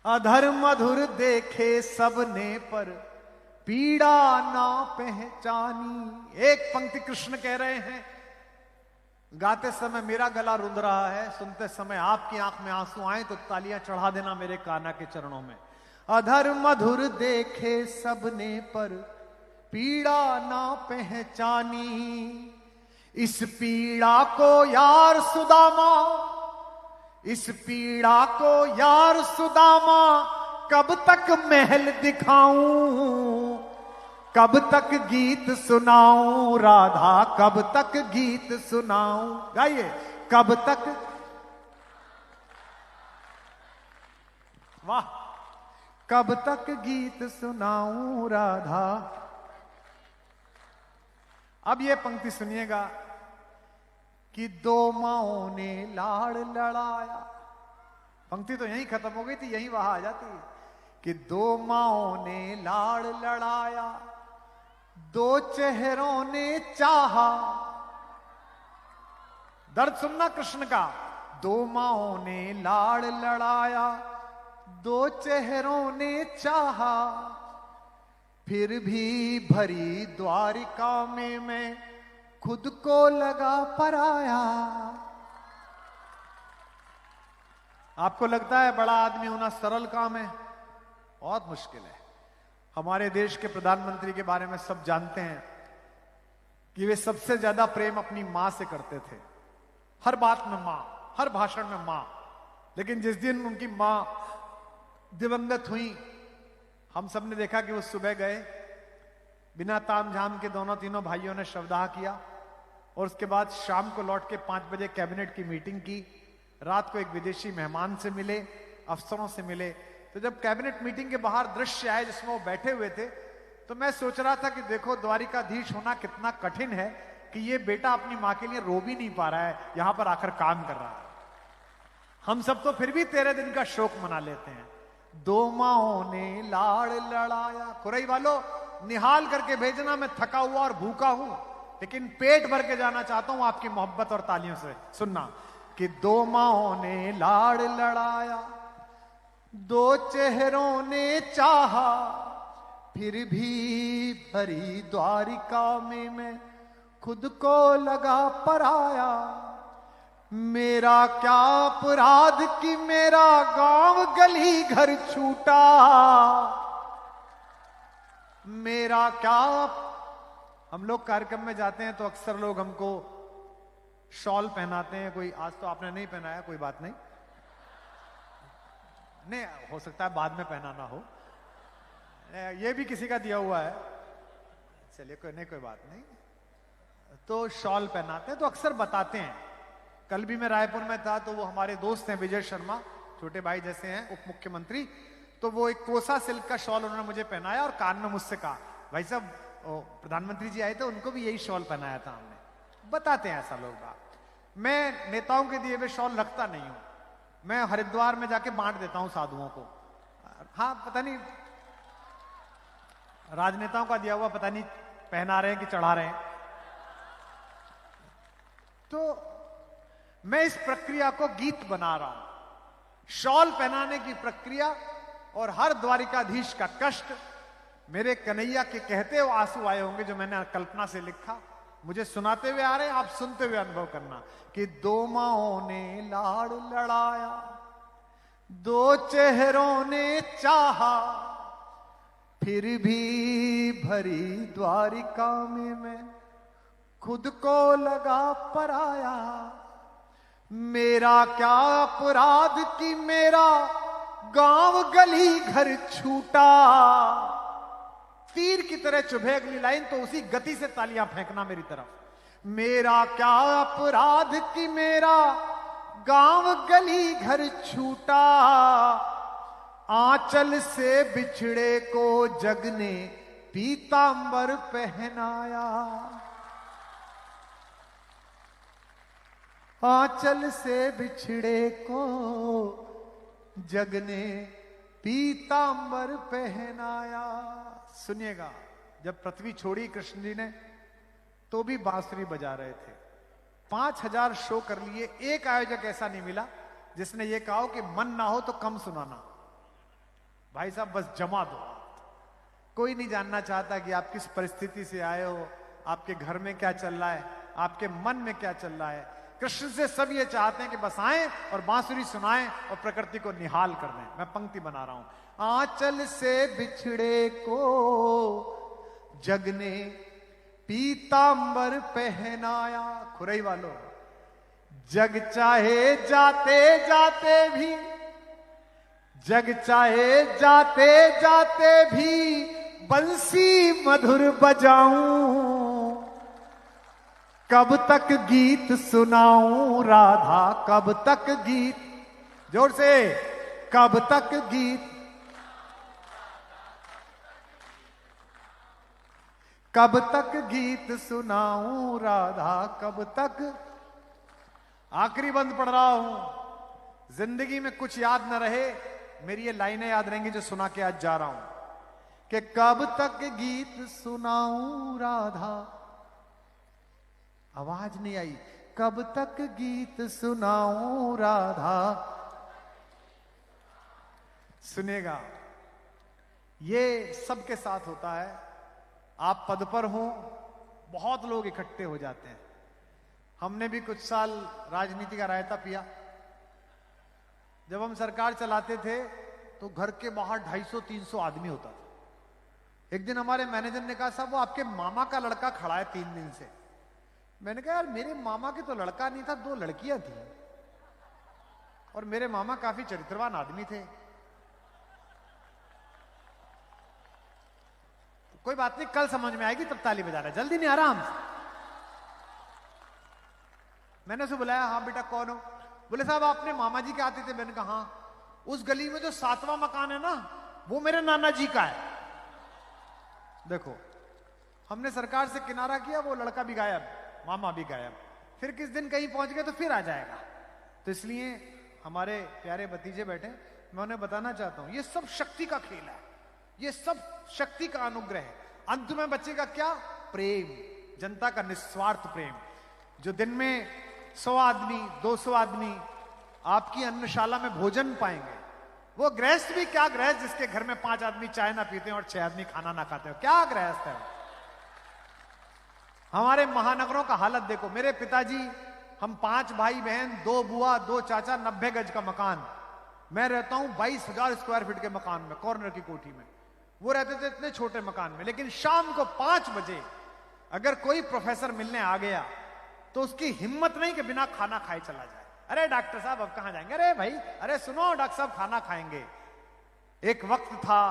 अधर मधुर देखे सबने पर पीड़ा ना पहचानी। एक पंक्ति कृष्ण कह रहे हैं, गाते समय मेरा गला रुंध रहा है, सुनते समय आपकी आंख में आंसू आए तो तालियां चढ़ा देना मेरे कान्हा के चरणों में। अधर मधुर देखे सबने पर पीड़ा ना पहचानी, इस पीड़ा को यार सुदामा, इस पीड़ा को यार सुदामा कब तक महल दिखाऊं, कब तक गीत सुनाऊं राधा, कब तक गीत सुनाऊं। गाइए, कब तक। वाह। कब तक गीत सुनाऊं राधा। अब ये पंक्ति सुनिएगा कि दो माओं ने लाड़ लड़ाया। पंक्ति तो यहीं खत्म हो गई थी, यहीं वहां आ जाती है कि दो माओं ने लाड़ लड़ाया, दो चेहरों ने चाहा। दर्द सुनना कृष्ण का। दो माओं ने लाड़ लड़ाया, दो चेहरों ने चाहा, फिर भी भरी द्वारिका में मैं खुद को लगा पराया। आपको लगता है बड़ा आदमी होना सरल काम है? बहुत मुश्किल है। हमारे देश के प्रधानमंत्री के बारे में सब जानते हैं कि वे सबसे ज्यादा प्रेम अपनी मां से करते थे। हर बात में मां, हर भाषण में मां। लेकिन जिस दिन उनकी मां दिवंगत हुई, हम सब ने देखा कि वो सुबह गए, बिना ताम झाम के दोनों तीनों भाइयों ने शवदाह किया, और उसके बाद शाम को लौट के 5 बजे कैबिनेट की मीटिंग की। रात को एक विदेशी मेहमान से मिले, अफसरों से मिले। तो जब कैबिनेट मीटिंग के बाहर दृश्य आए जिसमें वो बैठे हुए थे, तो मैं सोच रहा था कि देखो द्वारिकाधीश होना कितना कठिन है कि ये बेटा अपनी मां के लिए रो भी नहीं पा रहा है, यहां पर आकर काम कर रहा है। हम सब तो फिर भी 13 दिन का शोक मना लेते हैं। दो माओं ने लाड़ लड़ाया। कुरई वालों, निहाल करके भेजना, मैं थका हुआ और भूखा हूं, लेकिन पेट भर के जाना चाहता हूं आपकी मोहब्बत और तालियों से। सुनना कि दो माओं ने लाड़ लड़ाया, दो चेहरों ने चाहा, फिर भी भरी द्वारिका में मैं खुद को लगा पराया। मेरा क्या अपराध कि मेरा गांव गली घर छूटा, मेरा क्या। हम लोग कार्यक्रम में जाते हैं तो अक्सर लोग हमको शॉल पहनाते हैं। कोई आज तो आपने नहीं पहनाया, कोई बात नहीं, नहीं हो सकता है बाद में पहनाना हो, ये भी किसी का दिया हुआ है, चलिए कोई नहीं, कोई बात नहीं। तो शॉल पहनाते हैं तो अक्सर बताते हैं। कल भी मैं रायपुर में था तो वो हमारे दोस्त हैं विजय शर्मा, छोटे भाई जैसे हैं, उप मुख्यमंत्री, तो वो एक कोसा सिल्क का शॉल उन्होंने मुझे पहनाया और कान में मुझसे कहा, भाई साहब प्रधानमंत्री जी आए थे उनको भी यही शॉल पहनाया था हमने। बताते हैं ऐसा लोग बात। मैं नेताओं के दिए हुए शॉल रखता नहीं हूं, मैं हरिद्वार में जाके बांट देता हूं साधुओं को। हाँ पता नहीं राजनेताओं का दिया हुआ पता नहीं पहना रहे हैं कि चढ़ा रहे हैं। तो मैं इस प्रक्रिया को गीत बना रहा हूं, शॉल पहनाने की प्रक्रिया और हर द्वारिकाधीश का कष्ट। मेरे कन्हैया के कहते हुए आंसू आए होंगे जो मैंने कल्पना से लिखा, मुझे सुनाते हुए आ रहे हैं, आप सुनते हुए अनुभव करना कि दो माओं ने लाड़ लड़ाया, दो चेहरों ने चाहा, फिर भी भरी द्वारिका में मैं खुद को लगा पराया। मेरा क्या अपराध कि मेरा गांव गली घर छूटा। तीर की तरह चुभे अगली लाइन तो उसी गति से तालियां फेंकना मेरी तरफ। मेरा क्या अपराध कि मेरा गांव गली घर छूटा, आंचल से बिछड़े को जग ने पीतांबर पहनाया। आंचल से बिछड़े को जग ने पीतांबर पहनाया। सुनिएगा, जब पृथ्वी छोड़ी कृष्ण जी ने तो भी बांसुरी बजा रहे थे। 5000 शो कर लिए, एक आयोजक ऐसा नहीं मिला जिसने ये कहा कि मन ना हो तो कम सुनाना, भाई साहब बस जमा दो। कोई नहीं जानना चाहता कि आप किस परिस्थिति से आए हो, आपके घर में क्या चल रहा है, आपके मन में क्या चल रहा है। कृष्ण से सब ये चाहते हैं कि बस आएं और बांसुरी सुनाएं और प्रकृति को निहाल कर दें। मैं पंक्ति बना रहा हूं। आंचल से बिछड़े को जग ने पीतांबर पहनाया। खुरई वालों, जग चाहे जाते जाते भी, जग चाहे जाते जाते भी बंसी मधुर बजाऊं, कब तक गीत सुनाऊं राधा, कब तक गीत, जोर से, कब तक गीत, कब तक गीत सुनाऊं राधा, कब तक। आखिरी बंद पढ़ रहा हूं। जिंदगी में कुछ याद न रहे, मेरी ये लाइनें याद रहेंगी जो सुना के आज जा रहा हूं कि कब तक गीत सुनाऊं राधा। आवाज नहीं आई, कब तक गीत सुनाऊं राधा। सुनेगा, ये सबके साथ होता है। आप पद पर हो, बहुत लोग इकट्ठे हो जाते हैं। हमने भी कुछ साल राजनीति का रायता पिया। जब हम सरकार चलाते थे तो घर के बाहर 250-300 आदमी होता था। एक दिन हमारे मैनेजर ने कहा, साहब वो आपके मामा का लड़का खड़ा है 3 दिन से। मैंने कहा, यार मेरे मामा की तो लड़का नहीं था, 2 लड़कियां थी और मेरे मामा काफी चरित्रवान आदमी थे। कोई बात नहीं, कल समझ में आएगी, तब ताली बजा रहा है, जल्दी नहीं, आराम से। मैंने उसे बुलाया, हाँ बेटा कौन हो? बोले साहब आपने मामा जी के आते थे। मैंने कहा हाँ। उस गली में जो 7वां मकान है ना, वो मेरे नाना जी का है। देखो, हमने सरकार से किनारा किया, वो लड़का भी गायब, मामा भी गायब। फिर किस दिन कहीं पहुंच गए तो फिर आ जाएगा। तो इसलिए हमारे प्यारे भतीजे बैठे, मैं उन्हें बताना चाहता हूं, ये सब शक्ति का खेल है, ये सब शक्ति का अनुग्रह है। अंत में बचेगा क्या? प्रेम, जनता का निस्वार्थ प्रेम, जो दिन में 100 आदमी 200 आदमी आपकी अन्नशाला में भोजन पाएंगे। वो गृहस्थ भी क्या गृहस्थ जिसके घर में 5 आदमी चाय ना पीते हैं और 6 आदमी खाना ना खाते हो, क्या गृहस्थ है। हमारे महानगरों का हालत देखो। मेरे पिताजी, हम 5 भाई बहन, 2 बुआ 2 चाचा, 90 गज का मकान। मैं रहता हूं 22,000 स्क्वायर फीट के मकान में, कॉर्नर की कोठी में। वो रहते थे इतने छोटे मकान में। लेकिन शाम को 5 बजे अगर कोई प्रोफेसर मिलने आ गया तो उसकी हिम्मत नहीं कि बिना खाना खाए चला जाए। अरे डॉक्टर साहब अब कहां जाएंगे? अरे भाई, अरे सुनो डॉक्टर साहब खाना खाएंगे। एक वक्त था,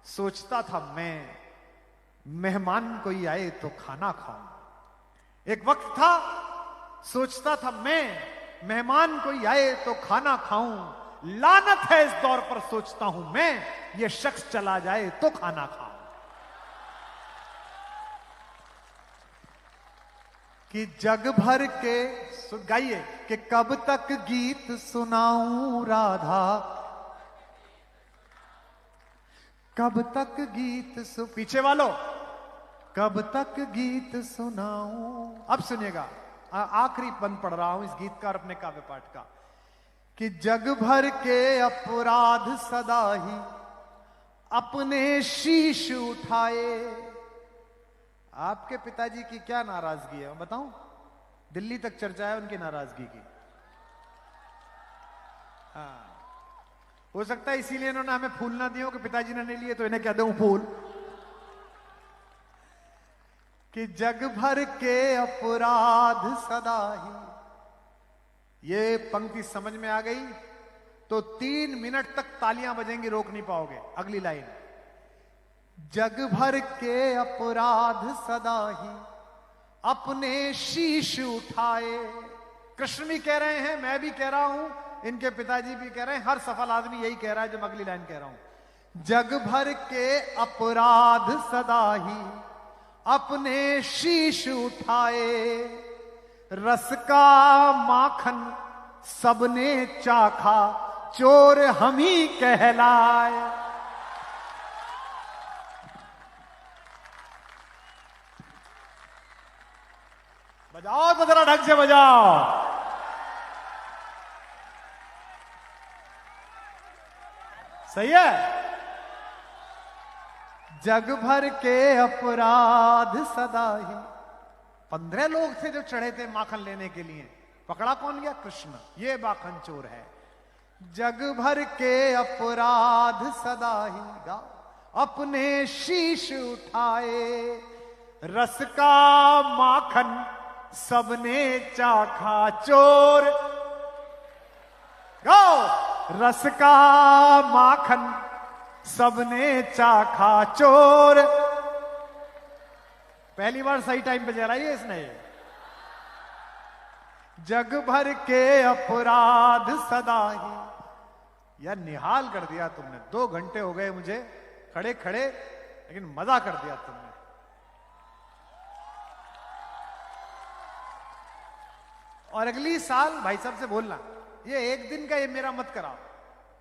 सोचता था मैं मेहमान कोई आए तो खाना खाऊं। एक वक्त था, सोचता था मैं मेहमान कोई आए तो खाना खाऊं। लानत है इस दौर पर, सोचता हूं मैं ये शख्स चला जाए तो खाना खाऊं। कि जग भर के गाइए कि कब तक गीत सुनाऊं राधा, कब तक गीत पीछे वालों, कब तक गीत सुनाऊं। अब सुनिएगा, आखिरी बंद पढ़ रहा हूं इस गीत का और अपने काव्य पाठ का। कि जग भर के अपराध सदा ही अपने शीश उठाए। आपके पिताजी की क्या नाराजगी है मैं बताऊं? दिल्ली तक चर्चा है उनकी नाराजगी की। हाँ, हो सकता है इसीलिए इन्होंने हमें फूल ना दिए हो कि पिताजी ने नहीं लिए तो इन्हें क्या दूं फूल। कि जग भर के अपराध सदा ही, ये पंक्ति समझ में आ गई तो 3 मिनट तक तालियां बजेंगी, रोक नहीं पाओगे। अगली लाइन, जग भर के अपराध सदा ही अपने शीश उठाए। कृष्ण भी कह रहे हैं, मैं भी कह रहा हूं, इनके पिताजी भी कह रहे हैं, हर सफल आदमी यही कह रहा है जो मैं अगली लाइन कह रहा हूं। जग भर के अपराध सदा ही अपने शीश उठाए। रस का माखन सबने चाखा, चोर हम ही कहलाए। बजाओ तो जरा ढंग से बजाओ। सही है। जग भर के अपराध सदा ही, 15 लोग थे जो चढ़े थे माखन लेने के लिए। पकड़ा कौन गया? कृष्ण। ये माखन चोर है। जग भर के अपराध सदा ही गाओ अपने शीश उठाए। रस का माखन सबने चाखा, चोर गाओ। रस का माखन सबने चाखा, चोर। पहली बार सही टाइम पे चलाई है इसने। जग भर के अपराध सदा ही, यार निहाल कर दिया तुमने। 2 घंटे हो गए मुझे खड़े खड़े, लेकिन मजा कर दिया तुमने। और अगली साल भाई साहब से बोलना, ये 1 दिन का ये मेरा मत कराओ,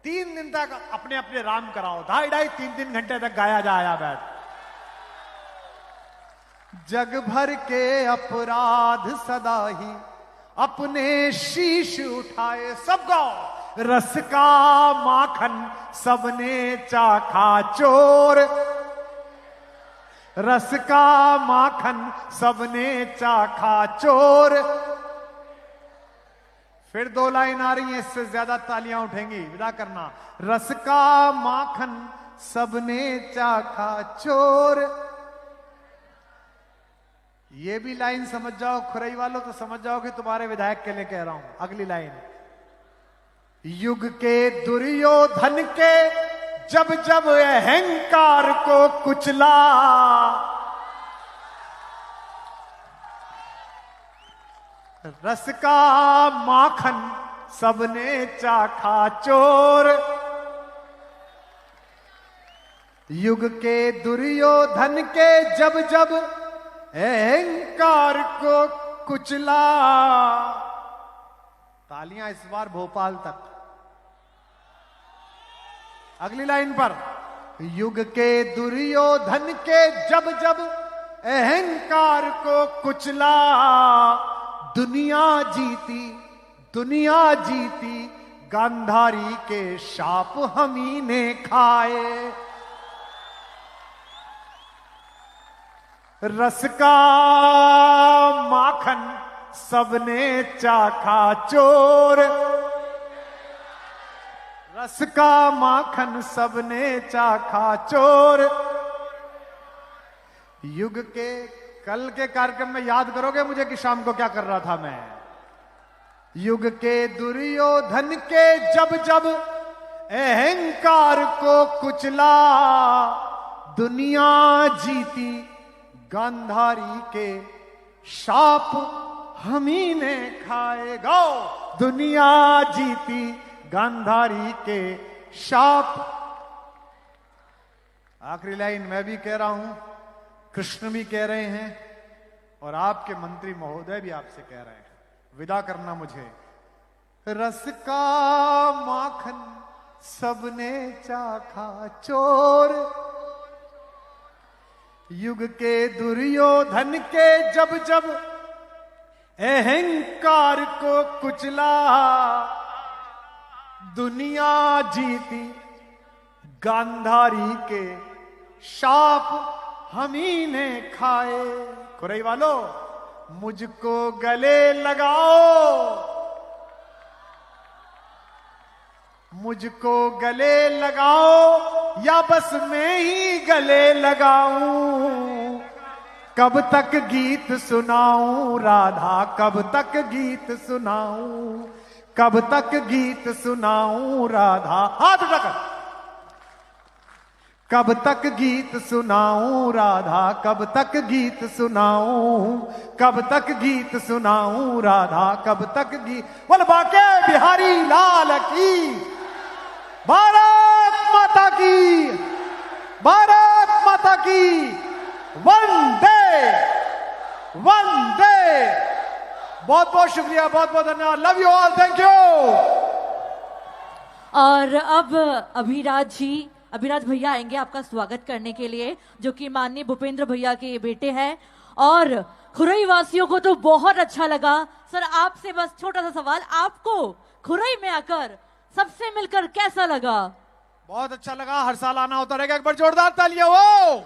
3 दिन तक अपने अपने राम कराओ। 2.5-3 घंटे तक गाया जाया बैठ। जग भर के अपराध सदा ही अपने शीश उठाए। सब गाओ। रस का माखन सबने चाखा, चोर। रस का माखन सबने चाखा, चोर। फिर 2 लाइन आ रही है, इससे ज्यादा तालियां उठेंगी, विदा करना। रस का माखन सबने चाखा, चोर। ये भी लाइन समझ जाओ खुरई वालों, तो समझ जाओ कि तुम्हारे विधायक के लिए कह रहा हूं। अगली लाइन, युग के दुर्योधन के जब जब अहंकार को कुचला। रस का माखन सबने चाखा, चोर। युग के दुर्योधन के जब जब अहंकार को कुचला। तालियां इस बार भोपाल तक। अगली लाइन पर, युग के दुर्योधन के जब जब अहंकार को कुचला। दुनिया जीती, दुनिया जीती, गांधारी के शाप हमही ने खाए। रस का माखन सबने चाखा चोर, रस का माखन सबने चाखा चोर। युग के कल के कार्यक्रम में याद करोगे मुझे कि शाम को क्या कर रहा था मैं? युग के दुर्योधन के जब जब अहंकार को कुचला, दुनिया जीती, गांधारी के शाप हमही ने खाए। गाओ, दुनिया जीती, गांधारी के शाप। आखिरी लाइन मैं भी कह रहा हूं, कृष्ण भी कह रहे हैं, और आपके मंत्री महोदय भी आपसे कह रहे हैं, विदा करना मुझे। रस का माखन सबने चाखा चोर, युग के दुर्योधन के जब जब अहंकार को कुचला, दुनिया जीती, गांधारी के शाप हमही ने खाए। खुरई वालों, मुझको गले लगाओ, मुझको गले लगाओ, या बस मैं ही गले लगाऊं। कब तक गीत सुनाऊं राधा, कब तक गीत सुनाऊं, कब तक गीत सुनाऊं राधा। हाथ उठाकर, कब तक गीत सुनाऊं राधा, कब तक गीत सुनाऊं, कब तक गीत सुनाऊं राधा, कब तक गीत। बोल बाके बिहारी लाल की, भारत माता की, भारत माता की। वंदे वंदे। बहुत बहुत शुक्रिया, बहुत बहुत धन्यवाद। Love you all, thank you. और अब अभिराज भैया आएंगे आपका स्वागत करने के लिए, जो कि माननीय भूपेंद्र भैया के बेटे हैं। और खुरई वासियों को तो बहुत अच्छा लगा। सर, आपसे बस छोटा सा सवाल, आपको खुरई में आकर सबसे मिलकर कैसा लगा? बहुत अच्छा लगा, हर साल आना होता रहेगा। एक बार जोरदार तालियां हो।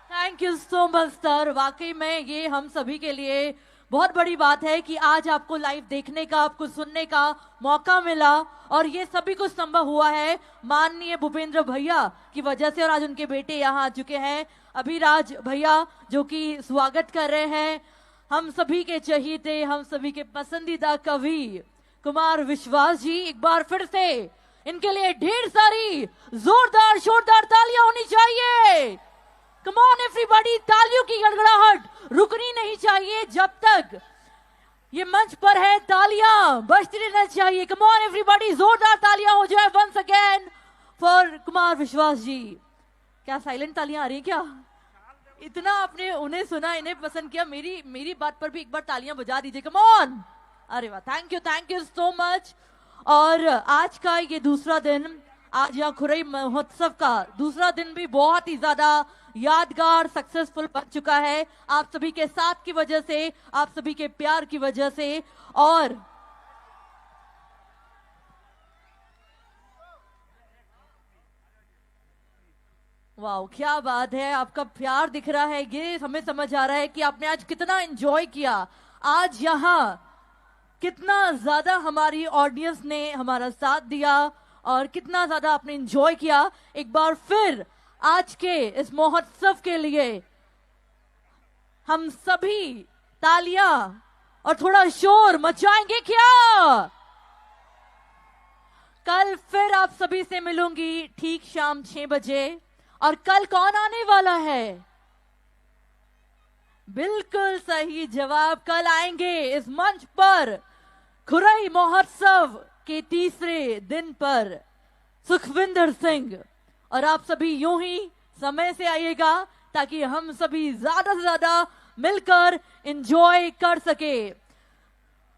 Thank you so much sir. वाकई में ये हम सभी के लिए बहुत बड़ी बात है कि आज आपको लाइव देखने का, आपको सुनने का मौका मिला, और ये सभी कुछ संभव हुआ है माननीय भूपेंद्र भैया की वजह से। और आज उनके बेटे यहाँ आ चुके हैं, अभिराज भैया, जो कि स्वागत कर रहे हैं हम सभी के चहीते, हम सभी के पसंदीदा कवि कुमार विश्वास जी। एक बार फिर से इनके लिए ढेर सारी जोरदार शोरदार तालियां होनी चाहिए। कम ऑन एवरीबॉडी, तालियों की गड़गड़ाहट रुकनी नहीं चाहिए जब तक ये मंच पर है। तालियां बजती रहना चाहिए। कम ऑन एवरीबॉडी, जोरदार तालियां हो जाए वंस अगेन फॉर कुमार विश्वास जी। क्या साइलेंट तालियां आ रही हैं क्या? इतना आपने उन्हें सुना, इन्हें पसंद किया, मेरी बात पर भी एक बार तालियां बजा दीजिए। Come on. अरे वाह, थैंक यू सो मच। और आज का ये दूसरा दिन, आज यहाँ खुरई महोत्सव का दूसरा दिन भी बहुत ही ज्यादा यादगार, सक्सेसफुल बन चुका है, आप सभी के साथ की वजह से, आप सभी के प्यार की वजह से। और वाह, क्या बात है, आपका प्यार दिख रहा है, ये हमें समझ आ रहा है कि आपने आज कितना एंजॉय किया। आज यहाँ कितना ज्यादा हमारी ऑडियंस ने हमारा साथ दिया और कितना ज्यादा आपने एंजॉय किया। एक बार फिर आज के इस महोत्सव के लिए हम सभी तालियां और थोड़ा शोर मचाएंगे क्या? कल फिर आप सभी से मिलूंगी ठीक शाम 6 बजे। और कल कौन आने वाला है? बिल्कुल सही जवाब, कल आएंगे इस मंच पर खुरई महोत्सव के तीसरे दिन पर सुखविंदर सिंह। और आप सभी यूं ही समय से आइएगा ताकि हम सभी ज्यादा से ज्यादा मिलकर एंजॉय कर सके।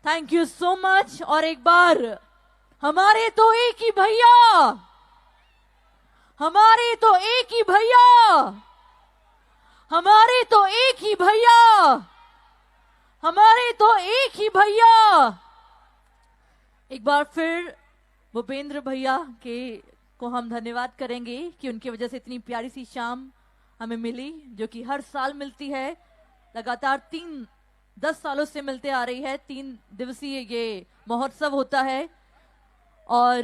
Thank you so much. और एक बार हमारे तो एक ही भैया, हमारे तो एक ही भैया, हमारे तो एक ही भैया, हमारे है तो एक ही भैया। एक बार फिर भूपेंद्र भैया को हम धन्यवाद करेंगे कि उनकी वजह से इतनी प्यारी सी शाम हमें मिली, जो कि हर साल मिलती है, लगातार 10 सालों से मिलते आ रही है। 3 दिवसीय ये महोत्सव होता है। और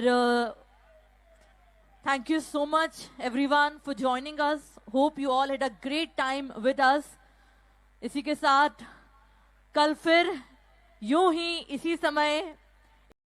thank you so much everyone for joining us. Hope you all had a great time with us. इसी के साथ कल फिर यूं ही इसी समय